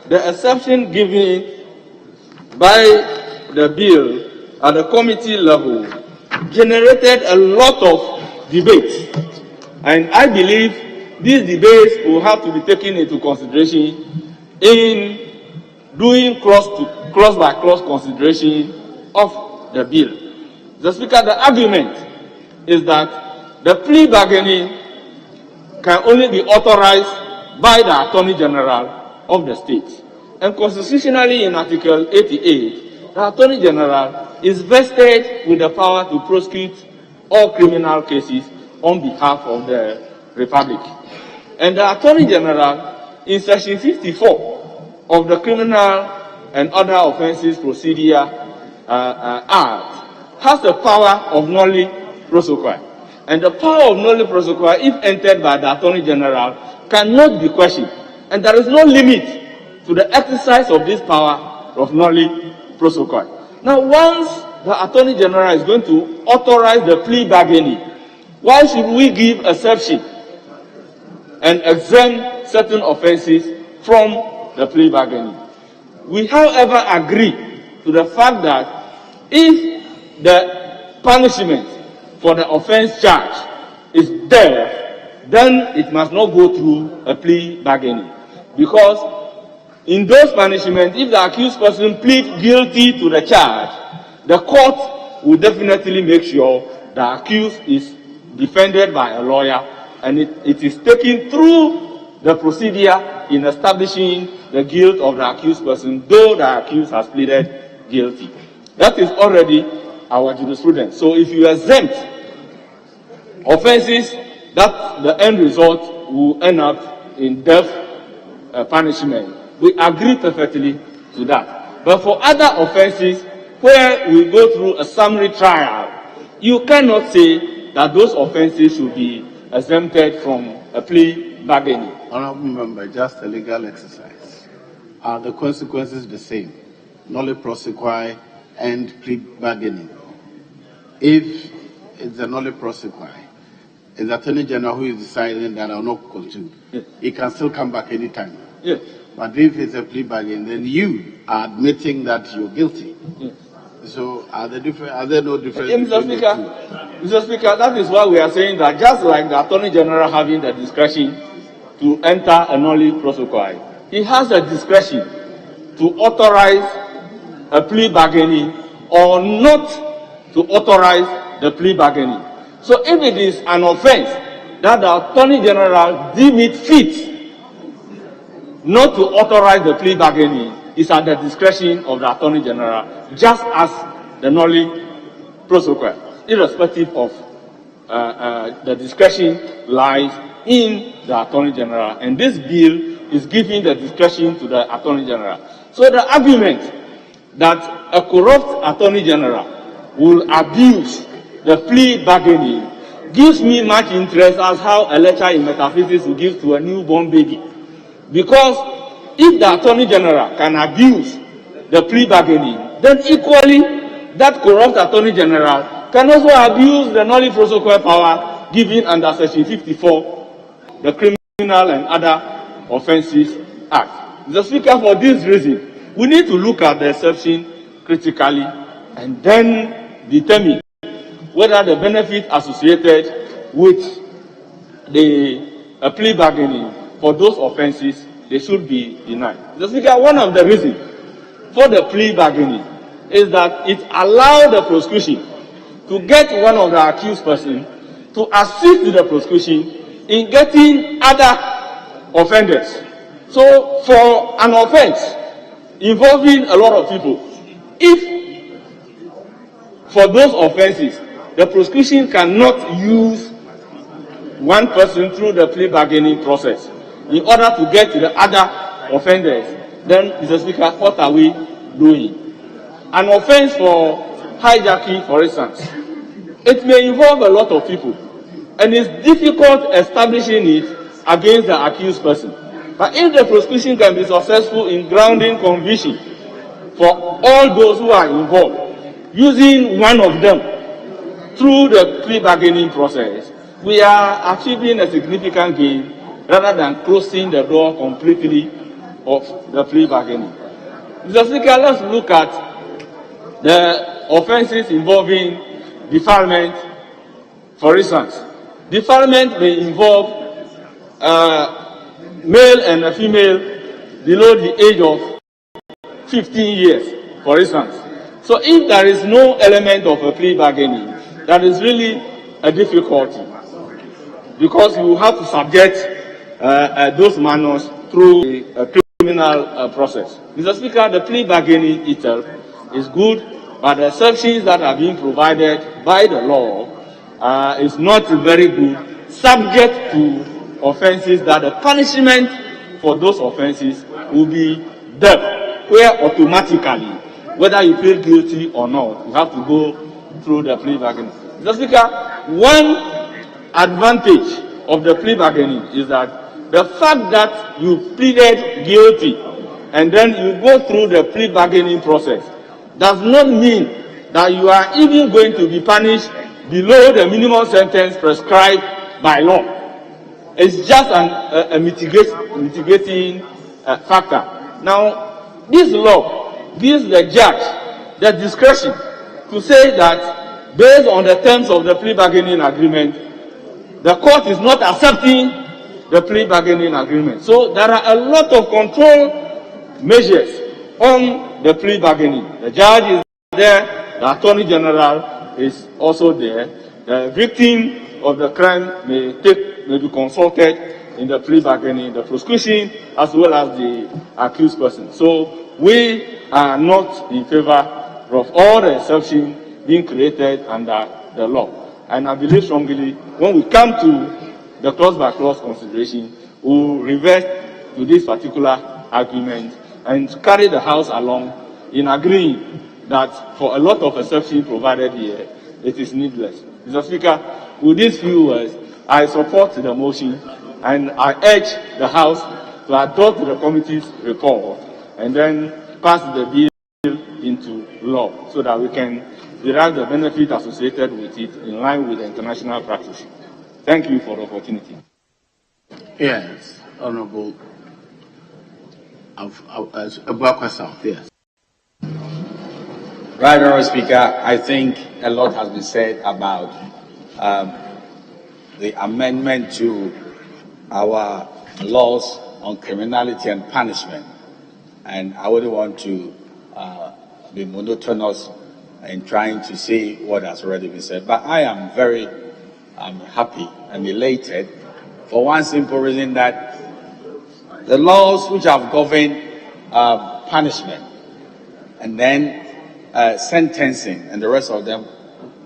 the exception given by the bill at the committee level generated a lot of debates. And I believe these debates will have to be taken into consideration in doing clause-by-clause consideration of the bill. The Speaker, the argument is that the plea bargaining can only be authorized by the Attorney General of the state. And constitutionally in Article 88, the Attorney General is vested with the power to prosecute all criminal cases on behalf of the Republic. And the Attorney General, in Section 54 of the Criminal and Other Offences Procedure Act, has the power of nolli prosequi. And the power of nolli prosequi, if entered by the Attorney General, cannot be questioned. And there is no limit to the exercise of this power of nolli prosequi. Now, once the Attorney General is going to authorize the plea bargaining, why should we give exception and exempt certain offences from the plea bargaining? We, however, agree to the fact that if the punishment for the offense charge is death, then it must not go through a plea bargaining. Because in those punishments, if the accused person pleads guilty to the charge, the court will definitely make sure the accused is defended by a lawyer, and it is taken through the procedure in establishing the guilt of the accused person, though the accused has pleaded guilty. That is already our jurisprudence. So if you exempt offenses that the end result will end up in death punishment, we agree perfectly to that. But for other offenses where we go through a summary trial, you cannot say that those offenses should be exempted from a plea bargaining. Honorable Member, just a legal exercise. Are the consequences the same? Nolli prosequi and plea bargaining. If it's a nolli prosequi, it's the Attorney General who is deciding that I will not continue. Yes. He can still come back anytime. Yes. But if it's a plea bargain, then you are admitting that you're guilty. Yes. So are there no difference? Mr. Speaker, that is why we are saying that just like the Attorney General having the discretion to enter a nolli prosequi, he has a discretion to authorize a plea bargaining or not to authorize the plea bargaining. So if it is an offense that the Attorney General deem it fit not to authorize the plea bargaining, is at the discretion of the Attorney General, just as the nolli prosequi, irrespective of the discretion lies in the Attorney General. And this bill is giving the discretion to the Attorney General. So the argument that a corrupt Attorney General will abuse the plea bargaining gives me much interest as how a lecture in metaphysics will give to a newborn baby. Because if the Attorney General can abuse the plea bargaining, then equally that corrupt Attorney General can also abuse the nolle prosequi power given under Section 54, the Criminal and Other Offences Act. Mr. Speaker, for this reason, we need to look at the exception critically and then determine whether the benefit associated with the plea bargaining for those offences, they should be denied. Mr. Speaker, one of the reasons for the plea bargaining is that it allowed the prosecution to get one of the accused person to assist the prosecution in getting other offenders. So for an offense involving a lot of people, if for those offenses the prosecution cannot use one person through the plea bargaining process in order to get to the other offenders, then, Mr. Speaker, what are we doing? An offense for hijacking, for instance, it may involve a lot of people, and it's difficult establishing it against the accused person. But if the prosecution can be successful in grounding conviction for all those who are involved, using one of them through the plea bargaining process, we are achieving a significant gain rather than closing the door completely of the plea bargaining. Mr. Speaker, let's look at the offenses involving defilement. For instance, defilement may involve male and a female below the age of 15 years, for instance. So if there is no element of a plea bargaining, that is really a difficulty, because you have to subject those minors through a criminal process. Mr. Speaker, the plea bargaining itself is good, but the exceptions that are being provided by the law is not very good, subject to offenses that the punishment for those offenses will be death, where automatically, whether you feel guilty or not, you have to go through the plea bargaining. Mr. Speaker, one advantage of the plea bargaining is that the fact that you pleaded guilty and then you go through the plea bargaining process does not mean that you are even going to be punished below the minimum sentence prescribed by law. It's just a mitigating factor. Now, this law gives the judge the discretion to say that based on the terms of the plea bargaining agreement, the court is not accepting the plea bargaining agreement. So there are a lot of control measures on the plea bargaining. The judge is there, the Attorney General is also there, the victim of the crime may be consulted in the plea bargaining, the prosecution as well as the accused person. So we are not in favor of all the exceptions being created under the law. And I believe strongly when we come to the clause-by-clause consideration, we will revert to this particular argument and carry the House along in agreeing that for a lot of exceptions provided here, it is needless. Mr. Speaker, with these few words, I support the motion and I urge the House to adopt the committee's report and then pass the bill into law so that we can derive the benefit associated with it in line with the international practice. Thank you for the opportunity. Yes, Honorable Abuakwasa, yes. Right, Honorable Speaker, I think a lot has been said about the amendment to our laws on criminality and punishment. And I wouldn't want to be monotonous in trying to say what has already been said. But I am very happy and elated for one simple reason, that the laws which have governed punishment and then sentencing and the rest of them,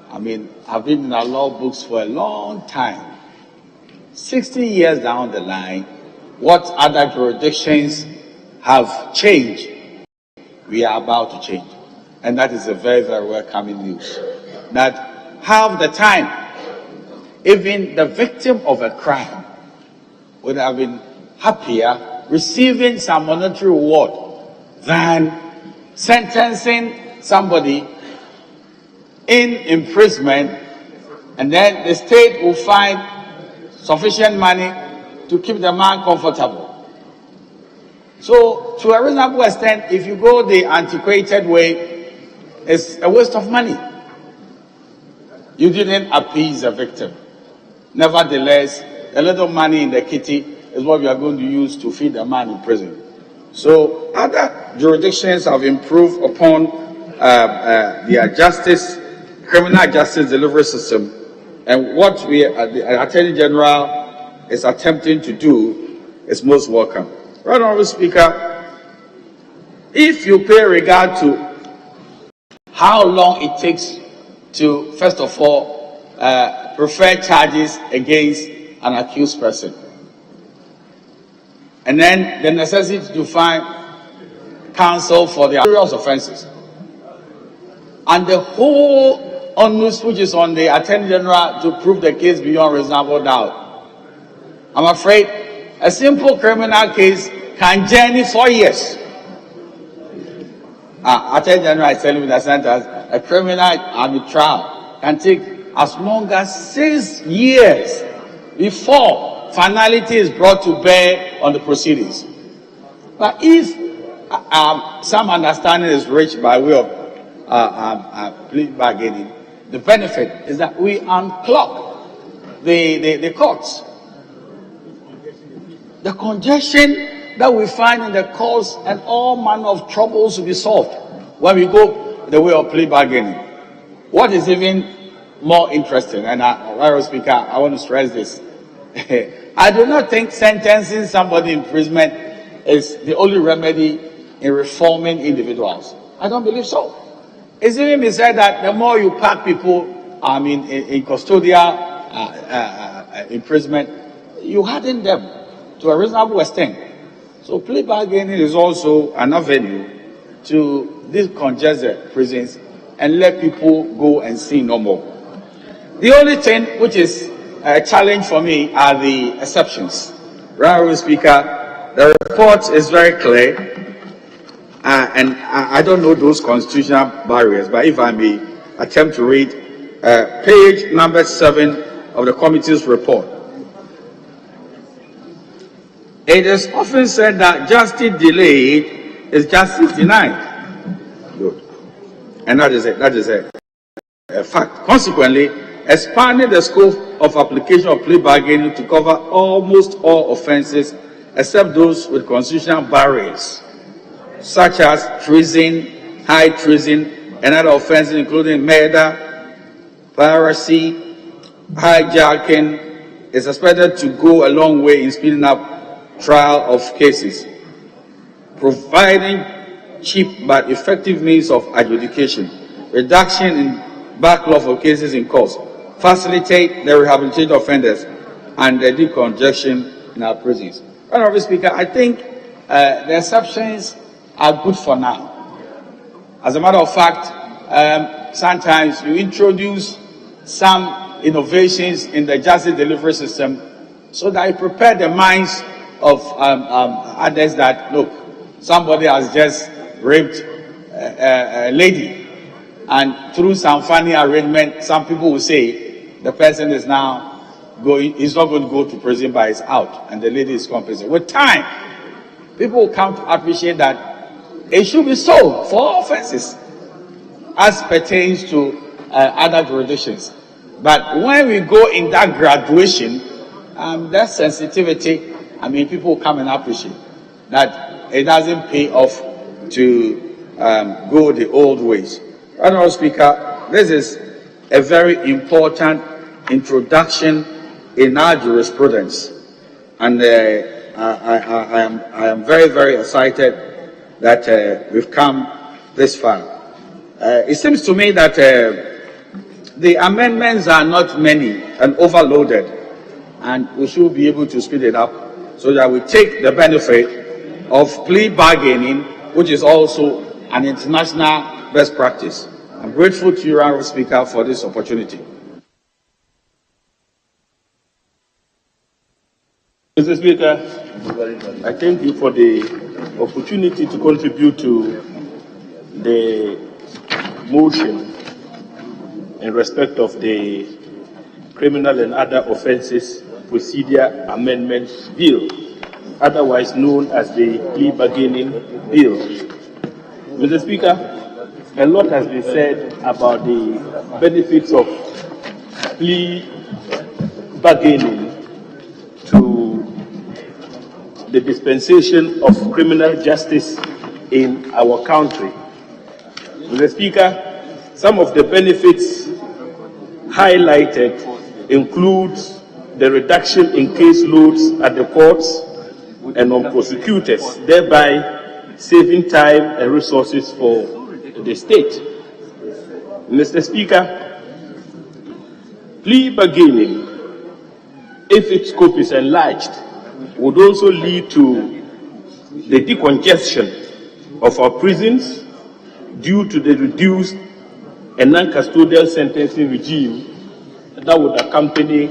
I mean, have been in our law books for a long time. 60 years down the line, what other jurisdictions have changed, we are about to change. And that is a very, very welcoming news. That half the time, even the victim of a crime would have been happier receiving some monetary reward than sentencing somebody in imprisonment, and then the state will find sufficient money to keep the man comfortable. So, to a reasonable extent, if you go the antiquated way, it's a waste of money. You didn't appease the victim. Nevertheless, a little money in the kitty is what we are going to use to feed the man in prison. So, other jurisdictions have improved upon their criminal justice delivery system, and what the Attorney General is attempting to do is most welcome. Right, Honorable Speaker, if you pay regard to how long it takes to, first of all, prefer charges against an accused person, and then the necessity to find counsel for the serious offenses, and the whole onus which is on the Attorney General to prove the case beyond reasonable doubt, I'm afraid a simple criminal case can journey 4 years. Attorney General is telling me that sometimes a criminal army trial can take as long as 6 years before finality is brought to bear on the proceedings. But if some understanding is reached by way of plea bargaining, the benefit is that we unclog the courts. The congestion that we find in the courts and all manner of troubles will be solved when we go the way of plea bargaining. What is even more interesting, and Honorable Speaker, I want to stress this. I do not think sentencing somebody in imprisonment is the only remedy in reforming individuals. I don't believe so. It's even been said that the more you pack people, in custodial imprisonment, you harden them to a reasonable extent. So plea bargaining is also an avenue to decongest the prisons and let people go and see no more. The only thing which is a challenge for me are the exceptions. Honorable Speaker, the report is very clear, and I don't know those constitutional barriers, but if I may attempt to read page number 7 of the committee's report. It is often said that justice delayed is justice denied. Good. And that is a fact. Consequently, expanding the scope of application of plea bargaining to cover almost all offenses except those with constitutional barriers, such as treason, high treason, and other offenses including murder, piracy, hijacking, is expected to go a long way in speeding up trial of cases, providing cheap but effective means of adjudication, reduction in backlog of cases in courts, facilitate the rehabilitation of offenders, and the decongestion in our prisons. Honorable Speaker, I think the exceptions are good for now. As a matter of fact, sometimes you introduce some innovations in the justice delivery system so that you prepare the minds of others that, look, somebody has just raped a lady, and through some funny arrangement, some people will say the person is now he's not going to go to prison, but he's out, and the lady is compensated. With time, people will come to appreciate that it should be so for all offenses as pertains to other jurisdictions. But when we go in that graduation, that sensitivity, people come and appreciate that it doesn't pay off to go the old ways. Honorable Speaker, this is a very important introduction in our jurisprudence, and I am very, very excited that we've come this far. It seems to me that the amendments are not many and overloaded, and we should be able to speed it up so that we take the benefit of plea bargaining, which is also an international best practice. I'm grateful to you, Honorable Speaker, for this opportunity. Mr. Speaker, I thank you for the opportunity to contribute to the motion in respect of the Criminal and Other Offences Procedure Amendment Bill, otherwise known as the Plea Bargaining Bill. Mr. Speaker, a lot has been said about the benefits of plea bargaining to the dispensation of criminal justice in our country. Mr. Speaker, some of the benefits highlighted includes the reduction in caseloads at the courts and on prosecutors, thereby saving time and resources for the state. Mr. Speaker, plea bargaining, if its scope is enlarged, would also lead to the decongestion of our prisons due to the reduced and non-custodial sentencing regime that would accompany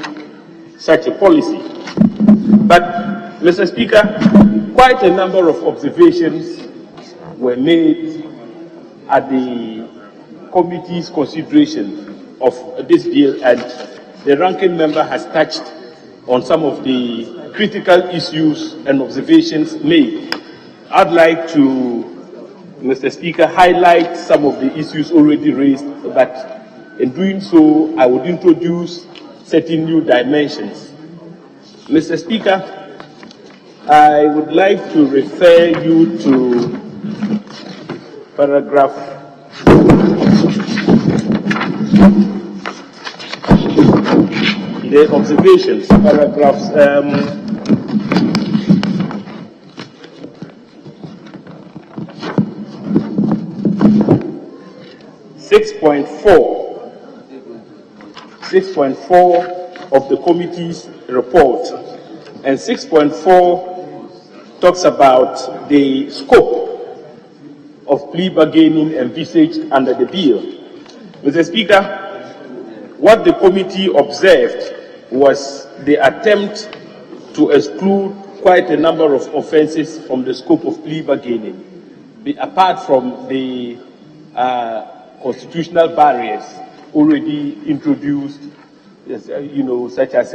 such a policy. But, Mr. Speaker, quite a number of observations were made at the committee's consideration of this bill, and the ranking member has touched on some of the critical issues and observations made. I'd like to, Mr. Speaker, highlight some of the issues already raised, but in doing so, I would introduce certain new dimensions. Mr. Speaker, I would like to refer you to paragraph the observations, paragraphs 6.4 of the committee's report, and 6.4 talks about the scope of plea bargaining envisaged under the bill. Mr. Speaker, what the committee observed was the attempt to exclude quite a number of offences from the scope of plea bargaining, apart from the constitutional barriers already introduced, such as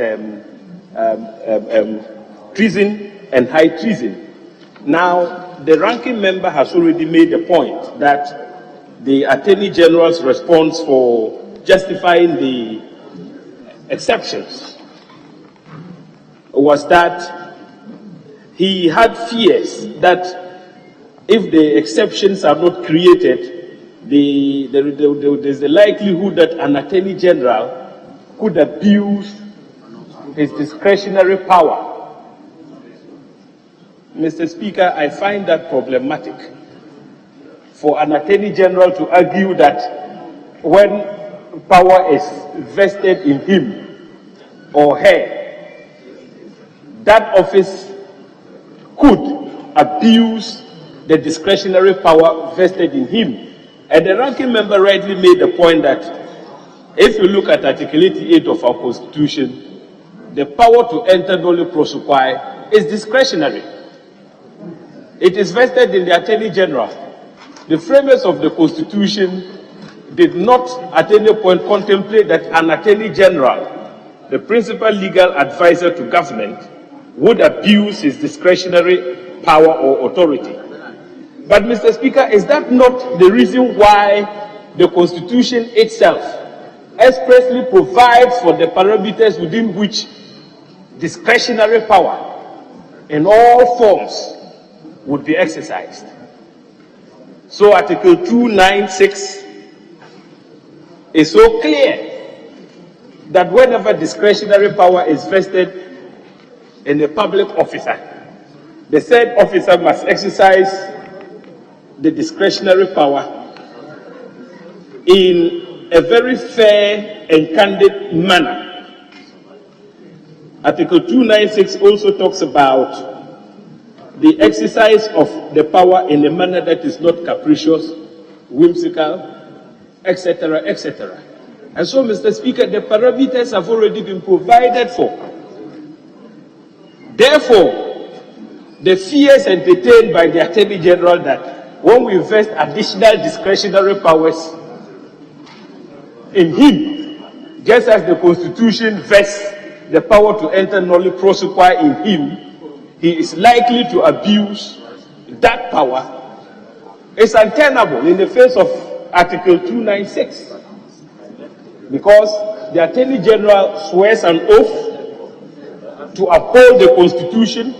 treason and high treason. Now, the ranking member has already made the point that the Attorney General's response for justifying the exceptions was that he had fears that if the exceptions are not created, there's a likelihood that an Attorney General could abuse his discretionary power. Mr. Speaker, I find that problematic for an Attorney General to argue that when power is vested in him or her, that office could abuse the discretionary power vested in him. And the ranking member rightly made the point that if you look at Article 88 of our Constitution, the power to enter nolle prosequi is discretionary. It is vested in the Attorney General. The framers of the Constitution did not at any point contemplate that an Attorney General, the principal legal advisor to government, would abuse his discretionary power or authority. But, Mr. Speaker, is that not the reason why the Constitution itself expressly provides for the parameters within which discretionary power in all forms would be exercised? So Article 296 is so clear that whenever discretionary power is vested in a public officer, the said officer must exercise the discretionary power in a very fair and candid manner. Article 296 also talks about the exercise of the power in a manner that is not capricious, whimsical, etc., etc. And so, Mr. Speaker, the parameters have already been provided for. Therefore, the fears entertained by the Attorney General that when we invest additional discretionary powers in him, just as the Constitution vests the power to enter nolli prosequi in him, he is likely to abuse that power. It's untenable in the face of Article 296, because the Attorney General swears an oath to uphold the Constitution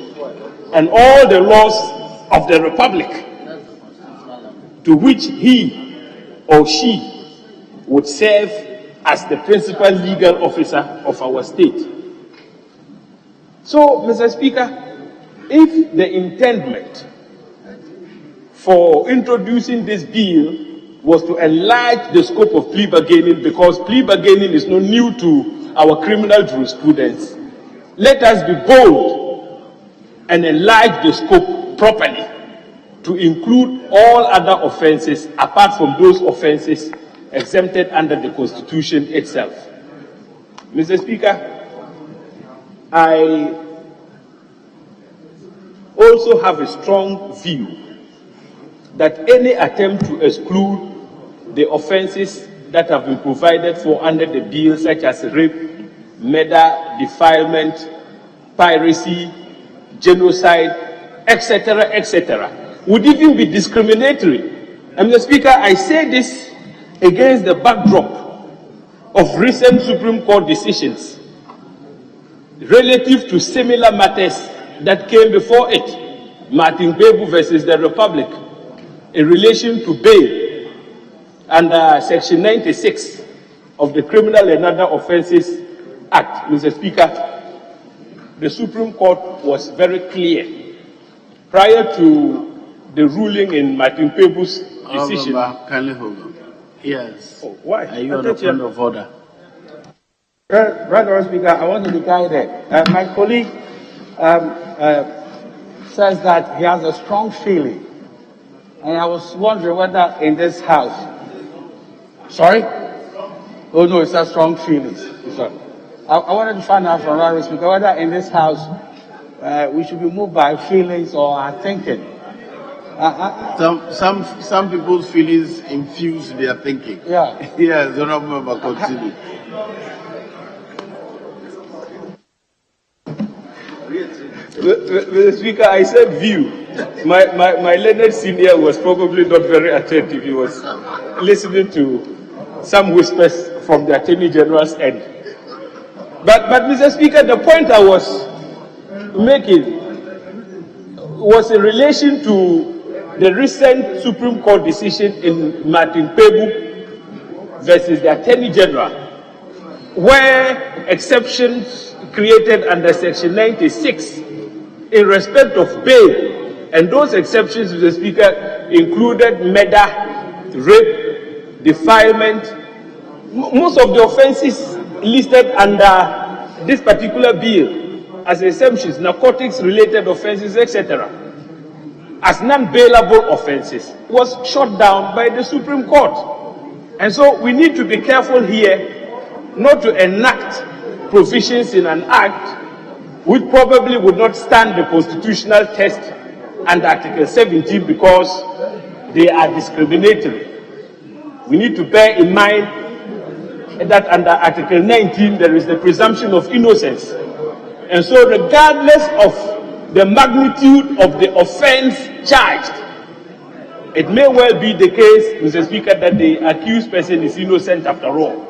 and all the laws of the Republic to which he or she would serve as the principal legal officer of our state. So, Mr. Speaker, if the intendment for introducing this bill was to enlarge the scope of plea bargaining, because plea bargaining is not new to our criminal jurisprudence, let us be bold and enlarge the scope properly to include all other offenses apart from those offenses exempted under the Constitution itself. Mr. Speaker, I also have a strong view that any attempt to exclude the offenses that have been provided for under the bill, such as rape, murder, defilement, piracy, genocide, etc., would even be discriminatory. And Mr. Speaker, I say this against the backdrop of recent Supreme Court decisions relative to similar matters that came before it, Martin Bebu versus the Republic, in relation to bail under Section 96 of the Criminal and Other Offences Act. Mr. Speaker, the Supreme Court was very clear prior to the ruling in Martin Bebu's decision. Kindly hold on. Yes. Oh, why? Are you on the point of order? Right, Speaker, I want to be guided. My colleague says that he has a strong feeling, and I was wondering whether in this house, sorry? Oh no, it's a strong feelings. Sorry. I wanted to find out from Right Speaker whether in this house we should be moved by feelings or our thinking. Some people's feelings infuse their thinking. Yeah. Yes, Honorable Member, continue. Mr. Speaker, I said view. My learned senior was probably not very attentive. He was listening to some whispers from the Attorney General's end. But Mr. Speaker, the point I was making was in relation to the recent Supreme Court decision in Martin Bebu versus the Attorney General, where exceptions created under Section 96 in respect of bail, and those exceptions, Mr. Speaker, included murder, rape, defilement, most of the offenses listed under this particular bill as exemptions, narcotics-related offenses, etc., as non-bailable offenses, was shot down by the Supreme Court. And so we need to be careful here not to enact provisions in an act which probably would not stand the constitutional test under Article 17 because they are discriminatory. We need to bear in mind that under Article 19 there is the presumption of innocence. And so regardless of the magnitude of the offense charged, it may well be the case, Mr. Speaker, that the accused person is innocent after all.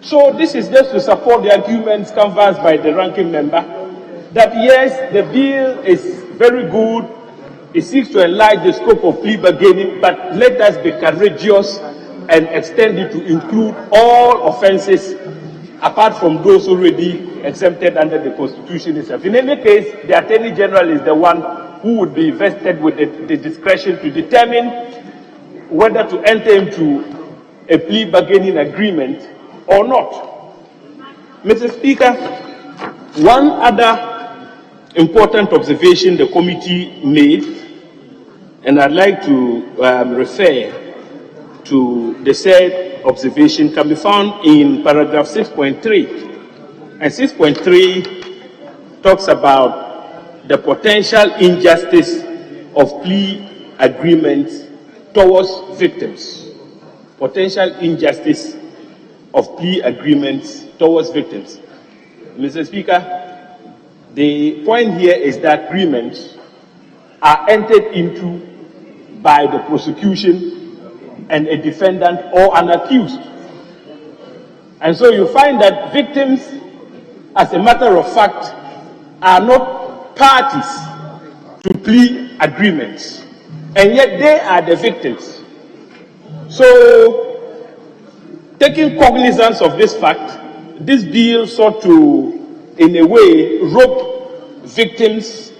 So this is just to support the arguments canvassed by the ranking member that yes, the bill is very good, it seeks to enlarge the scope of plea bargaining, but let us be courageous and extend it to include all offenses apart from those already exempted under the Constitution itself. In any case, the Attorney General is the one who would be vested with the discretion to determine whether to enter into a plea bargaining agreement or not. Mr. Speaker, one other important observation the committee made, and I'd like to refer to the said observation, can be found in paragraph 6.3. And 6.3 talks about the potential injustice of plea agreements towards victims. Potential injustice of plea agreements towards victims. Mr. Speaker, the point here is that agreements are entered into by the prosecution and a defendant or an accused. And so you find that victims, as a matter of fact, are not parties to plea agreements, and yet they are the victims. So, taking cognizance of this fact, this bill sought to, in a way, rope victims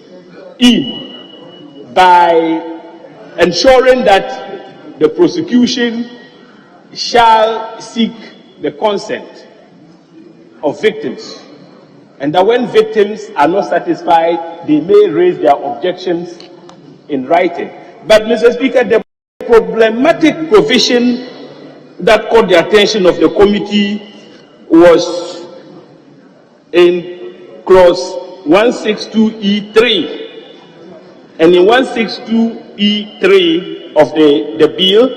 in by ensuring that the prosecution shall seek the consent of victims, and that when victims are not satisfied, they may raise their objections in writing. But, Mr. Speaker, the problematic provision that caught the attention of the committee was in clause 162E3. And in 162E3 of the bill,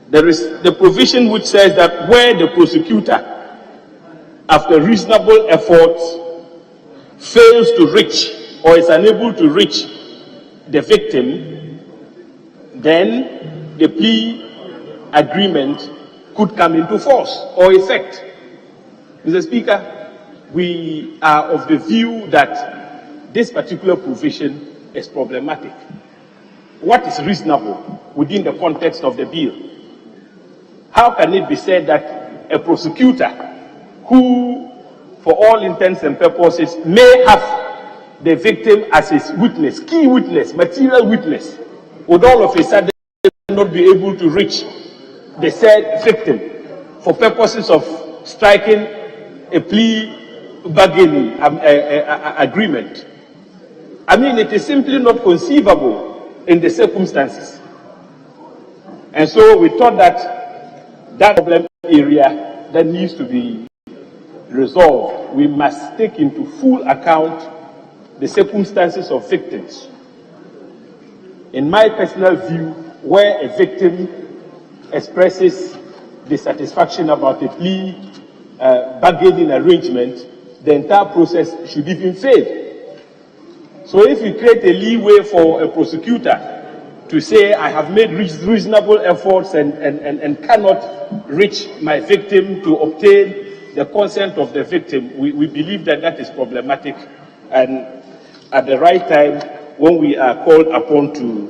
there is the provision which says that where the prosecutor, after reasonable efforts, fails to reach or is unable to reach the victim, then the plea agreement could come into force or effect. Mr. Speaker, we are of the view that this particular provision is problematic. What is reasonable within the context of the bill? How can it be said that a prosecutor who, for all intents and purposes, may have the victim as his witness, key witness, material witness, would all of a sudden not be able to reach the said victim for purposes of striking a plea bargaining agreement? I mean, it is simply not conceivable in the circumstances. And so we thought that that problem area that needs to be resolved, we must take into full account the circumstances of victims. In my personal view, where a victim expresses dissatisfaction about a plea bargaining arrangement, the entire process should even fail. So if you create a leeway for a prosecutor to say, I have made reasonable efforts and cannot reach my victim to obtain the consent of the victim, we believe that that is problematic. And at the right time, when we are called upon to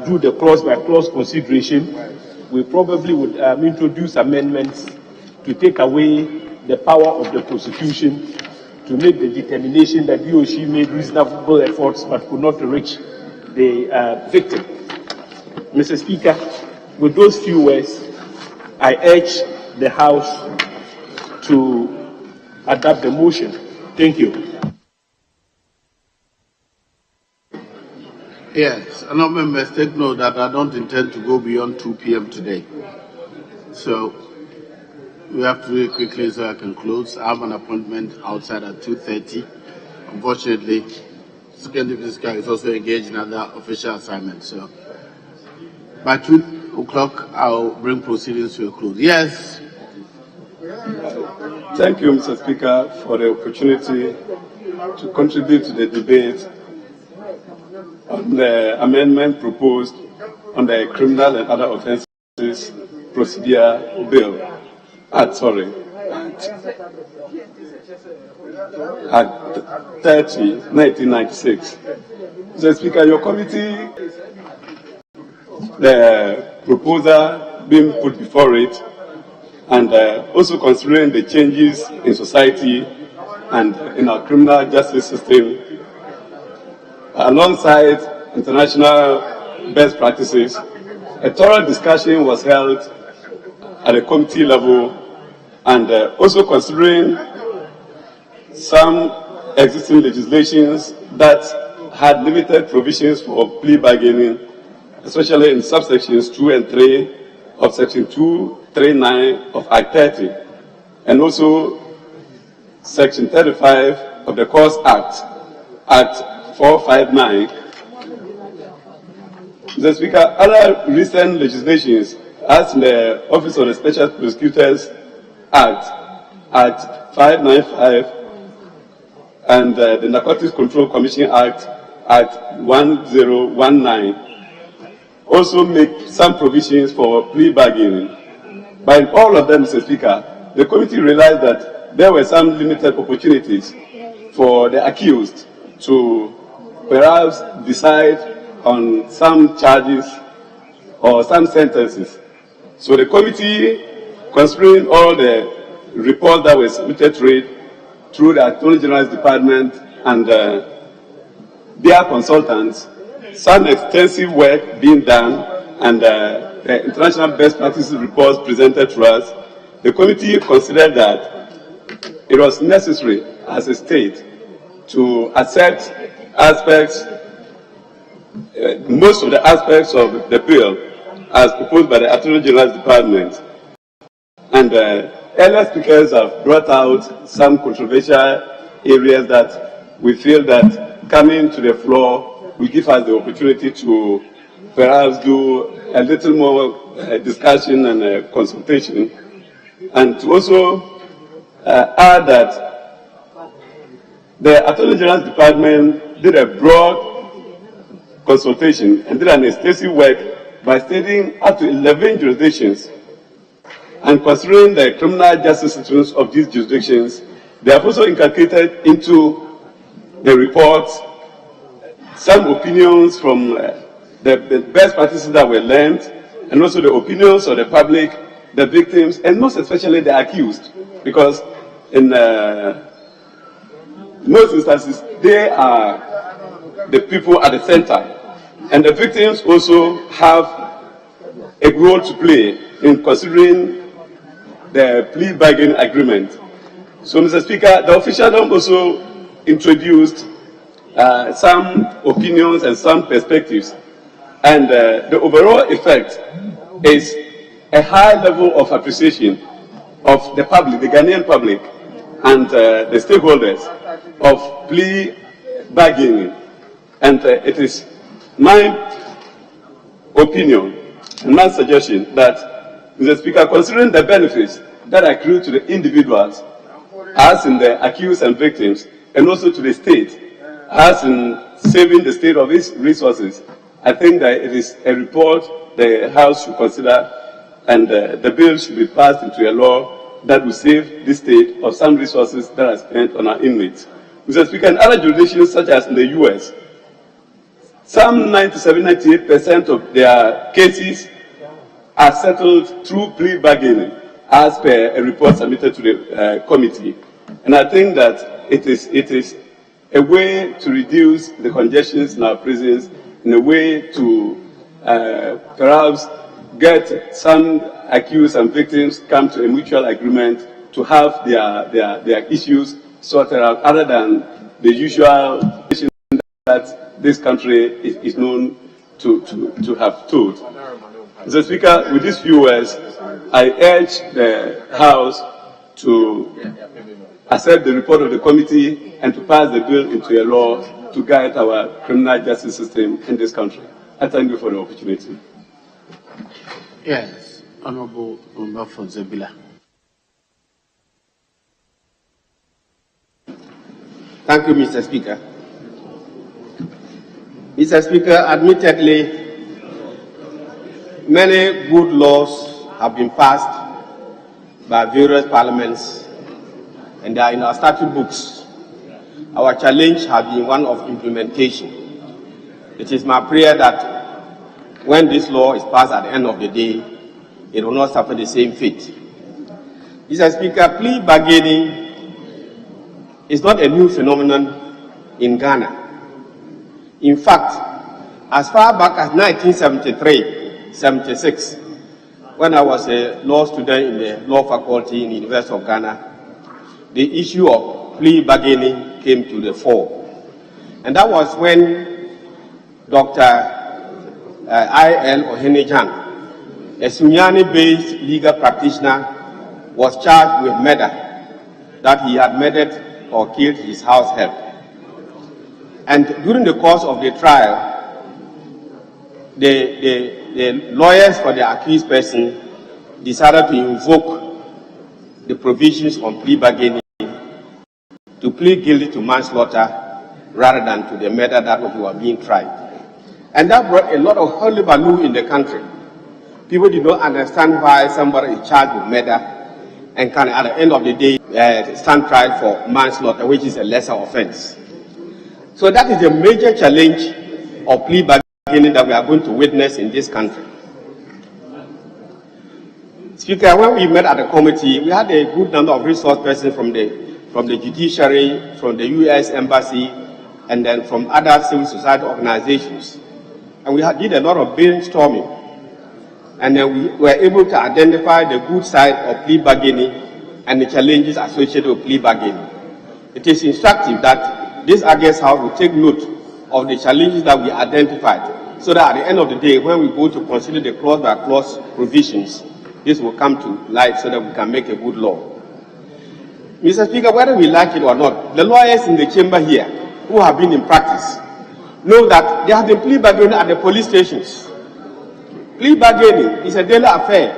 do the clause-by-clause consideration, we probably would introduce amendments to take away the power of the prosecution to make the determination that he or she made reasonable efforts but could not reach the victim. Mr. Speaker, with those few words, I urge the House to adopt the motion. Thank you. Yes, and members take note that I don't intend to go beyond 2 p.m. today. So we have to do it quickly so I can close. I have an appointment outside at 2:30. Unfortunately, Secretary Fiscal is also engaged in other official assignments. So by 2 o'clock, I'll bring proceedings to a close. Yes. Thank you, Mr. Speaker, for the opportunity to contribute to the debate on the amendment proposed on the Criminal and Other Offences Procedure Bill. At 30, 1996. Mr. Speaker, your committee, the proposal being put before it, and also considering the changes in society and in our criminal justice system, alongside international best practices, a thorough discussion was held at the committee level, and also considering some existing legislations that had limited provisions for plea bargaining, especially in subsections 2 and 3 of Section 239 of Act 30, and also Section 35 of the Courts Act, Act 459. Mr. Speaker, other recent legislations, as in the Office of the Special Prosecutors Act, Act 595, and the Narcotics Control Commission Act, Act 1019, also make some provisions for plea bargaining. But in all of them, Mr. Speaker, the committee realized that there were some limited opportunities for the accused to perhaps decide on some charges or some sentences. So the committee, considering all the reports that were submitted to it through the Attorney General's Department and their consultants, some extensive work being done, and the international best practices reports presented to us, the committee considered that it was necessary as a state to accept aspects, most of the aspects of the bill as proposed by the Attorney General's Department. And earlier speakers have brought out some controversial areas that we feel that coming to the floor will give us the opportunity to perhaps do a little more discussion and consultation. And to also add that the Attorney General's Department did a broad consultation and did an extensive work by studying up to 11 jurisdictions. And considering the criminal justice systems of these jurisdictions, they have also inculcated into the report some opinions from the best practices that were learned, and also the opinions of the public, the victims, and most especially the accused, because in most instances, they are the people at the center, and the victims also have a role to play in considering the plea bargaining agreement. So, Mr. Speaker, the officialdom also introduced some opinions and some perspectives, and the overall effect is a high level of appreciation of the public, the Ghanaian public, and the stakeholders of plea bargaining. And it is my opinion and my suggestion that, Mr. Speaker, considering the benefits that accrue to the individuals, as in the accused and victims, and also to the state, as in saving the state of its resources, I think that it is a report the House should consider, and the bill should be passed into a law that will save the state of some resources that are spent on our inmates. Mr. Speaker, in other jurisdictions, such as in the US, some 97–98% of their cases are settled through plea bargaining, as per a report submitted to the committee. And I think that it is a way to reduce the congestions in our prisons, in a way to perhaps get some accused and victims come to a mutual agreement to have their issues sorted out, other than the usual that this country is known to have told. Mr. Speaker, with these few words, I urge the House to accept the report of the committee and to pass the bill into a law to guide our criminal justice system in this country. I thank you for the opportunity. Yes, Honorable Member for Zebila. Thank you, Mr. Speaker. Mr. Speaker, admittedly, many good laws have been passed by various parliaments, and they are in our statute books. Our challenge has been one of implementation. It is my prayer that when this law is passed at the end of the day, it will not suffer the same fate. Mr. Speaker, plea bargaining is not a new phenomenon in Ghana. In fact, as far back as 1973-76, when I was a law student in the law faculty in the University of Ghana, the issue of plea bargaining came to the fore. And that was when Dr. I.L. Ohenejan, a Sunyani-based legal practitioner, was charged with murder that he had murdered or killed his house help. And during the course of the trial, the lawyers for the accused person decided to invoke the provisions on plea bargaining to plead guilty to manslaughter rather than to the murder that he was being tried. And that brought a lot of hullabaloo in the country. People did not understand why somebody is charged with murder and can, at the end of the day, stand trial for manslaughter, which is a lesser offense. So that is a major challenge of plea bargaining that we are going to witness in this country. Speaker, when we met at the committee, we had a good number of resource persons from the judiciary, from the U.S. Embassy, and then from other civil society organizations. And we did a lot of brainstorming. And then we were able to identify the good side of plea bargaining and the challenges associated with plea bargaining. It is instructive that this August House will take note of the challenges that we identified, so that at the end of the day, when we go to consider the clause-by-clause provisions, this will come to light so that we can make a good law. Mr. Speaker, whether we like it or not, the lawyers in the chamber here who have been in practice know that there have been plea bargaining at the police stations. Plea bargaining is a daily affair,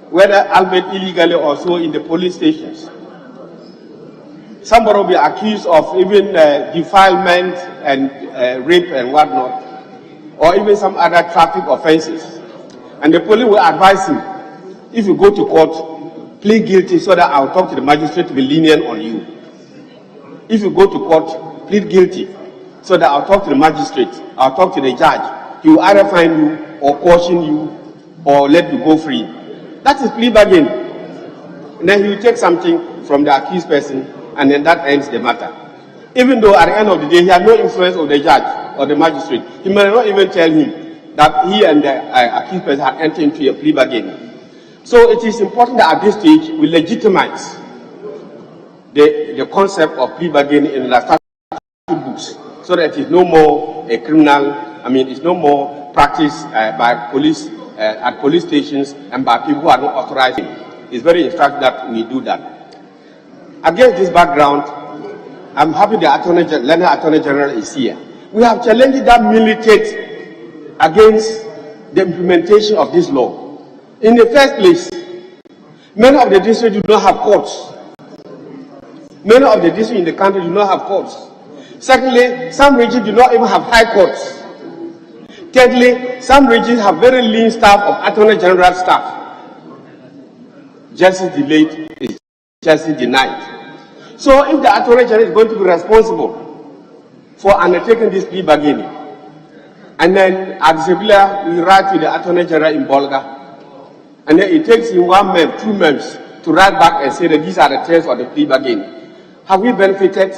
whether albeit illegally or so, in the police stations. Somebody will be accused of even defilement and rape and whatnot, or even some other traffic offenses. And the police will advise him, if you go to court, plead guilty so that I'll talk to the magistrate to be lenient on you. If you go to court, plead guilty so that I'll talk to the magistrate, I'll talk to the judge. He will either fine you or caution you or let you go free. That is plea bargaining. And then he will take something from the accused person, and then that ends the matter. Even though at the end of the day he has no influence of the judge or the magistrate, he may not even tell him that he and the accused person had entered into a plea bargaining. So it is important that at this stage we legitimize the concept of plea bargaining in the statute books, so that it is no more a criminal, it's no more practiced by police at police stations and by people who are not authorized. It's very instructive that we do that. Against this background, I'm happy the Attorney General is here. We have challenged that militate against the implementation of this law. In the first place, many of the districts do not have courts. Many of the districts in the country do not have courts. Secondly, some regions do not even have high courts. Thirdly, some regions have very lean staff of Attorney General staff. Justice delayed is justice denied. So if the Attorney General is going to be responsible for undertaking this plea bargaining, and then at Sevilla we write to the Attorney General in Bolga, and then it takes him 1 month, 2 months to write back and say that these are the terms of the plea bargaining. Have we benefited?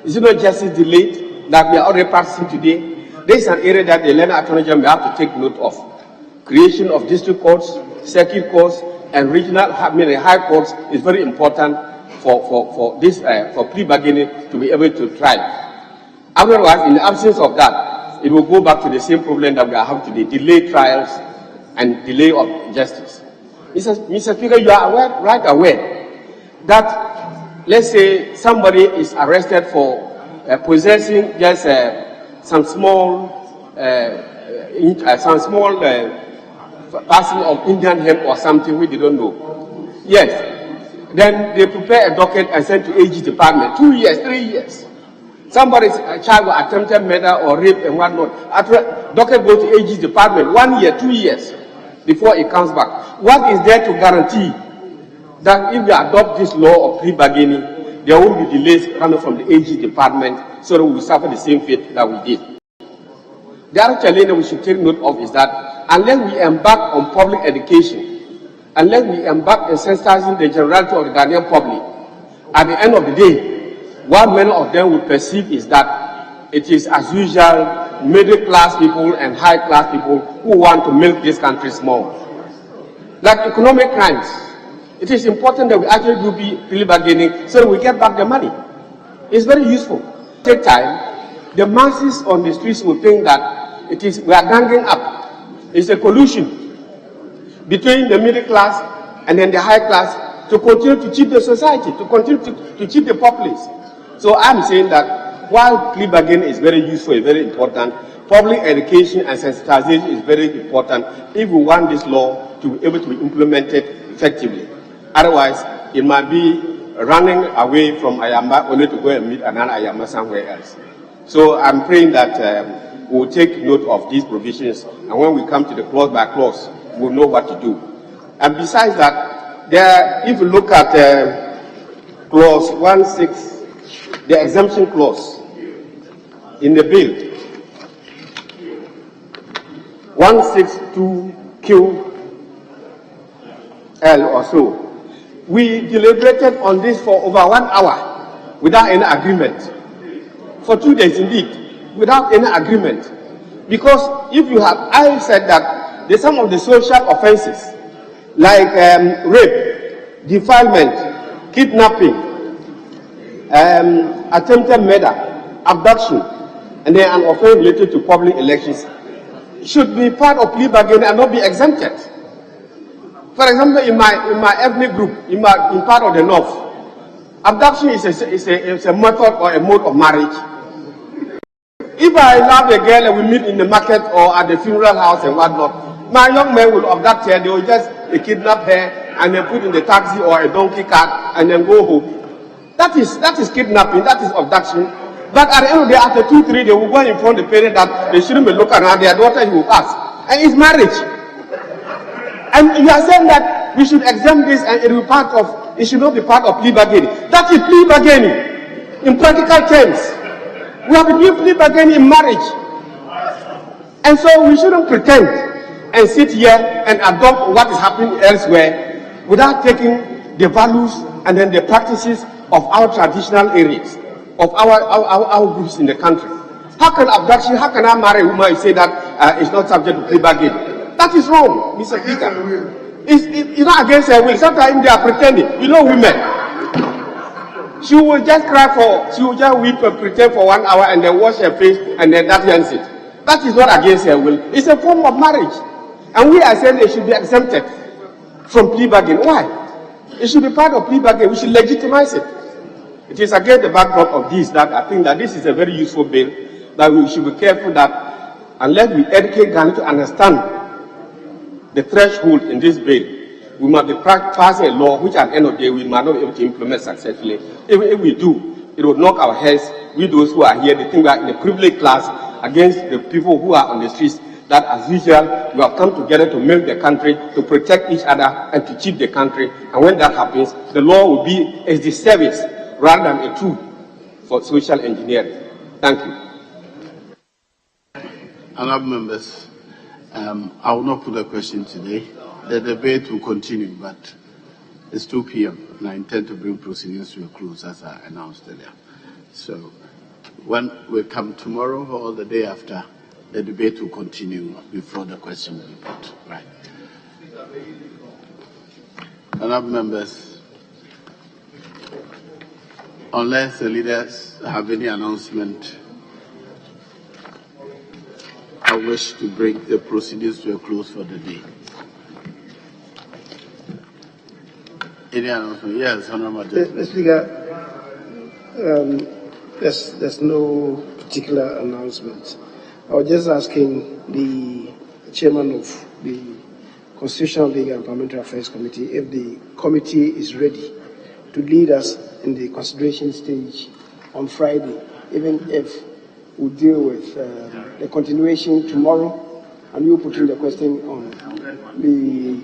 Is it not justice delayed that we are already practicing today? This is an area that the Learned Attorney General may have to take note of. Creation of district courts, circuit courts, and regional, high courts is very important for plea bargaining to be able to thrive. Otherwise, in the absence of that, it will go back to the same problem that we are having today: delayed trials and delay of justice. Mr. Speaker, you are right aware that, let's say, somebody is arrested for possessing just some small parcel of Indian hemp or something we don't know. Yes. Then they prepare a docket and send to AG department. 2 years, 3 years. Somebody's child with attempted murder or rape and whatnot. After docket goes to AG department, 1 year, 2 years before it comes back. What is there to guarantee that if we adopt this law of plea bargaining, there won't be delays coming from the AG department, so that we will suffer the same fate that we did? The other challenge that we should take note of is that unless we embark on public education, unless we embark in sensitizing the generality of the Ghanaian public, at the end of the day, what many of them will perceive is that it is, as usual, middle-class people and high-class people who want to milk this country small. Like economic crimes, it is important that we actually do plea bargaining so that we get back the money. It's very useful. Take time. The masses on the streets will think that we are ganging up. It's a collusion between the middle class and then the high class to continue to cheat the society, to continue to cheat the populace. So I'm saying that while plea bargaining is very useful, very important, public education and sensitization is very important if we want this law to be able to be implemented effectively. Otherwise, it might be running away from Ayamba only to go and meet another Ayamba somewhere else. So I'm praying that we'll take note of these provisions, and when we come to the clause by clause, we'll know what to do. And besides that, if you look at clause 1.6, the exemption clause in the bill, 162QL or so, we deliberated on this for over 1 hour without any agreement. For 2 days indeed, without any agreement. Because if you have, I said that there's some of the social offenses, like rape, defilement, kidnapping, attempted murder, abduction, and then an offense related to public elections, should be part of plea bargaining and not be exempted. For example, in my ethnic group, in part of the north, abduction is a method or a mode of marriage. If I love a girl and we meet in the market or at the funeral house and whatnot, my young man will abduct her. They will just kidnap her and then put in the taxi or a donkey cart and then go home. That is kidnapping. That is abduction. But at the end of the day, after 2, 3, they will go and inform the parent that they shouldn't be looking at their daughter. He will pass, and it's marriage. And you are saying that we should exempt this and it should not be part of plea bargaining. That is plea bargaining in practical terms. We have been doing plea bargaining in marriage. And so we shouldn't pretend and sit here and adopt what is happening elsewhere without taking the values and then the practices of our traditional areas, of our groups in the country. How can abduction, how can I marry a woman and say that it's not subject to plea bargaining? That is wrong, Mr. Speaker. It's not against her will. Sometimes they are pretending. You know women. She will just she will just weep and pretend for 1 hour and then wash her face and then that ends it. That is not against her will. It's a form of marriage. And we are saying they should be exempted from plea bargaining. Why? It should be part of plea bargaining. We should legitimize it. It is against the backdrop of this that I think that this is a very useful bill, that we should be careful that unless we educate Ghana to understand the threshold in this bill, we must be passing a law which at the end of the day we might not be able to implement successfully. If we do, it will knock our heads, we those who are here, they think we are in a privileged class against the people who are on the streets, that as usual, we have come together to milk the country, to protect each other and to cheat the country. And when that happens, the law will be a disservice rather than a tool for social engineering. Thank you. Honourable members, I will not put a question today. The debate will continue, but it's 2 p.m. and I intend to bring proceedings to a close as I announced earlier. So when we come tomorrow or the day after, the debate will continue before the question will be put. Right. Honourable members, unless the leaders have any announcement, I wish to bring the proceedings to a close for the day. Any announcement? Yes, Honourable Major. Speaker, there's no particular announcement. I was just asking the chairman of the Constitutional Legal and Parliamentary Affairs Committee if the committee is ready to lead us in the consideration stage on Friday, even if we deal with the continuation tomorrow, and you put in the question on the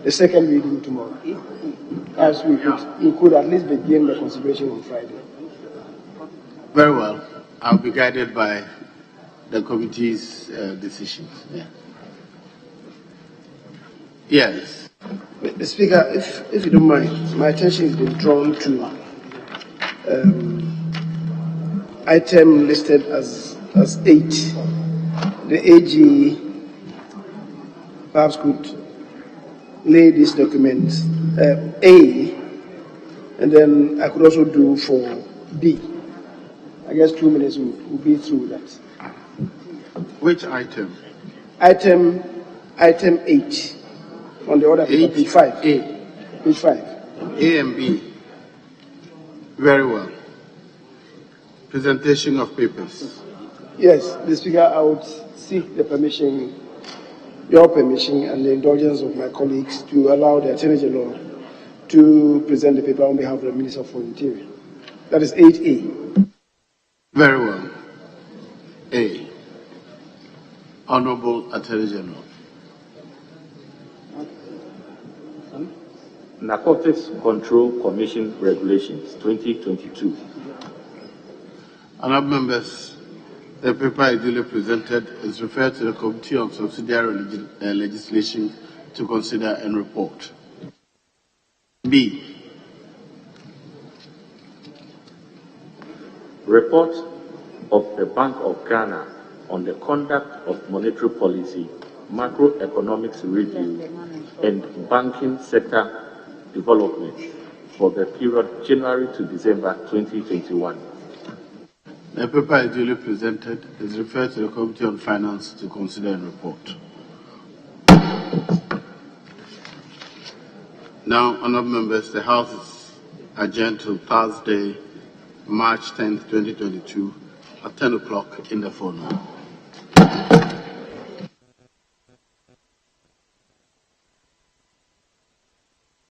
second reading tomorrow. As we could at least begin the consideration on Friday. Very well. I'll be guided by the committee's decisions. Yeah. Yes. Mr. Speaker, if you don't mind, my attention has been drawn to item listed as 8. The AG perhaps could lay this document A, and then I could also do for B. I guess 2 minutes will be through that. Which item? Item 8 on the order paper, page 5. Page 5. A and B. Very well. Presentation of papers. Yes, the Speaker, I would seek the permission, your permission and the indulgence of my colleagues to allow the Attorney General to present the paper on behalf of the Minister for Interior. That is 8A. Very well. A. Honorable Attorney General. Narcotics Control Commission Regulations 2022. Honorable members, the paper is duly presented is referred to the Committee on Subsidiary Legislation to consider and report. B. Report of the Bank of Ghana on the conduct of monetary policy, macroeconomics review, and banking sector development for the period January to December 2021. The paper is duly presented is referred to the Committee on Finance to consider and report. Now, honorable members, the House is adjourned till Thursday, March 10th, 2022 at 10 o'clock in the forenoon.